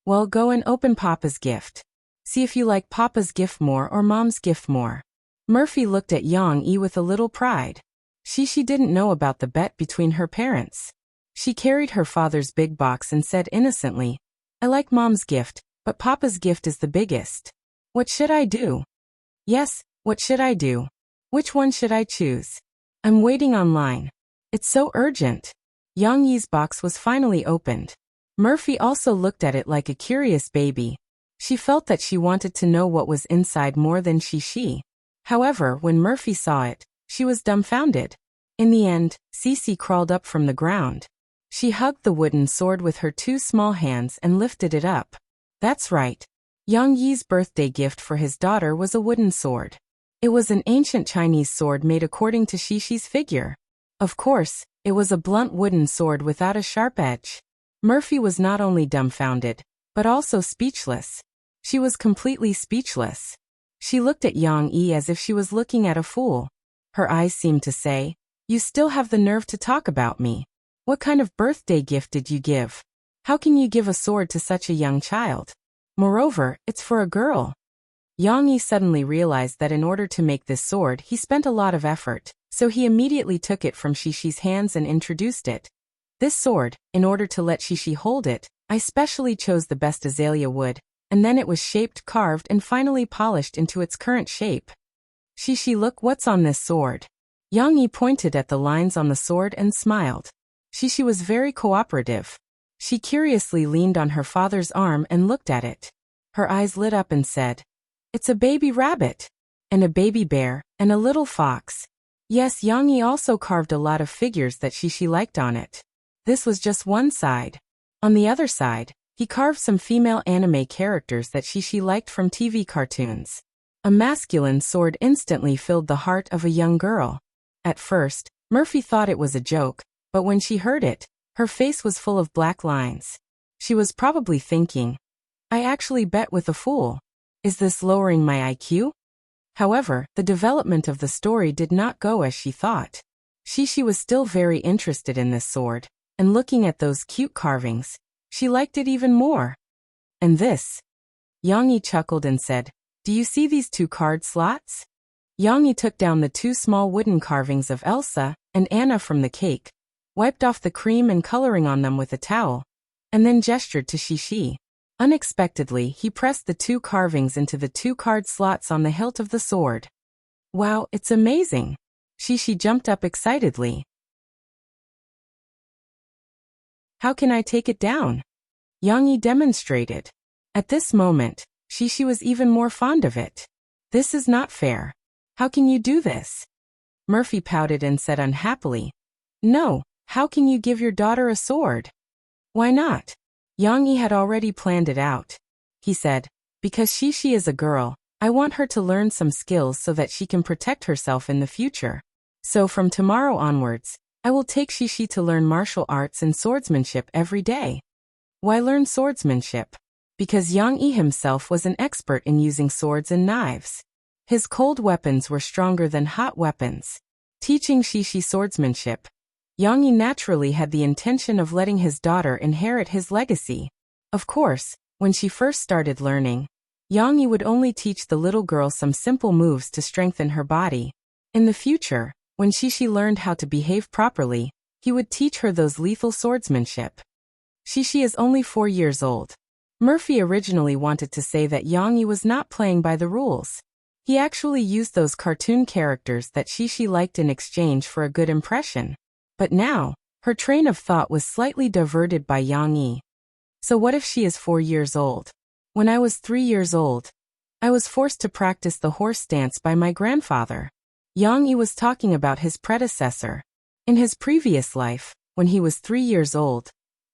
Speaker 1: Well, go and open Papa's gift. See if you like Papa's gift more or Mom's gift more. Murphy looked at Yang Yi with a little pride. Shishi didn't know about the bet between her parents. She carried her father's big box and said innocently, I like Mom's gift, but Papa's gift is the biggest. What should I do? Yes, what should I do? Which one should I choose? I'm waiting online. It's so urgent. Yang Yi's box was finally opened. Murphy also looked at it like a curious baby. She felt that she wanted to know what was inside more than Shishi. However, when Murphy saw it, she was dumbfounded. In the end, Cece crawled up from the ground. She hugged the wooden sword with her 2 small hands and lifted it up. That's right. Yang Yi's birthday gift for his daughter was a wooden sword. It was an ancient Chinese sword made according to Shishi's figure. Of course, it was a blunt wooden sword without a sharp edge. Murphy was not only dumbfounded, but also speechless. She was completely speechless. She looked at Yang Yi as if she was looking at a fool. Her eyes seemed to say, you still have the nerve to talk about me. What kind of birthday gift did you give? How can you give a sword to such a young child? Moreover, it's for a girl. Yang Yi suddenly realized that in order to make this sword he spent a lot of effort, so he immediately took it from Shishi's hands and introduced it. This sword, in order to let Shishi hold it, I specially chose the best azalea wood, and then it was shaped, carved, and finally polished into its current shape. Shishi, look what's on this sword. Yang Yi pointed at the lines on the sword and smiled. Shishi was very cooperative. She curiously leaned on her father's arm and looked at it. Her eyes lit up and said, it's a baby rabbit, and a baby bear, and a little fox. Yes, Yang Yi also carved a lot of figures that Shishi liked on it. This was just one side. On the other side, he carved some female anime characters that Shishi liked from TV cartoons. A masculine sword instantly filled the heart of a young girl. At first, Murphy thought it was a joke, but when she heard it, her face was full of black lines. She was probably thinking, I actually bet with a fool. Is this lowering my IQ? However, the development of the story did not go as she thought. She was still very interested in this sword, and looking at those cute carvings, she liked it even more. And this? Yang Yi chuckled and said, do you see these 2 card slots? Yang Yi took down the 2 small wooden carvings of Elsa and Anna from the cake, wiped off the cream and coloring on them with a towel, and then gestured to Shishi. Unexpectedly, he pressed the 2 carvings into the 2 card slots on the hilt of the sword. Wow, it's amazing! Shishi jumped up excitedly. How can I take it down? Yang Yi demonstrated. At this moment, Shishi was even more fond of it. This is not fair. How can you do this? Murphy pouted and said unhappily. No, how can you give your daughter a sword? Why not? Yang Yi had already planned it out. He said, because Shishi is a girl, I want her to learn some skills so that she can protect herself in the future. So from tomorrow onwards, I will take Shishi to learn martial arts and swordsmanship every day. Why learn swordsmanship? Because Yang Yi himself was an expert in using swords and knives. His cold weapons were stronger than hot weapons. Teaching Shishi swordsmanship, Yang Yi naturally had the intention of letting his daughter inherit his legacy. Of course, when she first started learning, Yang Yi would only teach the little girl some simple moves to strengthen her body. In the future, when Shishi learned how to behave properly, he would teach her those lethal swordsmanship. Shishi is only 4 years old. Murphy originally wanted to say that Yang Yi was not playing by the rules. He actually used those cartoon characters that Shishi liked in exchange for a good impression. But now, her train of thought was slightly diverted by Yang Yi. So what if she is 4 years old? When I was 3 years old, I was forced to practice the horse dance by my grandfather. Yang Yi was talking about his predecessor. In his previous life, when he was 3 years old,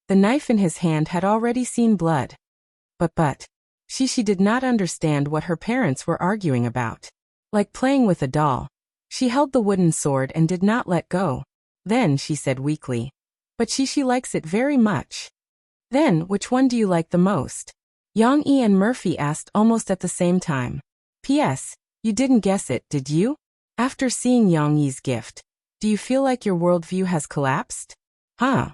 Speaker 1: the knife in his hand had already seen blood. But, Shishi did not understand what her parents were arguing about. Like playing with a doll, she held the wooden sword and did not let go. Then she said weakly, but Shishi likes it very much. Then, which one do you like the most? Yang Yi and Murphy asked almost at the same time. P.S. You didn't guess it, did you? After seeing Yang Yi's gift, do you feel like your worldview has collapsed? Huh?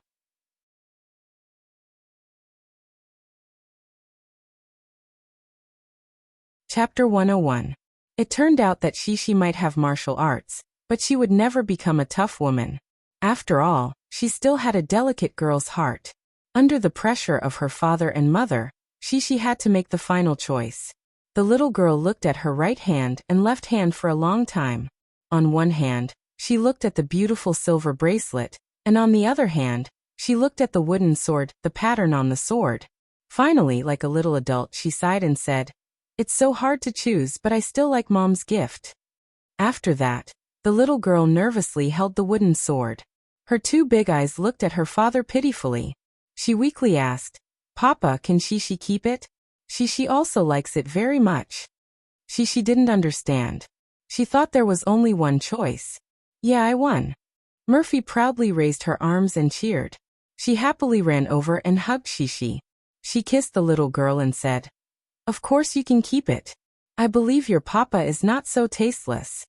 Speaker 1: Chapter 101. It turned out that Shishi might have martial arts, but she would never become a tough woman. After all, she still had a delicate girl's heart. Under the pressure of her father and mother, Shishi had to make the final choice. The little girl looked at her right hand and left hand for a long time. On one hand, she looked at the beautiful silver bracelet, and on the other hand, she looked at the wooden sword, the pattern on the sword. Finally, like a little adult, she sighed and said, "It's so hard to choose, but I still like Mom's gift." After that, the little girl nervously held the wooden sword. Her two big eyes looked at her father pitifully. She weakly asked, "Papa, can Shishi keep it?" Shishi also likes it very much. Shishi didn't understand. She thought there was only one choice. "Yeah, I won." Murphy proudly raised her arms and cheered. She happily ran over and hugged Shishi. She kissed the little girl and said, "Of course you can keep it. I believe your papa is not so tasteless."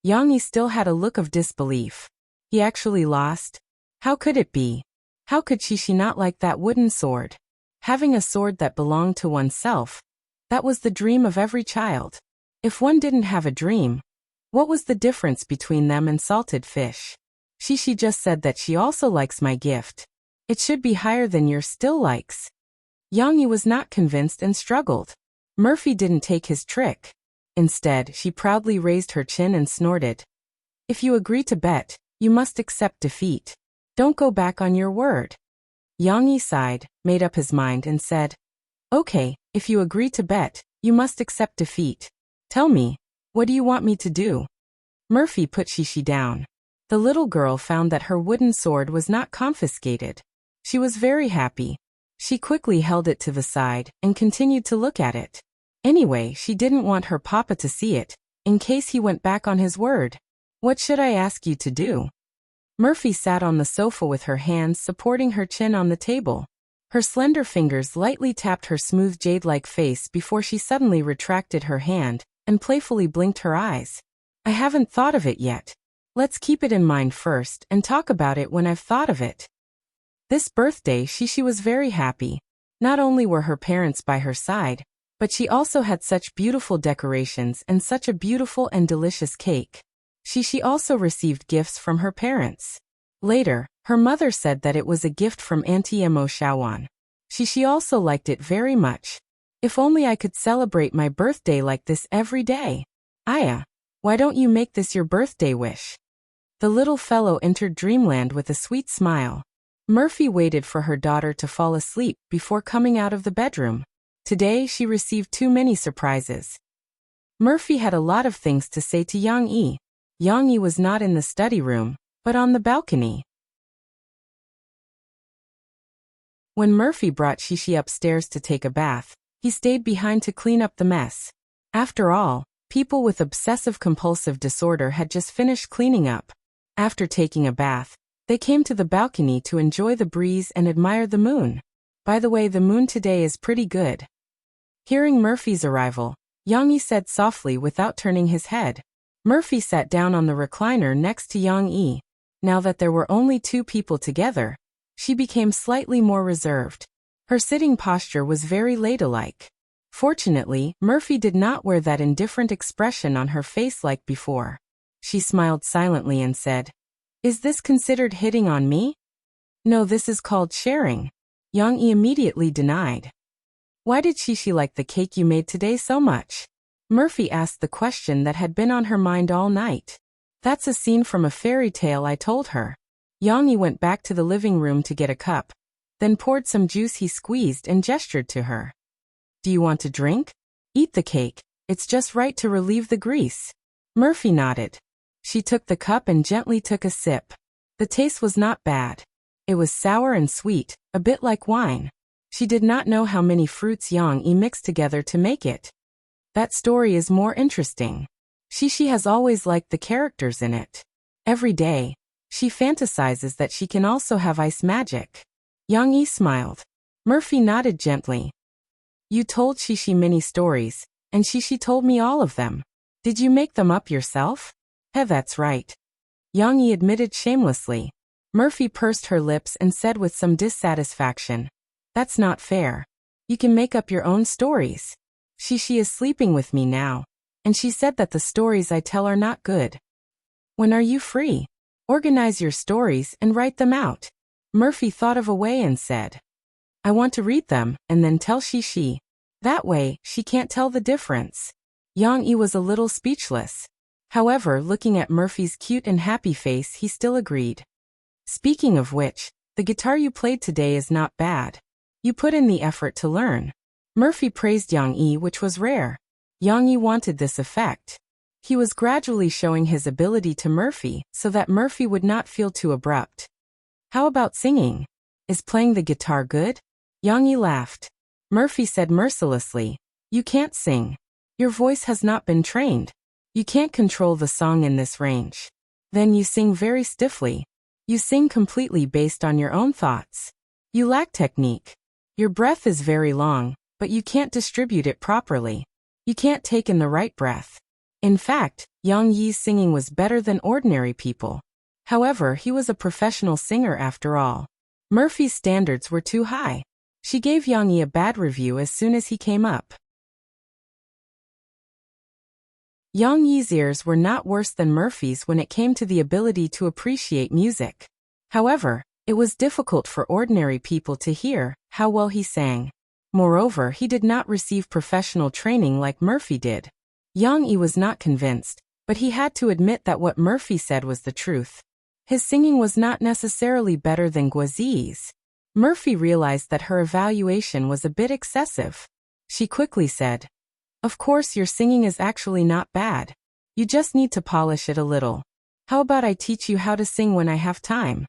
Speaker 1: Yang Yi still had a look of disbelief. He actually lost? How could it be? How could Shishi not like that wooden sword? Having a sword that belonged to oneself, that was the dream of every child. If one didn't have a dream, what was the difference between them and salted fish? Shishi just said that she also likes my gift. It should be higher than yours still likes. Yang Yi was not convinced and struggled. Murphy didn't take his trick. Instead, she proudly raised her chin and snorted. "If you agree to bet, you must accept defeat. Don't go back on your word." Yang Yi sighed, made up his mind and said, "Okay, if you agree to bet, you must accept defeat. Tell me, what do you want me to do?" Murphy put Shishi down. The little girl found that her wooden sword was not confiscated. She was very happy. She quickly held it to the side and continued to look at it. Anyway, she didn't want her papa to see it, in case he went back on his word. "What should I ask you to do?" Murphy sat on the sofa with her hands supporting her chin on the table. Her slender fingers lightly tapped her smooth jade-like face before she suddenly retracted her hand and playfully blinked her eyes. I haven't thought of it yet. Let's keep it in mind first and talk about it when I've thought of it. This birthday she was very happy. Not only were her parents by her side, but she also had such beautiful decorations and such a beautiful and delicious cake. She also received gifts from her parents. Later, her mother said that it was a gift from Auntie Emo Shawan. She also liked it very much. If only I could celebrate my birthday like this every day. Aya, why don't you make this your birthday wish? The little fellow entered dreamland with a sweet smile. Murphy waited for her daughter to fall asleep before coming out of the bedroom. Today she received too many surprises. Murphy had a lot of things to say to Yang Yi. Yang Yi was not in the study room, but on the balcony. When Murphy brought Shishi upstairs to take a bath, he stayed behind to clean up the mess. After all, people with obsessive-compulsive disorder had just finished cleaning up. After taking a bath, they came to the balcony to enjoy the breeze and admire the moon. By the way, the moon today is pretty good. Hearing Murphy's arrival, Yang Yi said softly without turning his head. Murphy sat down on the recliner next to Yang Yi. Now that there were only two people together, she became slightly more reserved. Her sitting posture was very ladylike. Fortunately, Murphy did not wear that indifferent expression on her face like before. She smiled silently and said, "Is this considered hitting on me?" "No, this is called sharing." Yang Yi immediately denied. "Why did she like the cake you made today so much?" Murphy asked the question that had been on her mind all night. "That's a scene from a fairy tale I told her." Yang Yi went back to the living room to get a cup, then poured some juice he squeezed and gestured to her. "Do you want to drink? Eat the cake, it's just right to relieve the grease." Murphy nodded. She took the cup and gently took a sip. The taste was not bad. It was sour and sweet, a bit like wine. She did not know how many fruits Yang Yi mixed together to make it. That story is more interesting. She has always liked the characters in it. Every day, she fantasizes that she can also have ice magic. Yang Yi smiled. Murphy nodded gently. "You told Shishi many stories, and Shishi told me all of them. Did you make them up yourself?" That's right." Yang Yi admitted shamelessly. Murphy pursed her lips and said with some dissatisfaction, "That's not fair. You can make up your own stories. Shishi is sleeping with me now, and she said that the stories I tell are not good. When are you free? Organize your stories and write them out." Murphy thought of a way and said, "I want to read them and then tell Shishi. That way, she can't tell the difference." Yang Yi was a little speechless. However, looking at Murphy's cute and happy face, he still agreed. "Speaking of which, the guitar you played today is not bad. You put in the effort to learn." Murphy praised Yang Yi, which was rare. Yang Yi wanted this effect. He was gradually showing his ability to Murphy so that Murphy would not feel too abrupt. "How about singing? Is playing the guitar good?" Yang Yi laughed. Murphy said mercilessly, "You can't sing. Your voice has not been trained. You can't control the song in this range. Then you sing very stiffly. You sing completely based on your own thoughts. You lack technique. Your breath is very long, but you can't distribute it properly. You can't take in the right breath." In fact, Yang Yi's singing was better than ordinary people. However, he was a professional singer after all. Murphy's standards were too high. She gave Yang Yi a bad review as soon as he came up. Yang Yi's ears were not worse than Murphy's when it came to the ability to appreciate music. However, it was difficult for ordinary people to hear how well he sang. Moreover, he did not receive professional training like Murphy did. Yang Yi was not convinced, but he had to admit that what Murphy said was the truth. His singing was not necessarily better than Guazi's. Murphy realized that her evaluation was a bit excessive. She quickly said, "Of course your singing is actually not bad. You just need to polish it a little. How about I teach you how to sing when I have time?"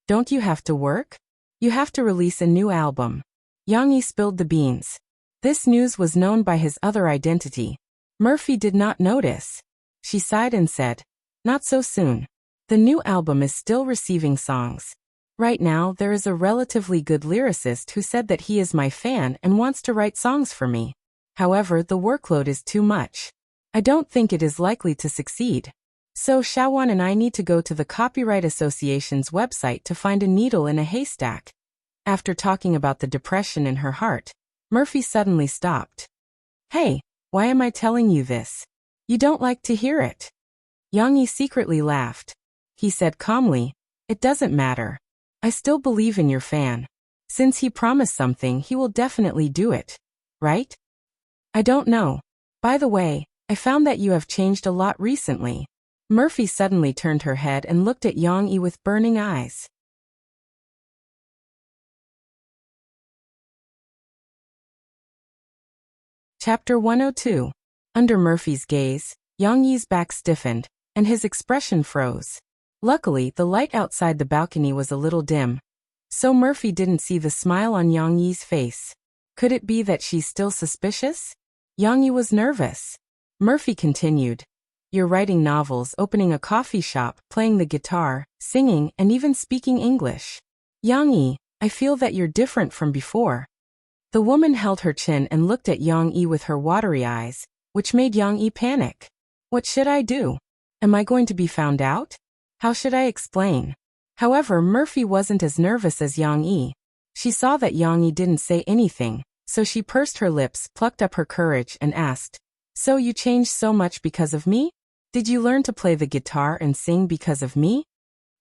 Speaker 1: "Don't you have to work? You have to release a new album." Yang Yi spilled the beans. This news was known by his other identity. Murphy did not notice. She sighed and said, "Not so soon. The new album is still receiving songs." Right now, there is a relatively good lyricist who said that he is my fan and wants to write songs for me. However, the workload is too much. I don't think it is likely to succeed. So Shawan and I need to go to the Copyright Association's website to find a needle in a haystack. After talking about the depression in her heart, Murphy suddenly stopped. Hey, why am I telling you this? You don't like to hear it. Yang-yi secretly laughed. He said calmly, it doesn't matter. I still believe in your fan. Since he promised something, he will definitely do it. Right? I don't know. By the way, I found that you have changed a lot recently. Murphy suddenly turned her head and looked at Yang-yi with burning eyes. Chapter 102. Under Murphy's gaze, Yang-yi's back stiffened, and his expression froze. Luckily, the light outside the balcony was a little dim, so Murphy didn't see the smile on Yang-yi's face. Could it be that she's still suspicious? Yang-yi was nervous. Murphy continued. You're writing novels, opening a coffee shop, playing the guitar, singing, and even speaking English. Yang-yi, I feel that you're different from before. The woman held her chin and looked at Yang-yi with her watery eyes, which made Yang-yi panic. What should I do? Am I going to be found out? How should I explain? However, Murphy wasn't as nervous as Yang-yi. She saw that Yang-yi didn't say anything, so she pursed her lips, plucked up her courage, and asked, So you changed so much because of me? Did you learn to play the guitar and sing because of me?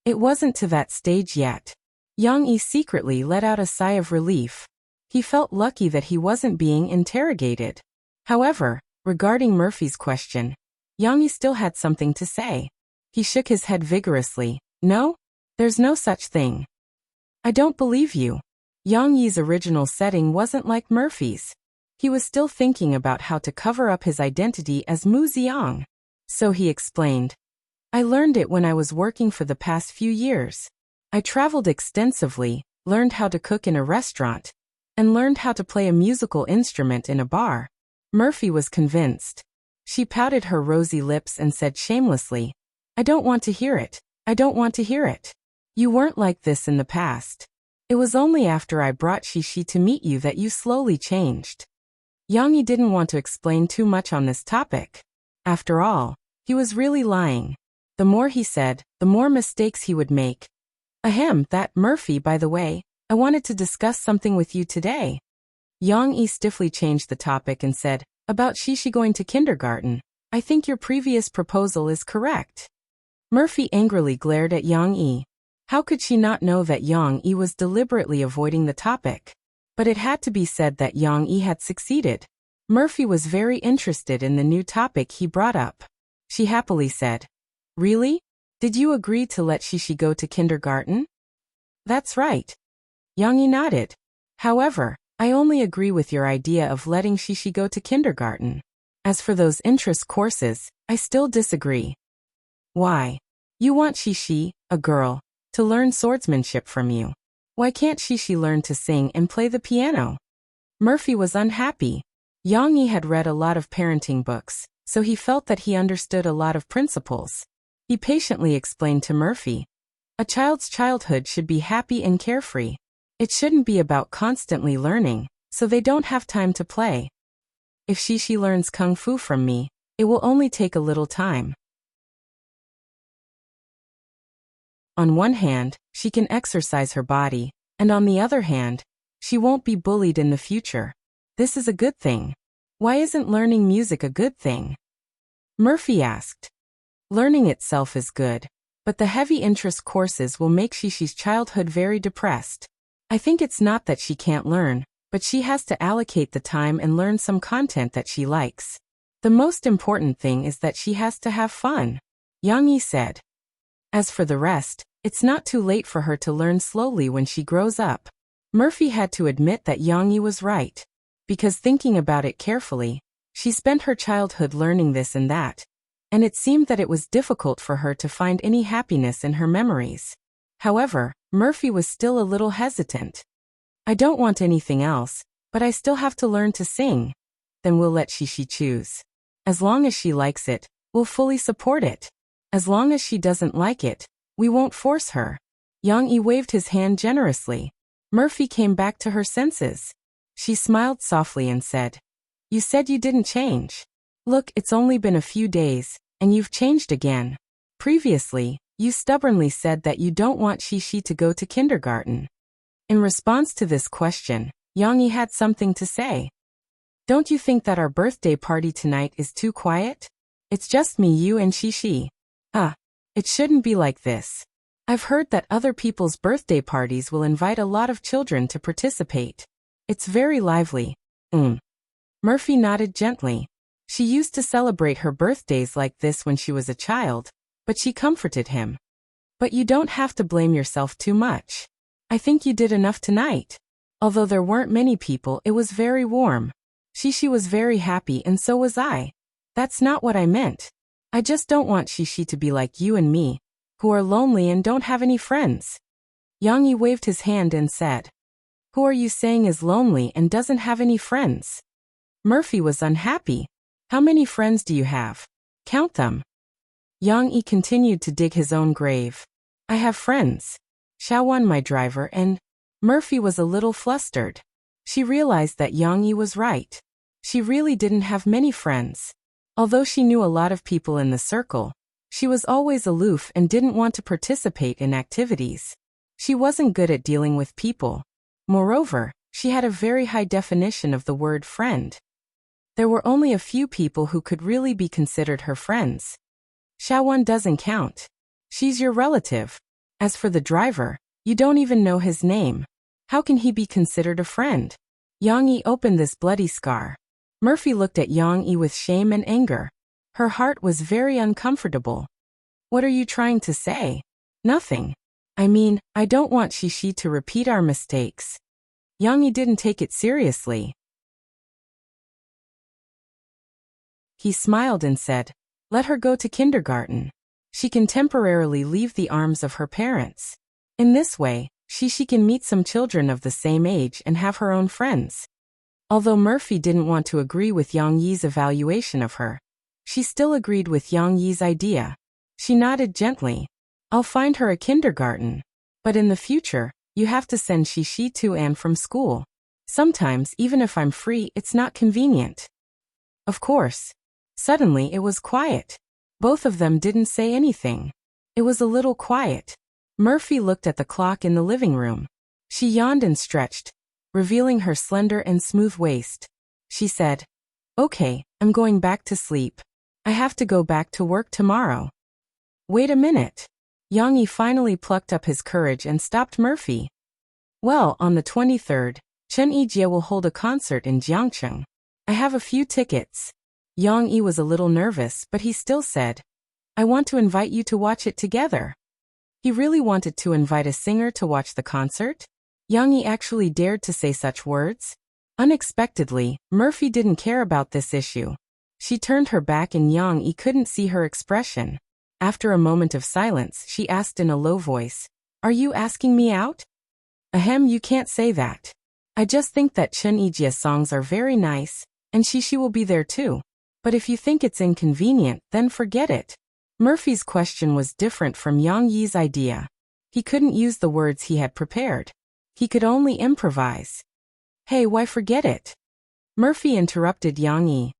Speaker 1: It wasn't to that stage yet. Yang-yi secretly let out a sigh of relief. He felt lucky that he wasn't being interrogated. However, regarding Murphy's question, Yang-yi still had something to say. He shook his head vigorously. No? There's no such thing. I don't believe you. Yang-yi's original setting wasn't like Murphy's. He was still thinking about how to cover up his identity as Mu Xiang. So he explained. I learned it when I was working for the past few years. I traveled extensively, learned how to cook in a restaurant, and learned how to play a musical instrument in a bar. Murphy was convinced. She pouted her rosy lips and said shamelessly, I don't want to hear it. I don't want to hear it. You weren't like this in the past. It was only after I brought Shishi to meet you that you slowly changed. Yang-yi didn't want to explain too much on this topic. After all, he was really lying. The more he said, the more mistakes he would make. Ahem, that Murphy, by the way, I wanted to discuss something with you today. Yang-yi stiffly changed the topic and said, about Shishi going to kindergarten. I think your previous proposal is correct. Murphy angrily glared at Yang-yi. How could she not know that Yang-yi was deliberately avoiding the topic? But it had to be said that Yang-yi had succeeded. Murphy was very interested in the new topic he brought up. She happily said, Really? Did you agree to let Shishi go to kindergarten? That's right. Yang-yi nodded. However, I only agree with your idea of letting Shishi go to kindergarten. As for those interest courses, I still disagree. Why? You want Shishi, a girl, to learn swordsmanship from you. Why can't Shishi learn to sing and play the piano? Murphy was unhappy. Yang-yi had read a lot of parenting books, so he felt that he understood a lot of principles. He patiently explained to Murphy, a child's childhood should be happy and carefree. It shouldn't be about constantly learning, so they don't have time to play. If Shishi learns kung fu from me, it will only take a little time. On one hand, she can exercise her body, and on the other hand, she won't be bullied in the future. This is a good thing. Why isn't learning music a good thing? Murphy asked. Learning itself is good, but the heavy interest courses will make Shishi's childhood very depressed. I think it's not that she can't learn, but she has to allocate the time and learn some content that she likes. The most important thing is that she has to have fun, Yang-yi said. As for the rest, it's not too late for her to learn slowly when she grows up. Murphy had to admit that Yang-yi was right. Because thinking about it carefully, she spent her childhood learning this and that, and it seemed that it was difficult for her to find any happiness in her memories. However, Murphy was still a little hesitant. I don't want anything else, but I still have to learn to sing. Then we'll let Shishi choose. As long as she likes it, we'll fully support it. As long as she doesn't like it, we won't force her. Yang Yi waved his hand generously. Murphy came back to her senses. She smiled softly and said, "You said you didn't change. Look, it's only been a few days, and you've changed again. Previously, you stubbornly said that you don't want Shishi to go to kindergarten." In response to this question, Yang Yi had something to say. "Don't you think that our birthday party tonight is too quiet? It's just me, you, and Shishi. It shouldn't be like this. I've heard that other people's birthday parties will invite a lot of children to participate. It's very lively." Murphy nodded gently. She used to celebrate her birthdays like this when she was a child, but she comforted him. "But you don't have to blame yourself too much. I think you did enough tonight. Although there weren't many people, it was very warm. Shishi was very happy and so was I. That's not what I meant. I just don't want Shishi to be like you and me, who are lonely and don't have any friends." Yang Yi waved his hand and said, "Who are you saying is lonely and doesn't have any friends?" Murphy was unhappy. "How many friends do you have? Count them." Yang Yi continued to dig his own grave. "I have friends. Xiaowan, my driver, and..." Murphy was a little flustered. She realized that Yang Yi was right. She really didn't have many friends. Although she knew a lot of people in the circle, she was always aloof and didn't want to participate in activities. She wasn't good at dealing with people. Moreover, she had a very high definition of the word friend. There were only a few people who could really be considered her friends. Xiaowan doesn't count. She's your relative. As for the driver, you don't even know his name. How can he be considered a friend? Yang Yi opened this bloody scar. Murphy looked at Yang Yi with shame and anger. Her heart was very uncomfortable. "What are you trying to say?" "Nothing. I mean, I don't want Shishi to repeat our mistakes." Yang Yi didn't take it seriously. He smiled and said, "Let her go to kindergarten. She can temporarily leave the arms of her parents. In this way, Shishi can meet some children of the same age and have her own friends." Although Murphy didn't want to agree with Yang Yi's evaluation of her, she still agreed with Yang Yi's idea. She nodded gently. "I'll find her a kindergarten. But in the future, you have to send Shishi to and from school. Sometimes, even if I'm free, it's not convenient." Of course. Suddenly it was quiet. Both of them didn't say anything. It was a little quiet. Murphy looked at the clock in the living room. She yawned and stretched, revealing her slender and smooth waist. She said, "Okay, I'm going back to sleep. I have to go back to work tomorrow." "Wait a minute." Yang Yi finally plucked up his courage and stopped Murphy. "Well, on the 23rd, Chen Yijie will hold a concert in Jiangcheng. I have a few tickets." Yang Yi was a little nervous, but he still said, "I want to invite you to watch it together." He really wanted to invite a singer to watch the concert? Yang Yi actually dared to say such words? Unexpectedly, Murphy didn't care about this issue. She turned her back and Yang Yi couldn't see her expression. After a moment of silence, she asked in a low voice, "Are you asking me out?" "Ahem, you can't say that. I just think that Chen Yijie's songs are very nice, and Shishi will be there too. But if you think it's inconvenient, then forget it." Murphy's question was different from Yang Yi's idea. He couldn't use the words he had prepared. He could only improvise. "Hey, why forget it?" Murphy interrupted Yang Yi.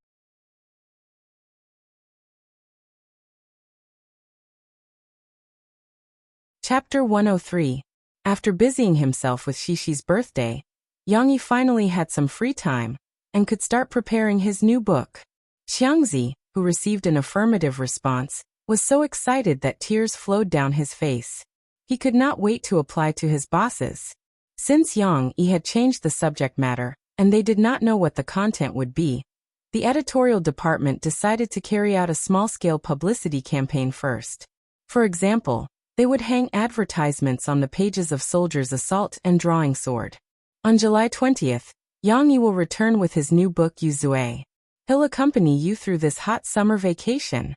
Speaker 1: Chapter 103. After busying himself with Shishi's birthday, Yang Yi finally had some free time and could start preparing his new book. Xiangzi, who received an affirmative response, was so excited that tears flowed down his face. He could not wait to apply to his bosses. Since Yang Yi had changed the subject matter, and they did not know what the content would be, the editorial department decided to carry out a small-scale publicity campaign first. For example, they would hang advertisements on the pages of Soldier's Assault and Drawing Sword. On July 20th, Yang Yi will return with his new book Yuzue. He'll accompany you through this hot summer vacation.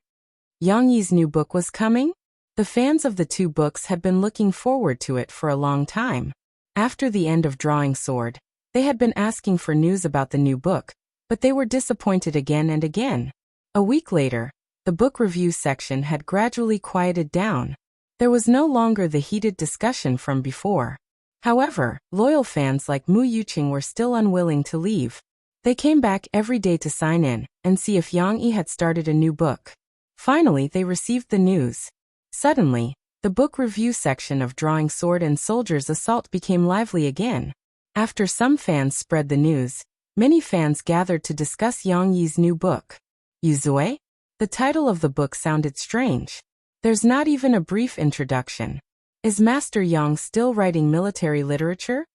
Speaker 1: Yang Yi's new book was coming? The fans of the two books had been looking forward to it for a long time. After the end of Drawing Sword, they had been asking for news about the new book, but they were disappointed again and again. A week later, the book review section had gradually quieted down. There was no longer the heated discussion from before. However, loyal fans like Mu Yuqing were still unwilling to leave. They came back every day to sign in and see if Yang Yi had started a new book. Finally, they received the news. Suddenly, the book review section of Drawing Sword and Soldier's Assault became lively again. After some fans spread the news, many fans gathered to discuss Yang Yi's new book. Yuzue? The title of the book sounded strange. There's not even a brief introduction. Is Master Yang still writing military literature?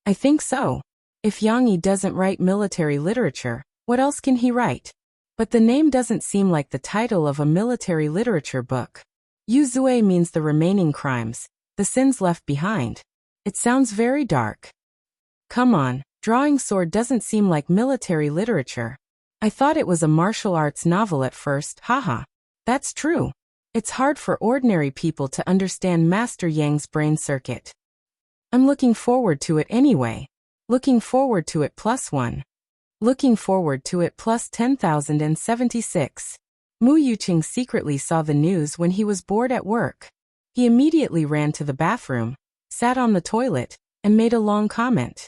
Speaker 1: I think so. If Yang Yi doesn't write military literature, what else can he write? But the name doesn't seem like the title of a military literature book. Yuzue means the remaining crimes, the sins left behind. It sounds very dark. Come on, Drawing Sword doesn't seem like military literature. I thought it was a martial arts novel at first, haha. That's true. It's hard for ordinary people to understand Master Yang's brain circuit. I'm looking forward to it anyway. Looking forward to it +1. Looking forward to it +10,076. Mu Yuqing secretly saw the news when he was bored at work. He immediately ran to the bathroom, sat on the toilet, and made a long comment.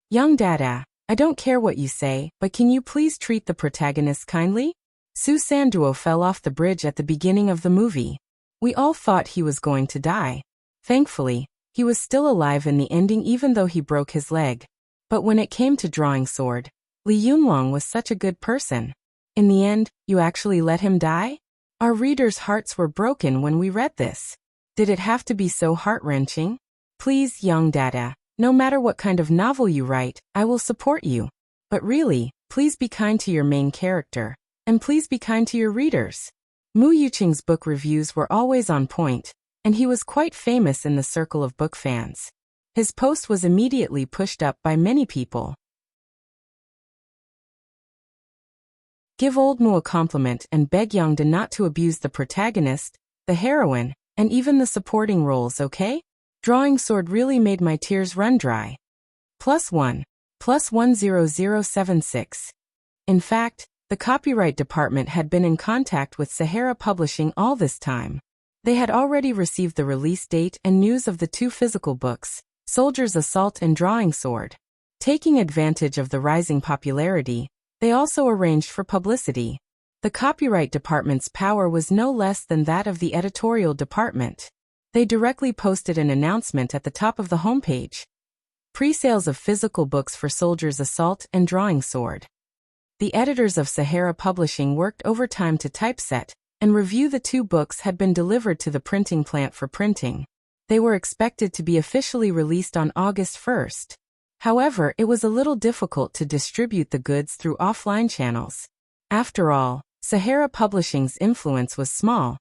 Speaker 1: Young Dada, I don't care what you say, but can you please treat the protagonist kindly? Su Sanduo fell off the bridge at the beginning of the movie. We all thought he was going to die. Thankfully, he was still alive in the ending even though he broke his leg. But when it came to Drawing Sword, Li Yunlong was such a good person. In the end, you actually let him die? Our readers' hearts were broken when we read this. Did it have to be so heart-wrenching? Please, Young Dada, no matter what kind of novel you write, I will support you. But really, please be kind to your main character. And please be kind to your readers. Mu Yuqing's book reviews were always on point, and he was quite famous in the circle of book fans. His post was immediately pushed up by many people. Give old Mu a compliment and beg Yang De not to abuse the protagonist, the heroine, and even the supporting roles, okay? Drawing Sword really made my tears run dry. +1. +10076. In fact, the copyright department had been in contact with Sahara Publishing all this time. They had already received the release date and news of the two physical books, Soldier's Assault and Drawing Sword. Taking advantage of the rising popularity, they also arranged for publicity. The copyright department's power was no less than that of the editorial department. They directly posted an announcement at the top of the homepage. Pre-sales of physical books for Soldier's Assault and Drawing Sword. The editors of Sahara Publishing worked overtime to typeset and review the two books had been delivered to the printing plant for printing. They were expected to be officially released on August 1st. However, it was a little difficult to distribute the goods through offline channels. After all, Sahara Publishing's influence was small,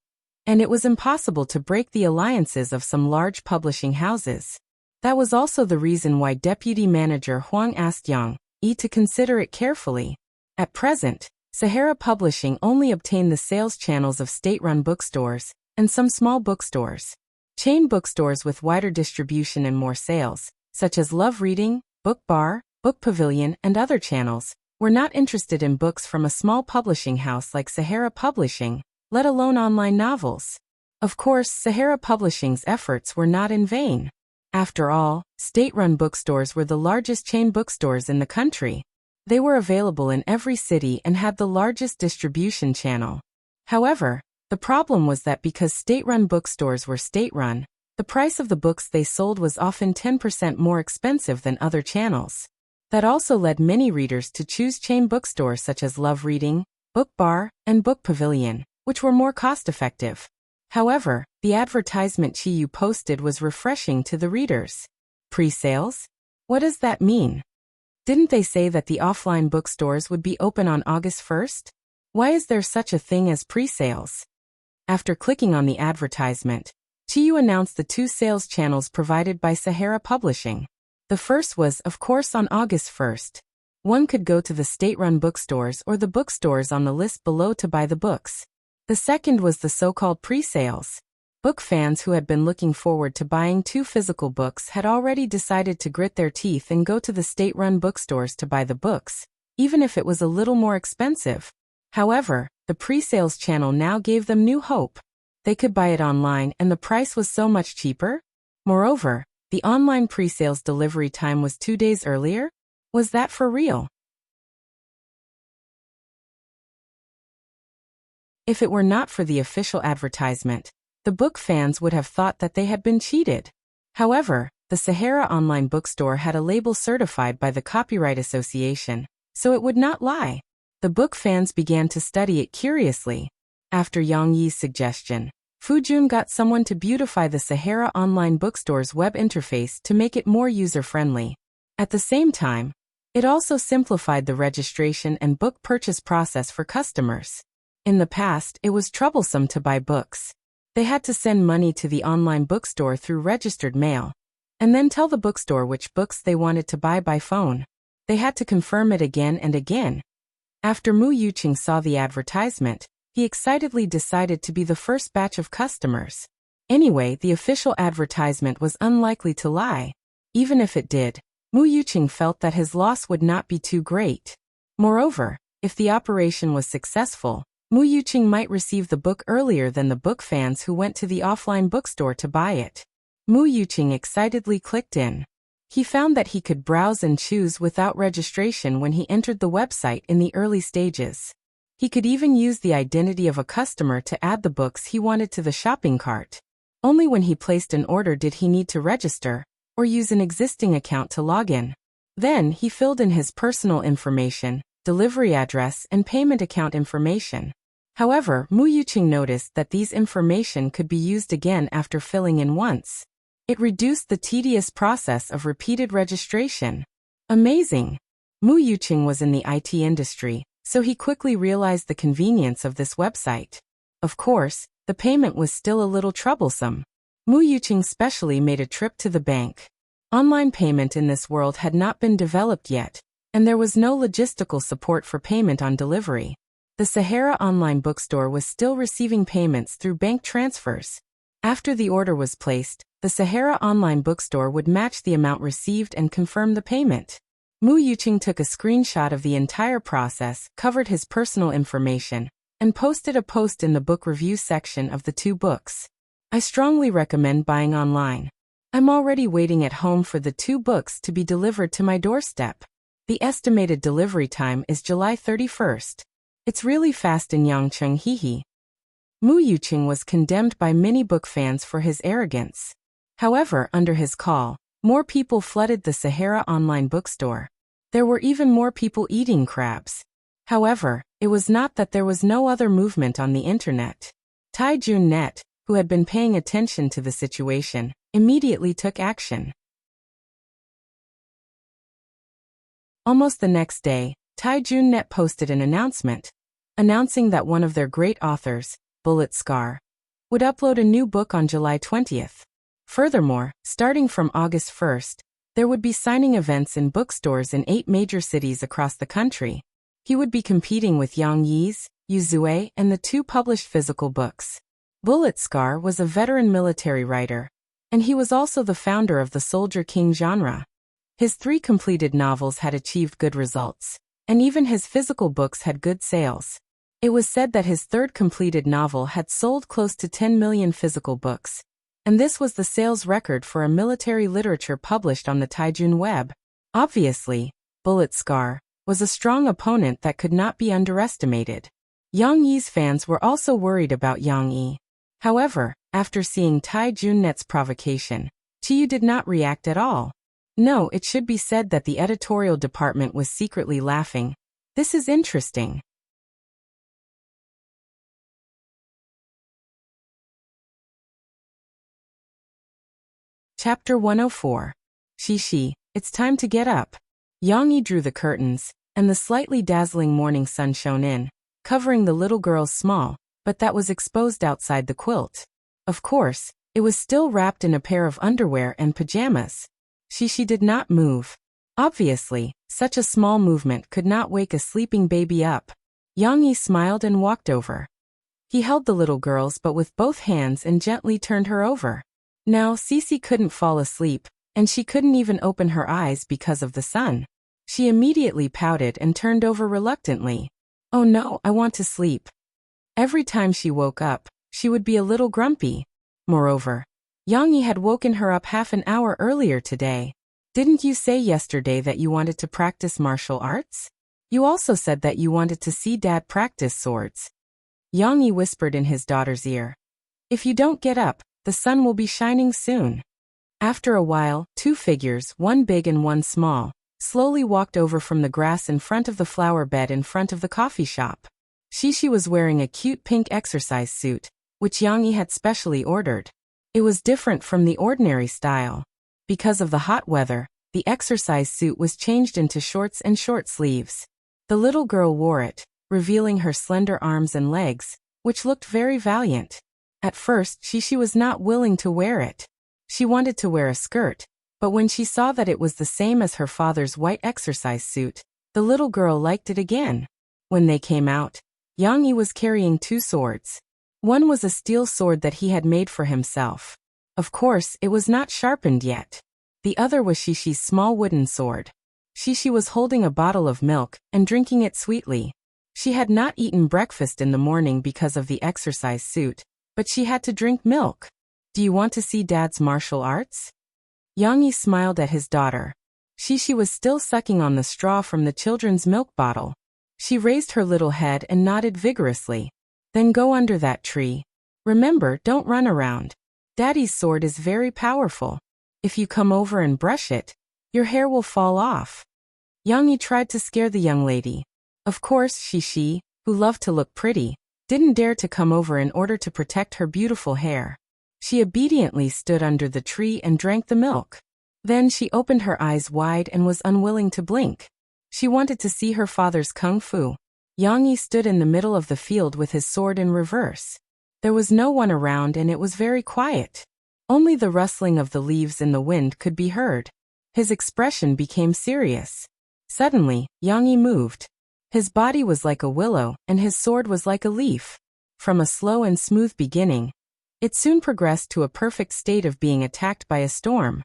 Speaker 1: and it was impossible to break the alliances of some large publishing houses. That was also the reason why Deputy Manager Huang asked Yang Yi to consider it carefully. At present, Sahara Publishing only obtained the sales channels of state-run bookstores and some small bookstores. Chain bookstores with wider distribution and more sales, such as Love Reading, Book Bar, Book Pavilion, and other channels, were not interested in books from a small publishing house like Sahara Publishing, let alone online novels. Of course, Sahara Publishing's efforts were not in vain. After all, state-run bookstores were the largest chain bookstores in the country. They were available in every city and had the largest distribution channel. However, the problem was that because state-run bookstores were state-run, the price of the books they sold was often 10% more expensive than other channels. That also led many readers to choose chain bookstores such as Love Reading, Book Bar, and Book Pavilion, which were more cost-effective. However, the advertisement Chiyu posted was refreshing to the readers. Pre-sales? What does that mean? Didn't they say that the offline bookstores would be open on August 1st? Why is there such a thing as pre-sales? After clicking on the advertisement, Chiyu announced the two sales channels provided by Sahara Publishing. The first was, of course, on August 1st. One could go to the state-run bookstores or the bookstores on the list below to buy the books. The second was the so-called pre-sales. Book fans who had been looking forward to buying two physical books had already decided to grit their teeth and go to the state-run bookstores to buy the books, even if it was a little more expensive. However, the pre-sales channel now gave them new hope. They could buy it online and the price was so much cheaper? Moreover, the online pre-sales delivery time was 2 days earlier? Was that for real? If it were not for the official advertisement, the book fans would have thought that they had been cheated. However, the Sahara online bookstore had a label certified by the Copyright Association, so it would not lie. The book fans began to study it curiously. After Yang Yi's suggestion, Fujun got someone to beautify the Sahara online bookstore's web interface to make it more user-friendly. At the same time, it also simplified the registration and book purchase process for customers. In the past, it was troublesome to buy books. They had to send money to the online bookstore through registered mail, and then tell the bookstore which books they wanted to buy by phone. They had to confirm it again and again. After Mu Yuqing saw the advertisement, he excitedly decided to be the first batch of customers. Anyway, the official advertisement was unlikely to lie. Even if it did, Mu Yuqing felt that his loss would not be too great. Moreover, if the operation was successful, Mu Yuqing might receive the book earlier than the book fans who went to the offline bookstore to buy it. Mu Yuqing excitedly clicked in. He found that he could browse and choose without registration when he entered the website in the early stages. He could even use the identity of a customer to add the books he wanted to the shopping cart. Only when he placed an order did he need to register, or use an existing account to log in. Then he filled in his personal information, delivery address, and payment account information. However, Mu Yuqing noticed that these information could be used again after filling in once. It reduced the tedious process of repeated registration. Amazing! Mu Yuqing was in the IT industry, so he quickly realized the convenience of this website. Of course, the payment was still a little troublesome. Mu Yuqing specially made a trip to the bank. Online payment in this world had not been developed yet, and there was no logistical support for payment on delivery. The Sahara online bookstore was still receiving payments through bank transfers. After the order was placed, the Sahara online bookstore would match the amount received and confirm the payment. Mu Yuqing took a screenshot of the entire process, covered his personal information, and posted a post in the book review section of the 2 books. I strongly recommend buying online. I'm already waiting at home for the 2 books to be delivered to my doorstep. The estimated delivery time is July 31st. It's really fast in Yangcheng, hehe. Mu Yuqing was condemned by many book fans for his arrogance. However, under his call, more people flooded the Sahara online bookstore. There were even more people eating crabs. However, it was not that there was no other movement on the internet. Taijun Net, who had been paying attention to the situation, immediately took action. Almost the next day, Taijun Net posted an announcement, announcing that one of their great authors, Bullet Scar, would upload a new book on July 20th. Furthermore, starting from August 1st, there would be signing events in bookstores in 8 major cities across the country. He would be competing with Yang Yi's, Yuzue, and the 2 published physical books. Bullet Scar was a veteran military writer, and he was also the founder of the Soldier King genre. His 3 completed novels had achieved good results, and even his physical books had good sales. It was said that his 3rd completed novel had sold close to 10 million physical books, and this was the sales record for a military literature published on the Taijun web. Obviously, Bullet Scar was a strong opponent that could not be underestimated. Yang Yi's fans were also worried about Yang Yi. However, after seeing Taijun Net's provocation, Chiyu did not react at all. No, it should be said that the editorial department was secretly laughing. This is interesting. Chapter 104. Shishi, it's time to get up. Yang Yi drew the curtains, and the slightly dazzling morning sun shone in, covering the little girl's small, but that was exposed outside the quilt. Of course, it was still wrapped in a pair of underwear and pajamas. Shishi did not move. Obviously, such a small movement could not wake a sleeping baby up. Yang Yi smiled and walked over. He held the little girl's butt with both hands and gently turned her over. Now, Cece couldn't fall asleep, and she couldn't even open her eyes because of the sun. She immediately pouted and turned over reluctantly. Oh no, I want to sleep. Every time she woke up, she would be a little grumpy. Moreover, Yang Yi had woken her up half an hour earlier today. Didn't you say yesterday that you wanted to practice martial arts? You also said that you wanted to see Dad practice swords. Yang Yi whispered in his daughter's ear. If you don't get up, the sun will be shining soon. After a while, two figures, one big and one small, slowly walked over from the grass in front of the flower bed in front of the coffee shop. Shishi was wearing a cute pink exercise suit, which Yang Yi had specially ordered. It was different from the ordinary style. Because of the hot weather, the exercise suit was changed into shorts and short sleeves. The little girl wore it, revealing her slender arms and legs, which looked very valiant. At first, Shishi was not willing to wear it. She wanted to wear a skirt, but when she saw that it was the same as her father's white exercise suit, the little girl liked it again. When they came out, Yang Yi was carrying two swords. One was a steel sword that he had made for himself. Of course, it was not sharpened yet. The other was Shishi's small wooden sword. Shishi was holding a bottle of milk and drinking it sweetly. She had not eaten breakfast in the morning because of the exercise suit, but she had to drink milk. Do you want to see Dad's martial arts? Yang Yi smiled at his daughter. Shishi was still sucking on the straw from the children's milk bottle. She raised her little head and nodded vigorously. Then go under that tree. Remember, don't run around. Daddy's sword is very powerful. If you come over and brush it, your hair will fall off. Yang Yi tried to scare the young lady. Of course, Shishi, who loved to look pretty, didn't dare to come over in order to protect her beautiful hair. She obediently stood under the tree and drank the milk. Then she opened her eyes wide and was unwilling to blink. She wanted to see her father's kung fu. Yang Yi stood in the middle of the field with his sword in reverse. There was no one around and it was very quiet. Only the rustling of the leaves in the wind could be heard. His expression became serious. Suddenly, Yang Yi moved. His body was like a willow and his sword was like a leaf. From a slow and smooth beginning, it soon progressed to a perfect state of being attacked by a storm.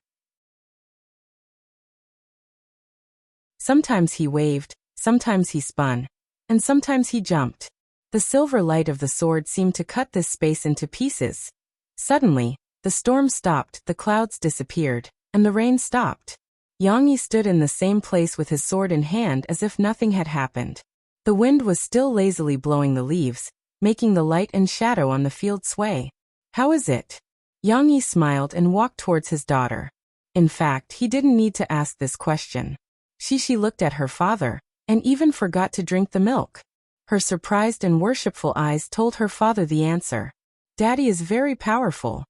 Speaker 1: Sometimes he waved, sometimes he spun, and sometimes he jumped. The silver light of the sword seemed to cut this space into pieces. Suddenly, the storm stopped, the clouds disappeared, and the rain stopped. Yang Yi stood in the same place with his sword in hand as if nothing had happened. The wind was still lazily blowing the leaves, making the light and shadow on the field sway. How is it? Yang Yi smiled and walked towards his daughter. In fact, he didn't need to ask this question. Shishi looked at her father, and even forgot to drink the milk. Her surprised and worshipful eyes told her father the answer. Daddy is very powerful.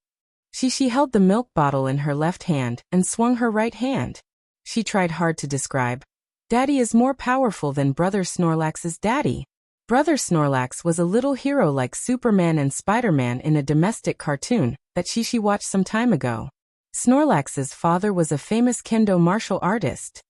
Speaker 1: Shishi held the milk bottle in her left hand and swung her right hand. She tried hard to describe. Daddy is more powerful than Brother Snorlax's daddy. Brother Snorlax was a little hero like Superman and Spider-Man in a domestic cartoon that Shishi watched some time ago. Snorlax's father was a famous kendo martial artist.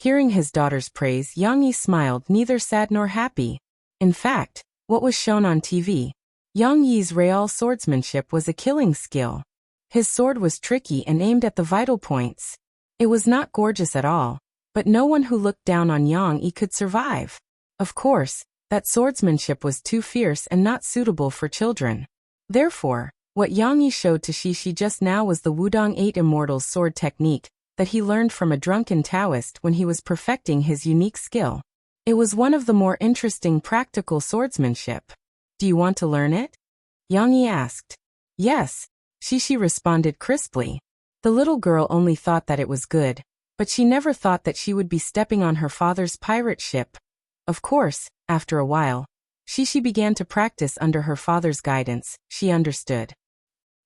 Speaker 1: Hearing his daughter's praise, Yang Yi smiled, neither sad nor happy. In fact, what was shown on TV, Yang Yi's real swordsmanship was a killing skill. His sword was tricky and aimed at the vital points. It was not gorgeous at all, but no one who looked down on Yang Yi could survive. Of course, that swordsmanship was too fierce and not suitable for children. Therefore, what Yang Yi showed to Shishi just now was the Wudong 8 Immortals sword technique that he learned from a drunken Taoist when he was perfecting his unique skill. It was one of the more interesting practical swordsmanship. Do you want to learn it? Yang Yi asked. Yes, Shishi responded crisply. The little girl only thought that it was good, but she never thought that she would be stepping on her father's pirate ship. Of course, after a while, Shishi began to practice under her father's guidance. She understood.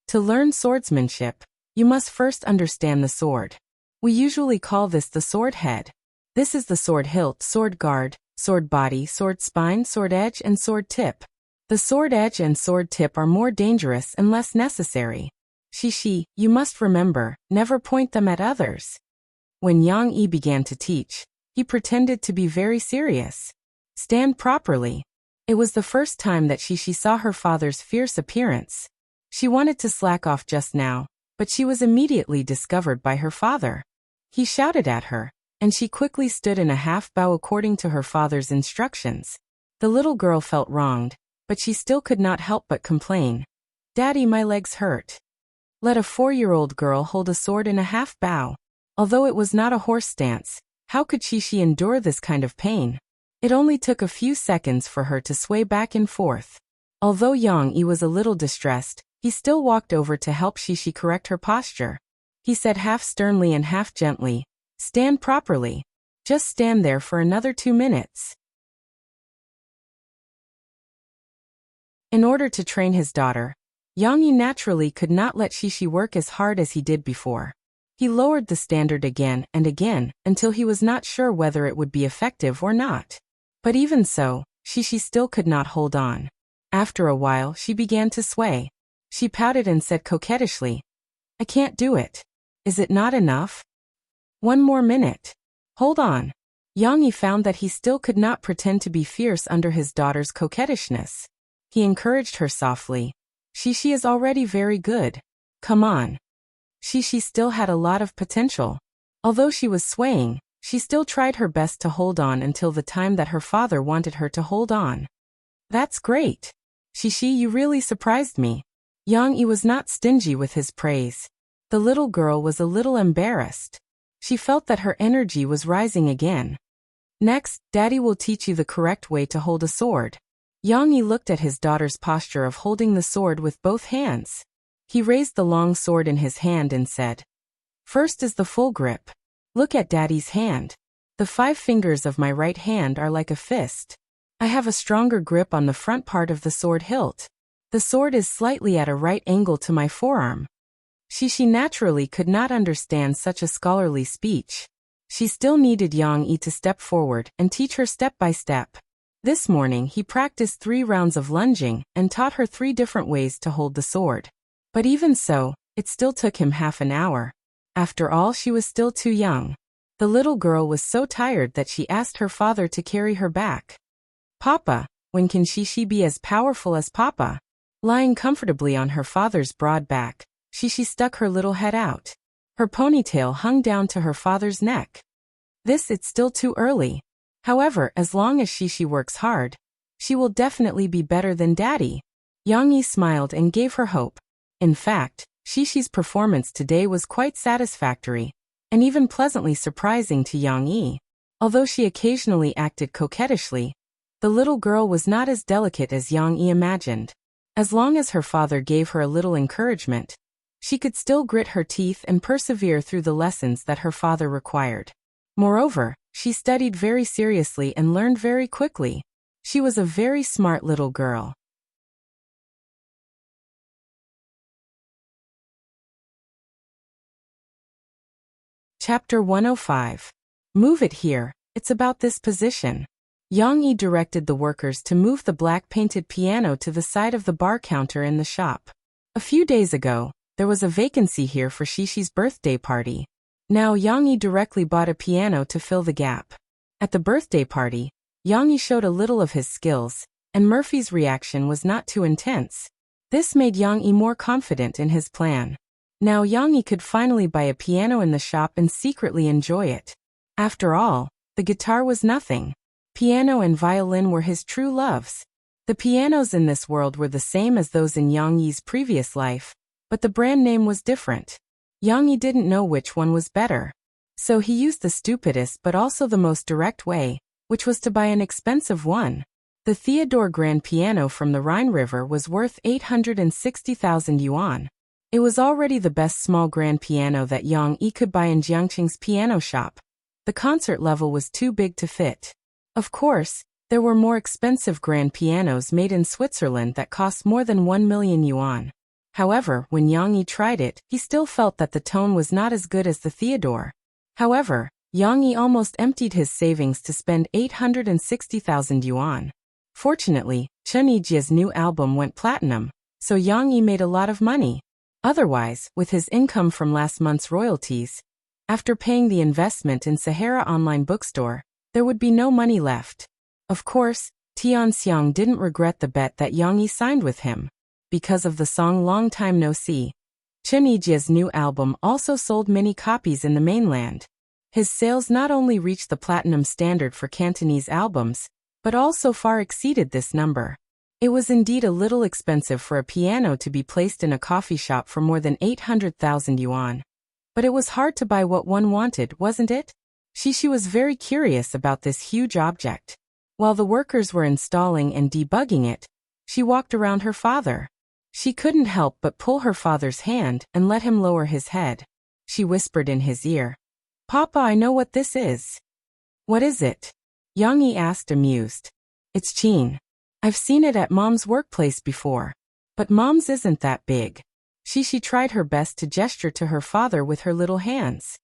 Speaker 1: To learn swordsmanship, you must first understand the sword. We usually call this the sword head. This is the sword hilt, sword guard, sword body, sword spine, sword edge, and sword tip. The sword edge and sword tip are more dangerous and less necessary. Shishi, you must remember, never point them at others. When Yang Yi began to teach, he pretended to be very serious. Stand properly. It was the first time that Shishi saw her father's fierce appearance. She wanted to slack off just now, but she was immediately discovered by her father. He shouted at her, and she quickly stood in a half bow according to her father's instructions. The little girl felt wronged, but she still could not help but complain. Daddy, my legs hurt. Let a 4-year-old girl hold a sword in a half bow. Although it was not a horse stance, how could she endure this kind of pain? It only took a few seconds for her to sway back and forth. Although Yang Yi was a little distressed, he still walked over to help Shishi correct her posture. He said half sternly and half gently, "Stand properly. Just stand there for another 2 minutes." In order to train his daughter, Yang Yi naturally could not let Shishi work as hard as he did before. He lowered the standard again and again until he was not sure whether it would be effective or not. But even so, Shishi still could not hold on. After a while, she began to sway. She pouted and said coquettishly, "I can't do it. Is it not enough? 1 more minute. Hold on." Yang Yi found that he still could not pretend to be fierce under his daughter's coquettishness. He encouraged her softly. Shishi is already very good. Come on. Shishi still had a lot of potential. Although she was swaying, she still tried her best to hold on until the time that her father wanted her to hold on. "That's great. Shishi, you really surprised me." Yang Yi was not stingy with his praise. The little girl was a little embarrassed. She felt that her energy was rising again. "Next, Daddy will teach you the correct way to hold a sword." Yang Yi looked at his daughter's posture of holding the sword with both hands. He raised the long sword in his hand and said, "First is the full grip. Look at Daddy's hand. The 5 fingers of my right hand are like a fist. I have a stronger grip on the front part of the sword hilt. The sword is slightly at a right angle to my forearm." Shishi naturally could not understand such a scholarly speech. She still needed Yang Yi to step forward and teach her step by step. This morning he practiced 3 rounds of lunging and taught her 3 different ways to hold the sword. But even so, it still took him half an hour. After all, she was still too young. The little girl was so tired that she asked her father to carry her back. "Papa, when can Shishi be as powerful as Papa?" Lying comfortably on her father's broad back, Shishi stuck her little head out. Her ponytail hung down to her father's neck. It's still too early. However, as long as Shishi works hard, she will definitely be better than Daddy. Yang Yi smiled and gave her hope. In fact, Shishi's performance today was quite satisfactory, and even pleasantly surprising to Yang Yi. Although she occasionally acted coquettishly, the little girl was not as delicate as Yang Yi imagined. As long as her father gave her a little encouragement, she could still grit her teeth and persevere through the lessons that her father required. Moreover, she studied very seriously and learned very quickly. She was a very smart little girl. Chapter 105. Move it here, it's about this position. Yang Yi directed the workers to move the black-painted piano to the side of the bar counter in the shop. A few days ago, there was a vacancy here for Shishi's birthday party. Now Yang Yi directly bought a piano to fill the gap. At the birthday party, Yang Yi showed a little of his skills, and Murphy's reaction was not too intense. This made Yang Yi more confident in his plan. Now Yang Yi could finally buy a piano in the shop and secretly enjoy it. After all, the guitar was nothing. Piano and violin were his true loves. The pianos in this world were the same as those in Yang Yi's previous life, but the brand name was different. Yang Yi didn't know which one was better. So he used the stupidest but also the most direct way, which was to buy an expensive one. The Theodore grand piano from the Rhine River was worth 860,000 yuan. It was already the best small grand piano that Yang Yi could buy in Jiangqing's piano shop. The concert level was too big to fit. Of course, there were more expensive grand pianos made in Switzerland that cost more than 1 million yuan. However, when Yang Yi tried it, he still felt that the tone was not as good as the Theodore. However, Yang Yi almost emptied his savings to spend 860,000 yuan. Fortunately, Chen Yijia's new album went platinum, so Yang Yi made a lot of money. Otherwise, with his income from last month's royalties, after paying the investment in Sahara online bookstore, there would be no money left. Of course, Tian Xiang didn't regret the bet that Yang Yi signed with him. Because of the song Long Time No See, Chen Yijia's new album also sold many copies in the mainland. His sales not only reached the platinum standard for Cantonese albums, but also far exceeded this number. It was indeed a little expensive for a piano to be placed in a coffee shop for more than 800,000 yuan. But it was hard to buy what one wanted, wasn't it? She was very curious about this huge object. While the workers were installing and debugging it, she walked around her father. She couldn't help but pull her father's hand and let him lower his head. She whispered in his ear, "Papa, I know what this is." "What is it?" Yang Yi asked, amused. "It's Qin. I've seen it at Mom's workplace before. But Mom's isn't that big." She tried her best to gesture to her father with her little hands.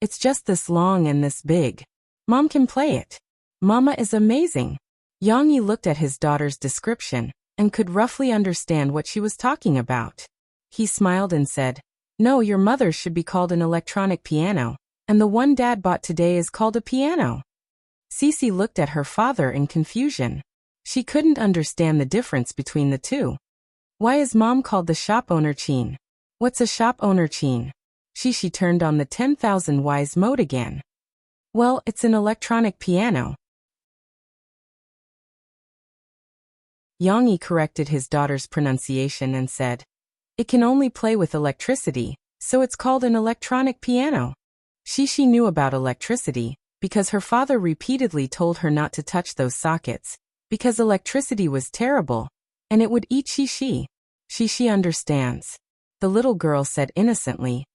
Speaker 1: "It's just this long and this big. Mom can play it. Mama is amazing." Yang Yi looked at his daughter's description and could roughly understand what she was talking about. He smiled and said, "No, your mother's should be called an electronic piano, and the one Dad bought today is called a piano." Cece looked at her father in confusion. She couldn't understand the difference between the two. "Why is Mom called the shop owner Qin? What's a shop owner Qin?" She turned on the 10,000 wise mode again. "Well, it's an electronic piano." Yang Yi corrected his daughter's pronunciation and said, "It can only play with electricity, so it's called an electronic piano." She knew about electricity, because her father repeatedly told her not to touch those sockets, because electricity was terrible, and it would eat she. She understands. The little girl said innocently,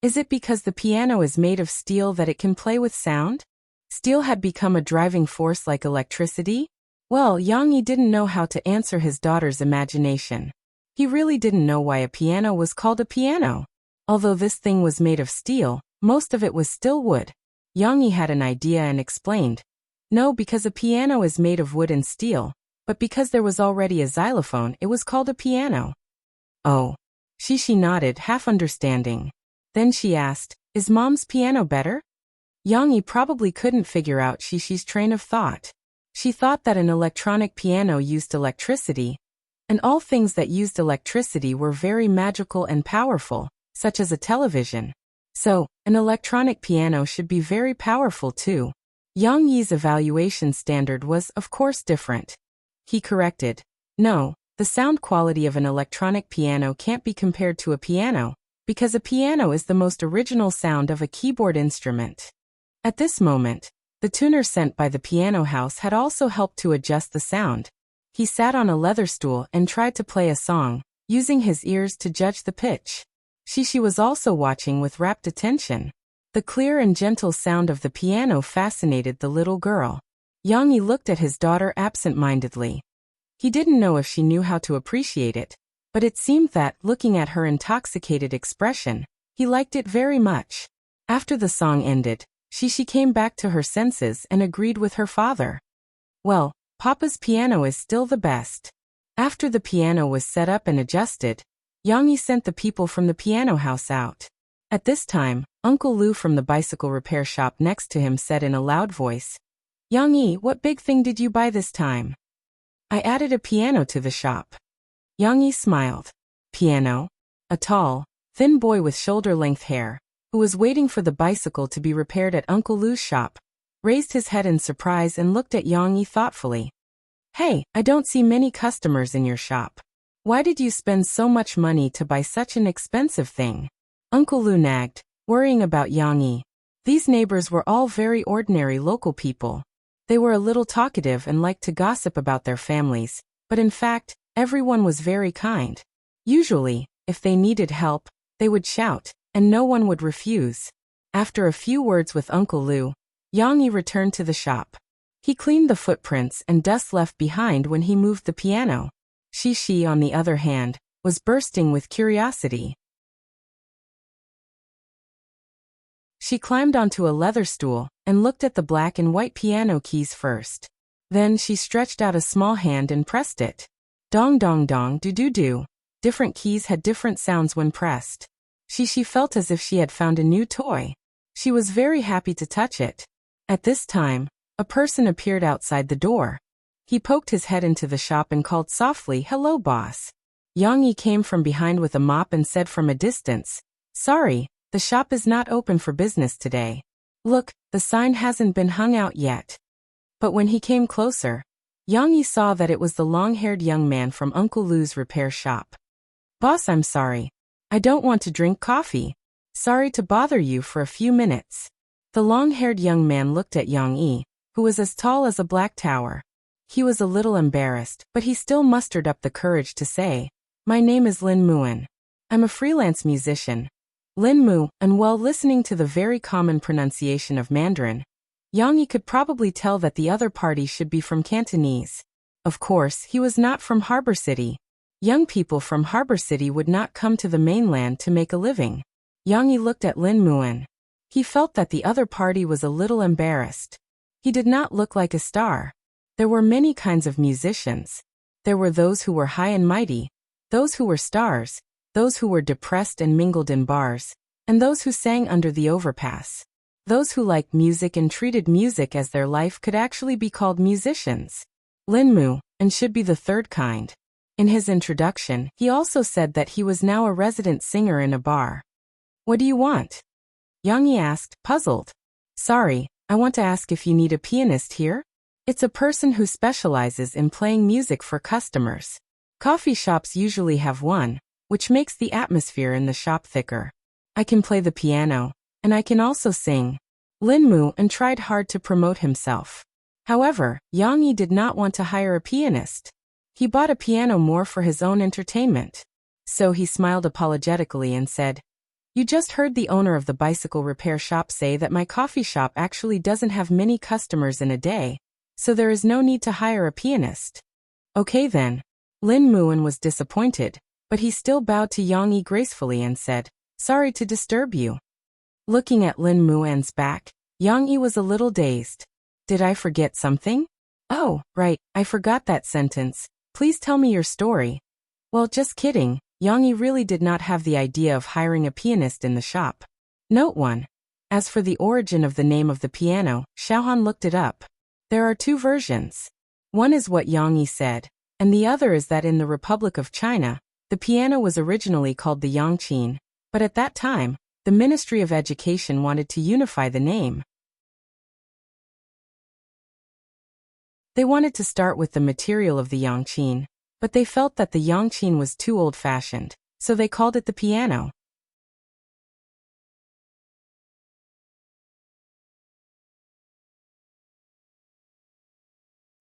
Speaker 1: "Is it because the piano is made of steel that it can play with sound?" Steel had become a driving force like electricity? Well, Yang Yi didn't know how to answer his daughter's imagination. He really didn't know why a piano was called a piano. Although this thing was made of steel, most of it was still wood. Yang Yi had an idea and explained, "No, because a piano is made of wood and steel, but because there was already a xylophone, it was called a piano." "Oh." She nodded, half understanding. Then she asked, "Is Mom's piano better?" Yang Yi probably couldn't figure out Shishi's train of thought. She thought that an electronic piano used electricity, and all things that used electricity were very magical and powerful, such as a television. So, an electronic piano should be very powerful too. Yang Yi's evaluation standard was, of course, different. He corrected, "No, the sound quality of an electronic piano can't be compared to a piano, because a piano is the most original sound of a keyboard instrument." At this moment, the tuner sent by the piano house had also helped to adjust the sound. He sat on a leather stool and tried to play a song, using his ears to judge the pitch. She was also watching with rapt attention. The clear and gentle sound of the piano fascinated the little girl. Yang Yi looked at his daughter absent-mindedly. He didn't know if she knew how to appreciate it, but it seemed that, looking at her intoxicated expression, he liked it very much. After the song ended, she came back to her senses and agreed with her father. "Well, Papa's piano is still the best." After the piano was set up and adjusted, Yang Yi sent the people from the piano house out. At this time, Uncle Lu from the bicycle repair shop next to him said in a loud voice, "Yang Yi, what big thing did you buy this time?" "I added a piano to the shop." Yang Yi smiled. "Piano?" A tall, thin boy with shoulder-length hair, who was waiting for the bicycle to be repaired at Uncle Lu's shop, raised his head in surprise and looked at Yang Yi thoughtfully. "Hey, I don't see many customers in your shop. Why did you spend so much money to buy such an expensive thing?" Uncle Lu nagged, worrying about Yang Yi. These neighbors were all very ordinary local people. They were a little talkative and liked to gossip about their families, but in fact, everyone was very kind. Usually, if they needed help, they would shout, and no one would refuse. After a few words with Uncle Lu, Yang Yi returned to the shop. He cleaned the footprints and dust left behind when he moved the piano. She, on the other hand, was bursting with curiosity. She climbed onto a leather stool and looked at the black and white piano keys first. Then she stretched out a small hand and pressed it. Dong dong dong do. Different keys had different sounds when pressed. She felt as if she had found a new toy. She was very happy to touch it. At this time, a person appeared outside the door. He poked his head into the shop and called softly, "Hello, boss." Yang Yi came from behind with a mop and said from a distance, "Sorry, the shop is not open for business today. Look, the sign hasn't been hung out yet." But when he came closer, Yang Yi saw that it was the long-haired young man from Uncle Lou's repair shop. "Boss, I'm sorry. I don't want to drink coffee. Sorry to bother you for a few minutes." The long-haired young man looked at Yang Yi, who was as tall as a black tower. He was a little embarrassed, but he still mustered up the courage to say, "My name is Lin Muan. I'm a freelance musician." Lin Mu, and while listening to the very common pronunciation of Mandarin, Yang Yi could probably tell that the other party should be from Cantonese. Of course, he was not from Harbor City. Young people from Harbor City would not come to the mainland to make a living. Yang Yi looked at Lin Muan. He felt that the other party was a little embarrassed. He did not look like a star. There were many kinds of musicians. There were those who were high and mighty, those who were stars, those who were depressed and mingled in bars, and those who sang under the overpass. Those who liked music and treated music as their life could actually be called musicians. Lin Mu, and should be the third kind. In his introduction, he also said that he was now a resident singer in a bar. "What do you want?" Yang Yi asked, puzzled. "Sorry, I want to ask if you need a pianist here?" It's a person who specializes in playing music for customers. Coffee shops usually have one, which makes the atmosphere in the shop thicker. "I can play the piano, and I can also sing." Lin Mu and tried hard to promote himself. However, Yang Yi did not want to hire a pianist. He bought a piano more for his own entertainment. So he smiled apologetically and said, "You just heard the owner of the bicycle repair shop say that my coffee shop actually doesn't have many customers in a day, so there is no need to hire a pianist." "Okay then." Lin Muan was disappointed, but he still bowed to Yang Yi gracefully and said, "Sorry to disturb you." Looking at Lin Muan's back, Yang Yi was a little dazed. "Did I forget something?" "Oh, right, I forgot that sentence. Please tell me your story." Well, just kidding. Yang Yi really did not have the idea of hiring a pianist in the shop. Note 1. As for the origin of the name of the piano, Xiaohan looked it up. There are two versions. One is what Yang Yi said, and the other is that in the Republic of China, the piano was originally called the yangqin, but at that time, the Ministry of Education wanted to unify the name. They wanted to start with the material of the yangqin, but they felt that the yangqin was too old-fashioned, so they called it the piano.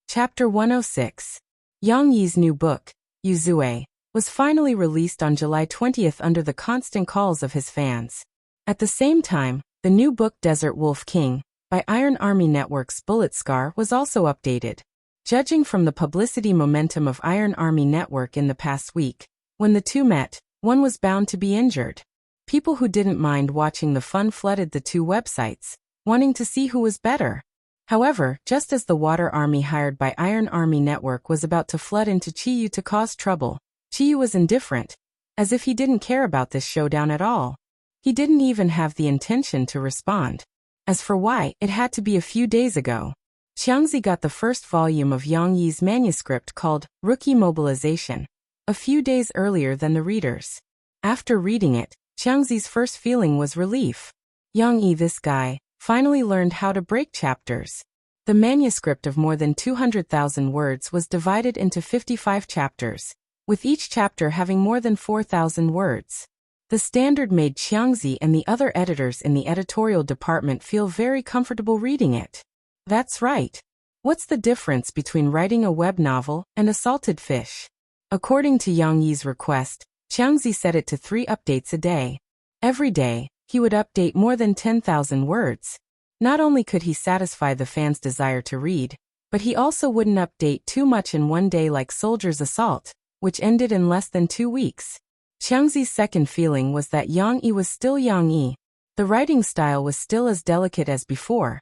Speaker 1: Chapter 106. Yang Yi's new book, Yuzue, was finally released on July 20th under the constant calls of his fans. At the same time, the new book Desert Wolf King, by Iron Army Network's Bullet Scar was also updated. Judging from the publicity momentum of Iron Army Network in the past week, when the two met, one was bound to be injured. People who didn't mind watching the fun flooded the two websites, wanting to see who was better. However, just as the Water Army hired by Iron Army Network was about to flood into Chiyu to cause trouble, Chiyu was indifferent, as if he didn't care about this showdown at all. He didn't even have the intention to respond. As for why, it had to be a few days ago. Xiangzi got the first volume of Yang Yi's manuscript called Rookie Mobilization a few days earlier than the readers. After reading it, Xiangzi's first feeling was relief. Yang Yi, this guy, finally learned how to break chapters. The manuscript of more than 200,000 words was divided into 55 chapters, with each chapter having more than 4,000 words. The standard made Xiangzi and the other editors in the editorial department feel very comfortable reading it. That's right. What's the difference between writing a web novel and a salted fish? According to Yang Yi's request, Xiangzi set it to 3 updates a day. Every day, he would update more than 10,000 words. Not only could he satisfy the fans' desire to read, but he also wouldn't update too much in one day like Soldier's Assault, which ended in less than 2 weeks. Xiangzi's second feeling was that Yang Yi was still Yang Yi. The writing style was still as delicate as before,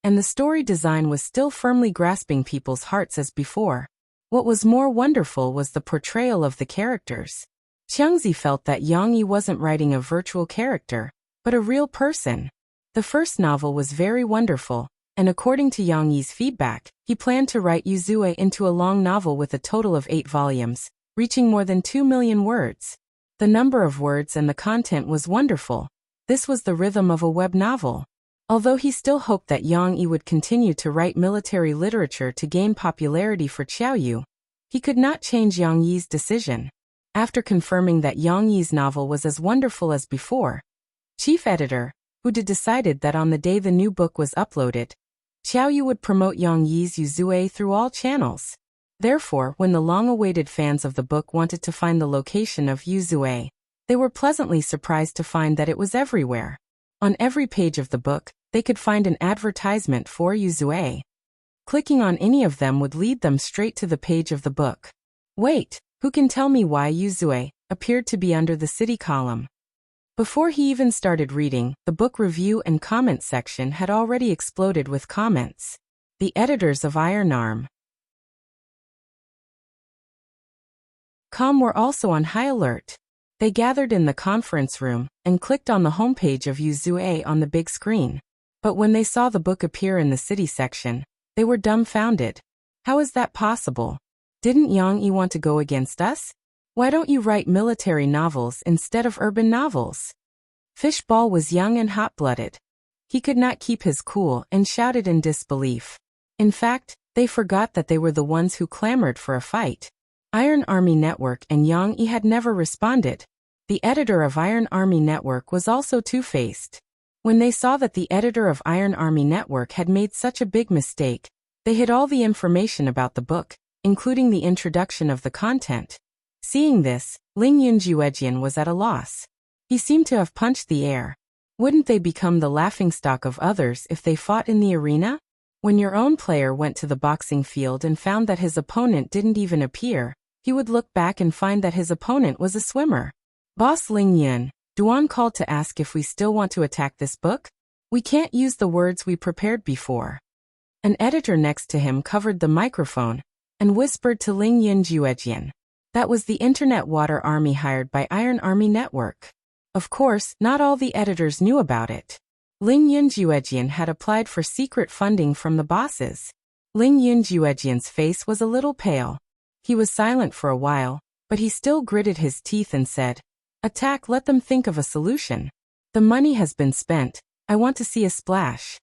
Speaker 1: and the story design was still firmly grasping people's hearts as before. What was more wonderful was the portrayal of the characters. Xiangzi felt that Yang Yi wasn't writing a virtual character, but a real person. The first novel was very wonderful, and according to Yang Yi's feedback, he planned to write Yuzue into a long novel with a total of 8 volumes, reaching more than 2 million words. The number of words and the content was wonderful. This was the rhythm of a web novel. Although he still hoped that Yang Yi would continue to write military literature to gain popularity for Qiaoyu, he could not change Yang Yi's decision. After confirming that Yang Yi's novel was as wonderful as before, chief editor, Hu De, decided that on the day the new book was uploaded, Qiaoyu would promote Yang Yi's Yuzue through all channels. Therefore, when the long-awaited fans of the book wanted to find the location of Yuzue, they were pleasantly surprised to find that it was everywhere. On every page of the book, they could find an advertisement for Yuzue. Clicking on any of them would lead them straight to the page of the book. Wait, who can tell me why Yuzue appeared to be under the city column? Before he even started reading, the book review and comment section had already exploded with comments. The editors of Iron.com were also on high alert. They gathered in the conference room and clicked on the homepage of Yuzue on the big screen. But when they saw the book appear in the city section, they were dumbfounded. How is that possible? Didn't Yang Yi want to go against us? Why don't you write military novels instead of urban novels? Fishball was young and hot-blooded. He could not keep his cool and shouted in disbelief. In fact, they forgot that they were the ones who clamored for a fight. Iron Army Network and Yang Yi had never responded. The editor of Iron Army Network was also two-faced. When they saw that the editor of Iron Army Network had made such a big mistake, they hid all the information about the book, including the introduction of the content. Seeing this, Ling Yunjuejian was at a loss. He seemed to have punched the air. Wouldn't they become the laughingstock of others if they fought in the arena? When your own player went to the boxing field and found that his opponent didn't even appear, he would look back and find that his opponent was a swimmer. Boss Ling Yun, Duan called to ask if we still want to attack this book. We can't use the words we prepared before. An editor next to him covered the microphone and whispered to Ling Yunjuejian. That was the Internet Water Army hired by Iron Army Network. Of course, not all the editors knew about it. Ling Yunjuejian had applied for secret funding from the bosses. Ling Yunjuejian's face was a little pale. He was silent for a while, but he still gritted his teeth and said, "Attack, let them think of a solution. The money has been spent, I want to see a splash."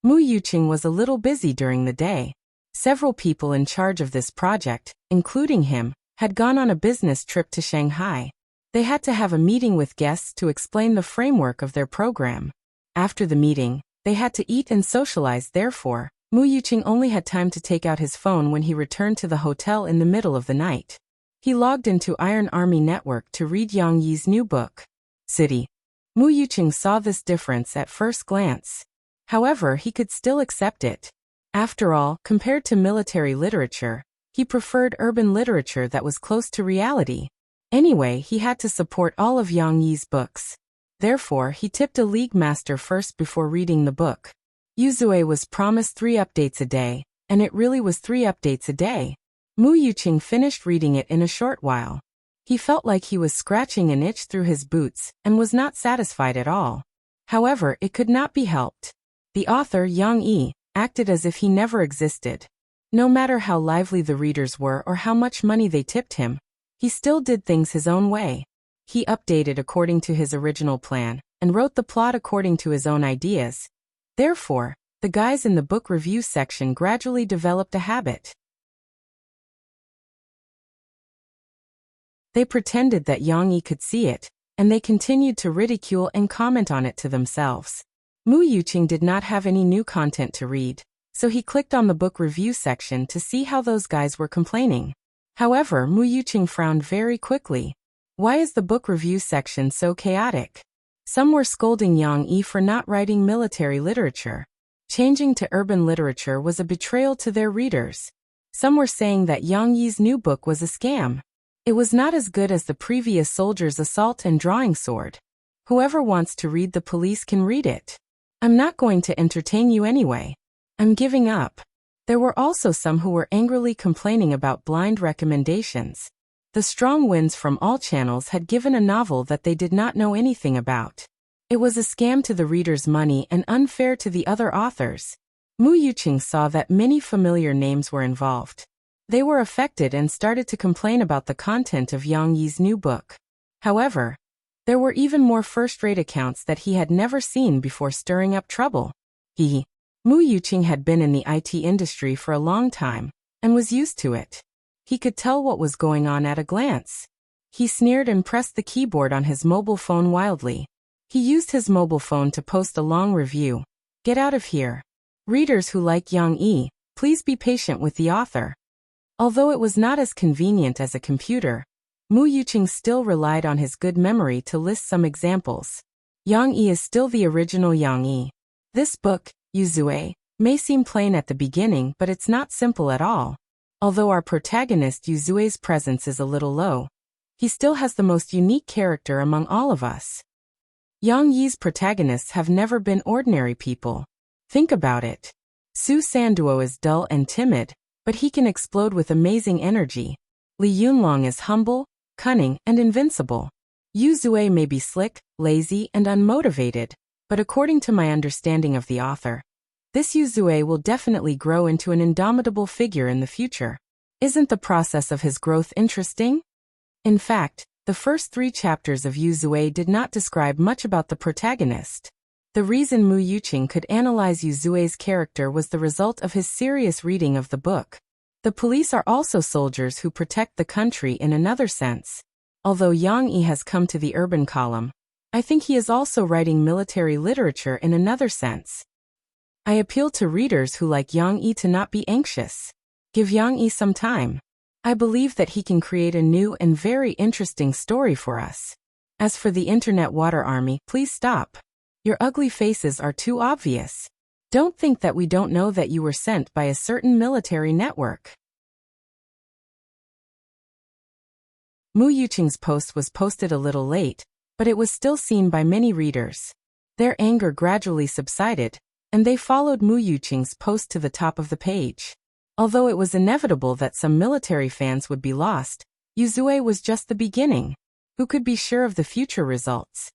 Speaker 1: Mu Yuqing was a little busy during the day. Several people in charge of this project, including him, had gone on a business trip to Shanghai. They had to have a meeting with guests to explain the framework of their program. After the meeting, they had to eat and socialize. Therefore, Mu Yuqing only had time to take out his phone when he returned to the hotel in the middle of the night. He logged into Iron Army Network to read Yang Yi's new book, City. Mu Yuqing saw this difference at first glance. However, he could still accept it. After all, compared to military literature, he preferred urban literature that was close to reality. Anyway, he had to support all of Yang Yi's books. Therefore, he tipped a league master first before reading the book. Yuzue was promised 3 updates a day, and it really was 3 updates a day. Mu Yuqing finished reading it in a short while. He felt like he was scratching an itch through his boots and was not satisfied at all. However, it could not be helped. The author, Yang Yi, acted as if he never existed. No matter how lively the readers were or how much money they tipped him, he still did things his own way. He updated according to his original plan and wrote the plot according to his own ideas. Therefore, the guys in the book review section gradually developed a habit. They pretended that Yang Yi could see it, and they continued to ridicule and comment on it to themselves. Mu Yuqing did not have any new content to read, so he clicked on the book review section to see how those guys were complaining. However, Mu Yuqing frowned very quickly. Why is the book review section so chaotic? Some were scolding Yang Yi for not writing military literature. Changing to urban literature was a betrayal to their readers. Some were saying that Yang Yi's new book was a scam. It was not as good as the previous Soldier's Assault and Drawing Sword. Whoever wants to read The Police can read it. I'm not going to entertain you anyway. I'm giving up. There were also some who were angrily complaining about blind recommendations. The strong winds from all channels had given a novel that they did not know anything about. It was a scam to the reader's money and unfair to the other authors. Mu Yuqing saw that many familiar names were involved. They were affected and started to complain about the content of Yang Yi's new book. However, there were even more first-rate accounts that he had never seen before stirring up trouble. Mu Yuqing had been in the IT industry for a long time and was used to it. He could tell what was going on at a glance. He sneered and pressed the keyboard on his mobile phone wildly. He used his mobile phone to post a long review. Get out of here. Readers who like Yang Yi, please be patient with the author. Although it was not as convenient as a computer, Mu Yuqing still relied on his good memory to list some examples. Yang Yi is still the original Yang Yi. This book, Yuzue, may seem plain at the beginning, but it's not simple at all. Although our protagonist Yuzue's presence is a little low, he still has the most unique character among all of us. Yang Yi's protagonists have never been ordinary people. Think about it. Su Sanduo is dull and timid, but he can explode with amazing energy. Li Yunlong is humble, cunning, and invincible. Yuzue may be slick, lazy, and unmotivated, but according to my understanding of the author, this Yuzue will definitely grow into an indomitable figure in the future. Isn't the process of his growth interesting? In fact, the first 3 chapters of Yuzue did not describe much about the protagonist. The reason Mu Yuqing could analyze Yuzue's character was the result of his serious reading of the book. The police are also soldiers who protect the country in another sense. Although Yang Yi has come to the urban column, I think he is also writing military literature in another sense. I appeal to readers who like Yang Yi to not be anxious. Give Yang Yi some time. I believe that he can create a new and very interesting story for us. As for the Internet Water Army, please stop. Your ugly faces are too obvious. Don't think that we don't know that you were sent by a certain military network. Mu Yuqing's post was posted a little late, but it was still seen by many readers. Their anger gradually subsided, and they followed Mu Yuqing's post to the top of the page. Although it was inevitable that some military fans would be lost, Yuzue was just the beginning. Who could be sure of the future results?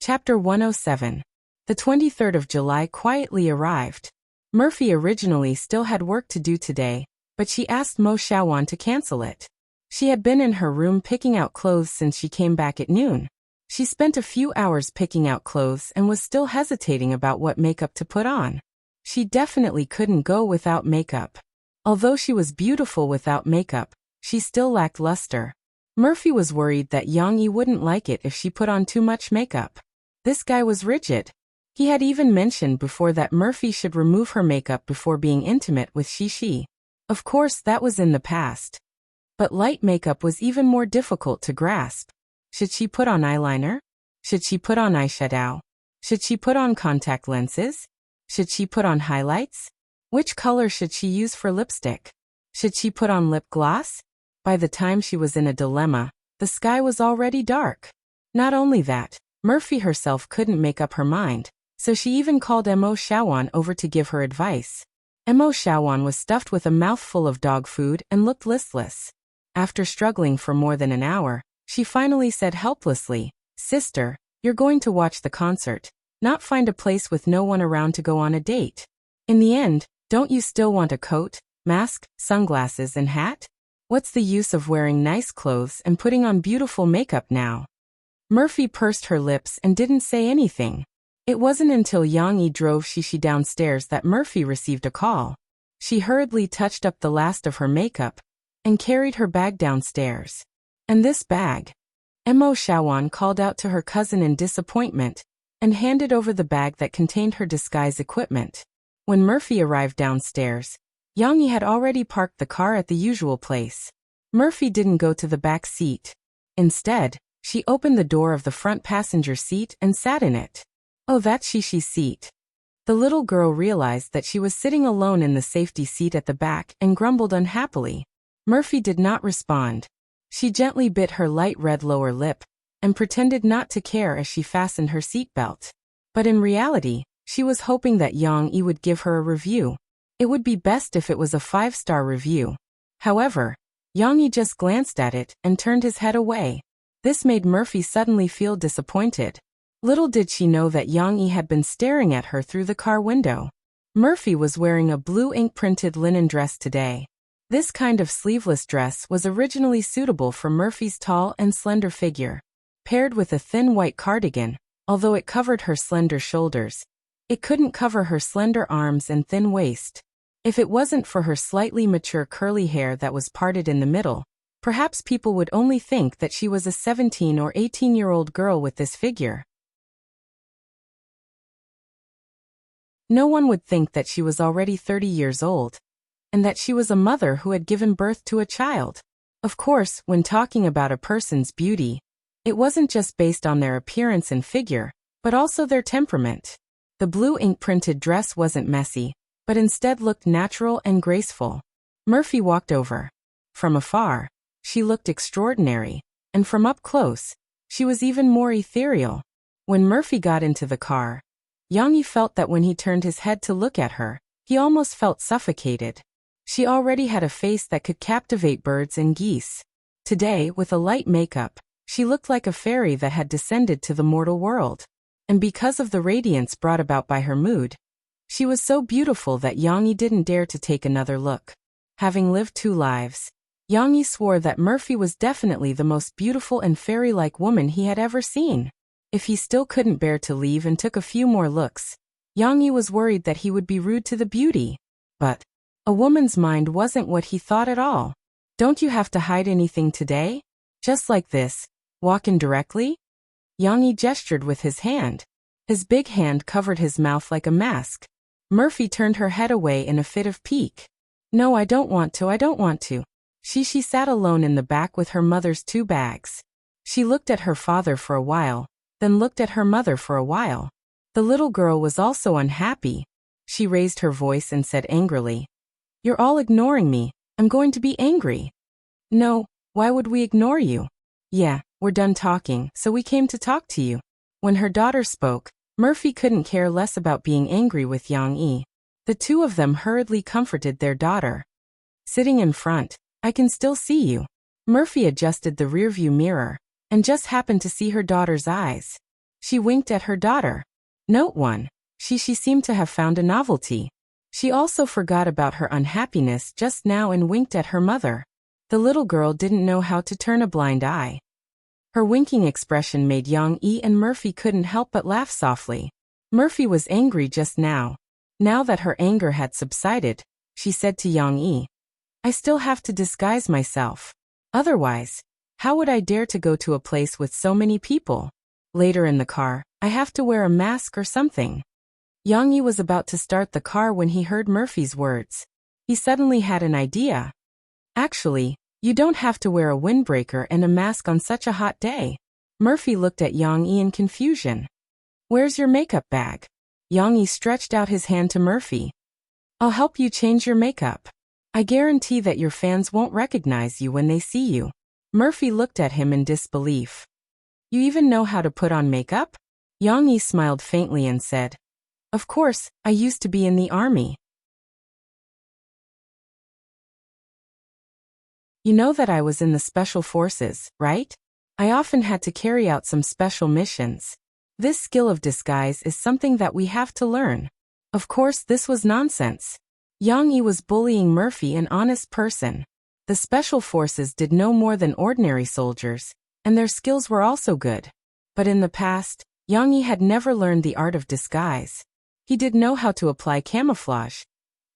Speaker 1: Chapter 107. The 23rd of July quietly arrived. Murphy originally still had work to do today, but she asked Mo Xiaowan to cancel it. She had been in her room picking out clothes since she came back at noon. She spent a few hours picking out clothes and was still hesitating about what makeup to put on. She definitely couldn't go without makeup. Although she was beautiful without makeup, she still lacked luster. Murphy was worried that Yang Yi wouldn't like it if she put on too much makeup. This guy was rigid. He had even mentioned before that Murphy should remove her makeup before being intimate with Shishi. Of course, that was in the past. But light makeup was even more difficult to grasp. Should she put on eyeliner? Should she put on eyeshadow? Should she put on contact lenses? Should she put on highlights? Which color should she use for lipstick? Should she put on lip gloss? By the time she was in a dilemma, the sky was already dark. Not only that, Murphy herself couldn't make up her mind, so she even called Mo Xiaowan over to give her advice. Mo Xiaowan was stuffed with a mouthful of dog food and looked listless. After struggling for more than an hour, she finally said helplessly, "Sister, you're going to watch the concert, not find a place with no one around to go on a date. In the end, don't you still want a coat, mask, sunglasses, and hat? What's the use of wearing nice clothes and putting on beautiful makeup now?" Murphy pursed her lips and didn't say anything. It wasn't until Yang Yi drove Shishi downstairs that Murphy received a call. She hurriedly touched up the last of her makeup and carried her bag downstairs. And this bag? Mo Xiaowan called out to her cousin in disappointment and handed over the bag that contained her disguise equipment. When Murphy arrived downstairs, Yang Yi had already parked the car at the usual place. Murphy didn't go to the back seat. Instead, she opened the door of the front passenger seat and sat in it. Oh, that's Shishi's seat. The little girl realized that she was sitting alone in the safety seat at the back and grumbled unhappily. Murphy did not respond. She gently bit her light red lower lip and pretended not to care as she fastened her seatbelt. But in reality, she was hoping that Yang Yi would give her a review. It would be best if it was a 5-star review. However, Yang Yi just glanced at it and turned his head away. This made Murphy suddenly feel disappointed. Little did she know that Yang Yi had been staring at her through the car window. Murphy was wearing a blue ink-printed linen dress today. This kind of sleeveless dress was originally suitable for Murphy's tall and slender figure. Paired with a thin white cardigan, although it covered her slender shoulders, it couldn't cover her slender arms and thin waist. If it wasn't for her slightly mature curly hair that was parted in the middle, perhaps people would only think that she was a 17 or 18-year-old girl with this figure. No one would think that she was already 30 years old, and that she was a mother who had given birth to a child. Of course, when talking about a person's beauty, it wasn't just based on their appearance and figure, but also their temperament. The blue ink-printed dress wasn't messy, but instead looked natural and graceful. Murphy walked over. From afar, she looked extraordinary, and from up close, she was even more ethereal. When Murphy got into the car, Yang-yi felt that when he turned his head to look at her, he almost felt suffocated. She already had a face that could captivate birds and geese. Today, with a light makeup, she looked like a fairy that had descended to the mortal world. And because of the radiance brought about by her mood, she was so beautiful that Yang-yi didn't dare to take another look. Having lived 2 lives, Yang-yi swore that Murphy was definitely the most beautiful and fairy-like woman he had ever seen. If he still couldn't bear to leave and took a few more looks, Yang-yi was worried that he would be rude to the beauty. But a woman's mind wasn't what he thought at all. Don't you have to hide anything today? Just like this, walk in directly? Yang-yi gestured with his hand. His big hand covered his mouth like a mask. Murphy turned her head away in a fit of pique. No, I don't want to. She sat alone in the back with her mother's 2 bags. She looked at her father for a while, then looked at her mother for a while. The little girl was also unhappy. She raised her voice and said angrily, "You're all ignoring me. I'm going to be angry." "No, why would we ignore you?" "Yeah, we're done talking, so we came to talk to you." When her daughter spoke, Murphy couldn't care less about being angry with Yang-yi. The 2 of them hurriedly comforted their daughter. Sitting in front, "I can still see you." Murphy adjusted the rearview mirror, and just happened to see her daughter's eyes. She winked at her daughter. Note 1. She seemed to have found a novelty. She also forgot about her unhappiness just now and winked at her mother. The little girl didn't know how to turn a blind eye. Her winking expression made Yang-yi and Murphy couldn't help but laugh softly. Murphy was angry just now. Now that her anger had subsided, she said to Yang-yi, "I still have to disguise myself. Otherwise, how would I dare to go to a place with so many people? Later in the car, I have to wear a mask or something." Yang-yi was about to start the car when he heard Murphy's words. He suddenly had an idea. "Actually, you don't have to wear a windbreaker and a mask on such a hot day." Murphy looked at Yang-yi in confusion. "Where's your makeup bag?" Yang-yi stretched out his hand to Murphy. "I'll help you change your makeup. I guarantee that your fans won't recognize you when they see you." Murphy looked at him in disbelief. "You even know how to put on makeup?" Yang-yi smiled faintly and said, "Of course, I used to be in the army." "You know that I was in the special forces, right? I often had to carry out some special missions. This skill of disguise is something that we have to learn." Of course, this was nonsense. Yang-yi was bullying Murphy, an honest person. The special forces did no more than ordinary soldiers, and their skills were also good. But in the past, Yang-yi had never learned the art of disguise. He did know how to apply camouflage.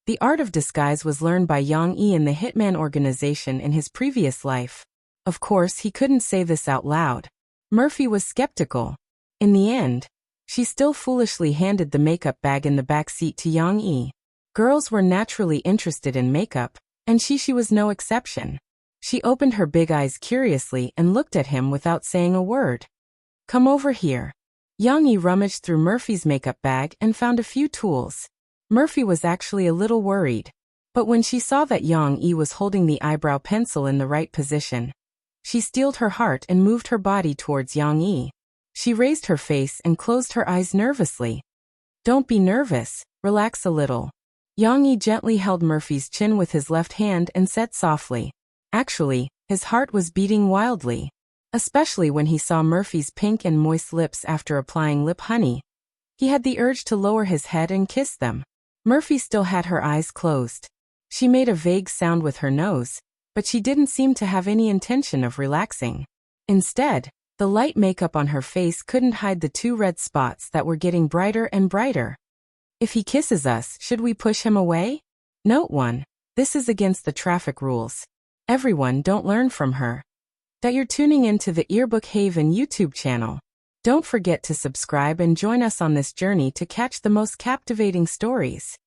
Speaker 1: The art of disguise was learned by Yang-yi in the Hitman organization in his previous life. Of course, he couldn't say this out loud. Murphy was skeptical. In the end, she still foolishly handed the makeup bag in the back seat to Yang-yi. Girls were naturally interested in makeup, and she was no exception. She opened her big eyes curiously and looked at him without saying a word. "Come over here." Yang-yi rummaged through Murphy's makeup bag and found a few tools. Murphy was actually a little worried. But when she saw that Yang-yi was holding the eyebrow pencil in the right position, she steeled her heart and moved her body towards Yang-yi. She raised her face and closed her eyes nervously. "Don't be nervous, relax a little." Yang-yi gently held Murphy's chin with his left hand and said softly. Actually, his heart was beating wildly. Especially when he saw Murphy's pink and moist lips after applying lip honey. He had the urge to lower his head and kiss them. Murphy still had her eyes closed. She made a vague sound with her nose, but she didn't seem to have any intention of relaxing. Instead, the light makeup on her face couldn't hide the 2 red spots that were getting brighter and brighter. If he kisses us, should we push him away? Note 1. This is against the traffic rules. Everyone don't learn from her. That you're tuning into the Earbook Haven YouTube channel. Don't forget to subscribe and join us on this journey to catch the most captivating stories.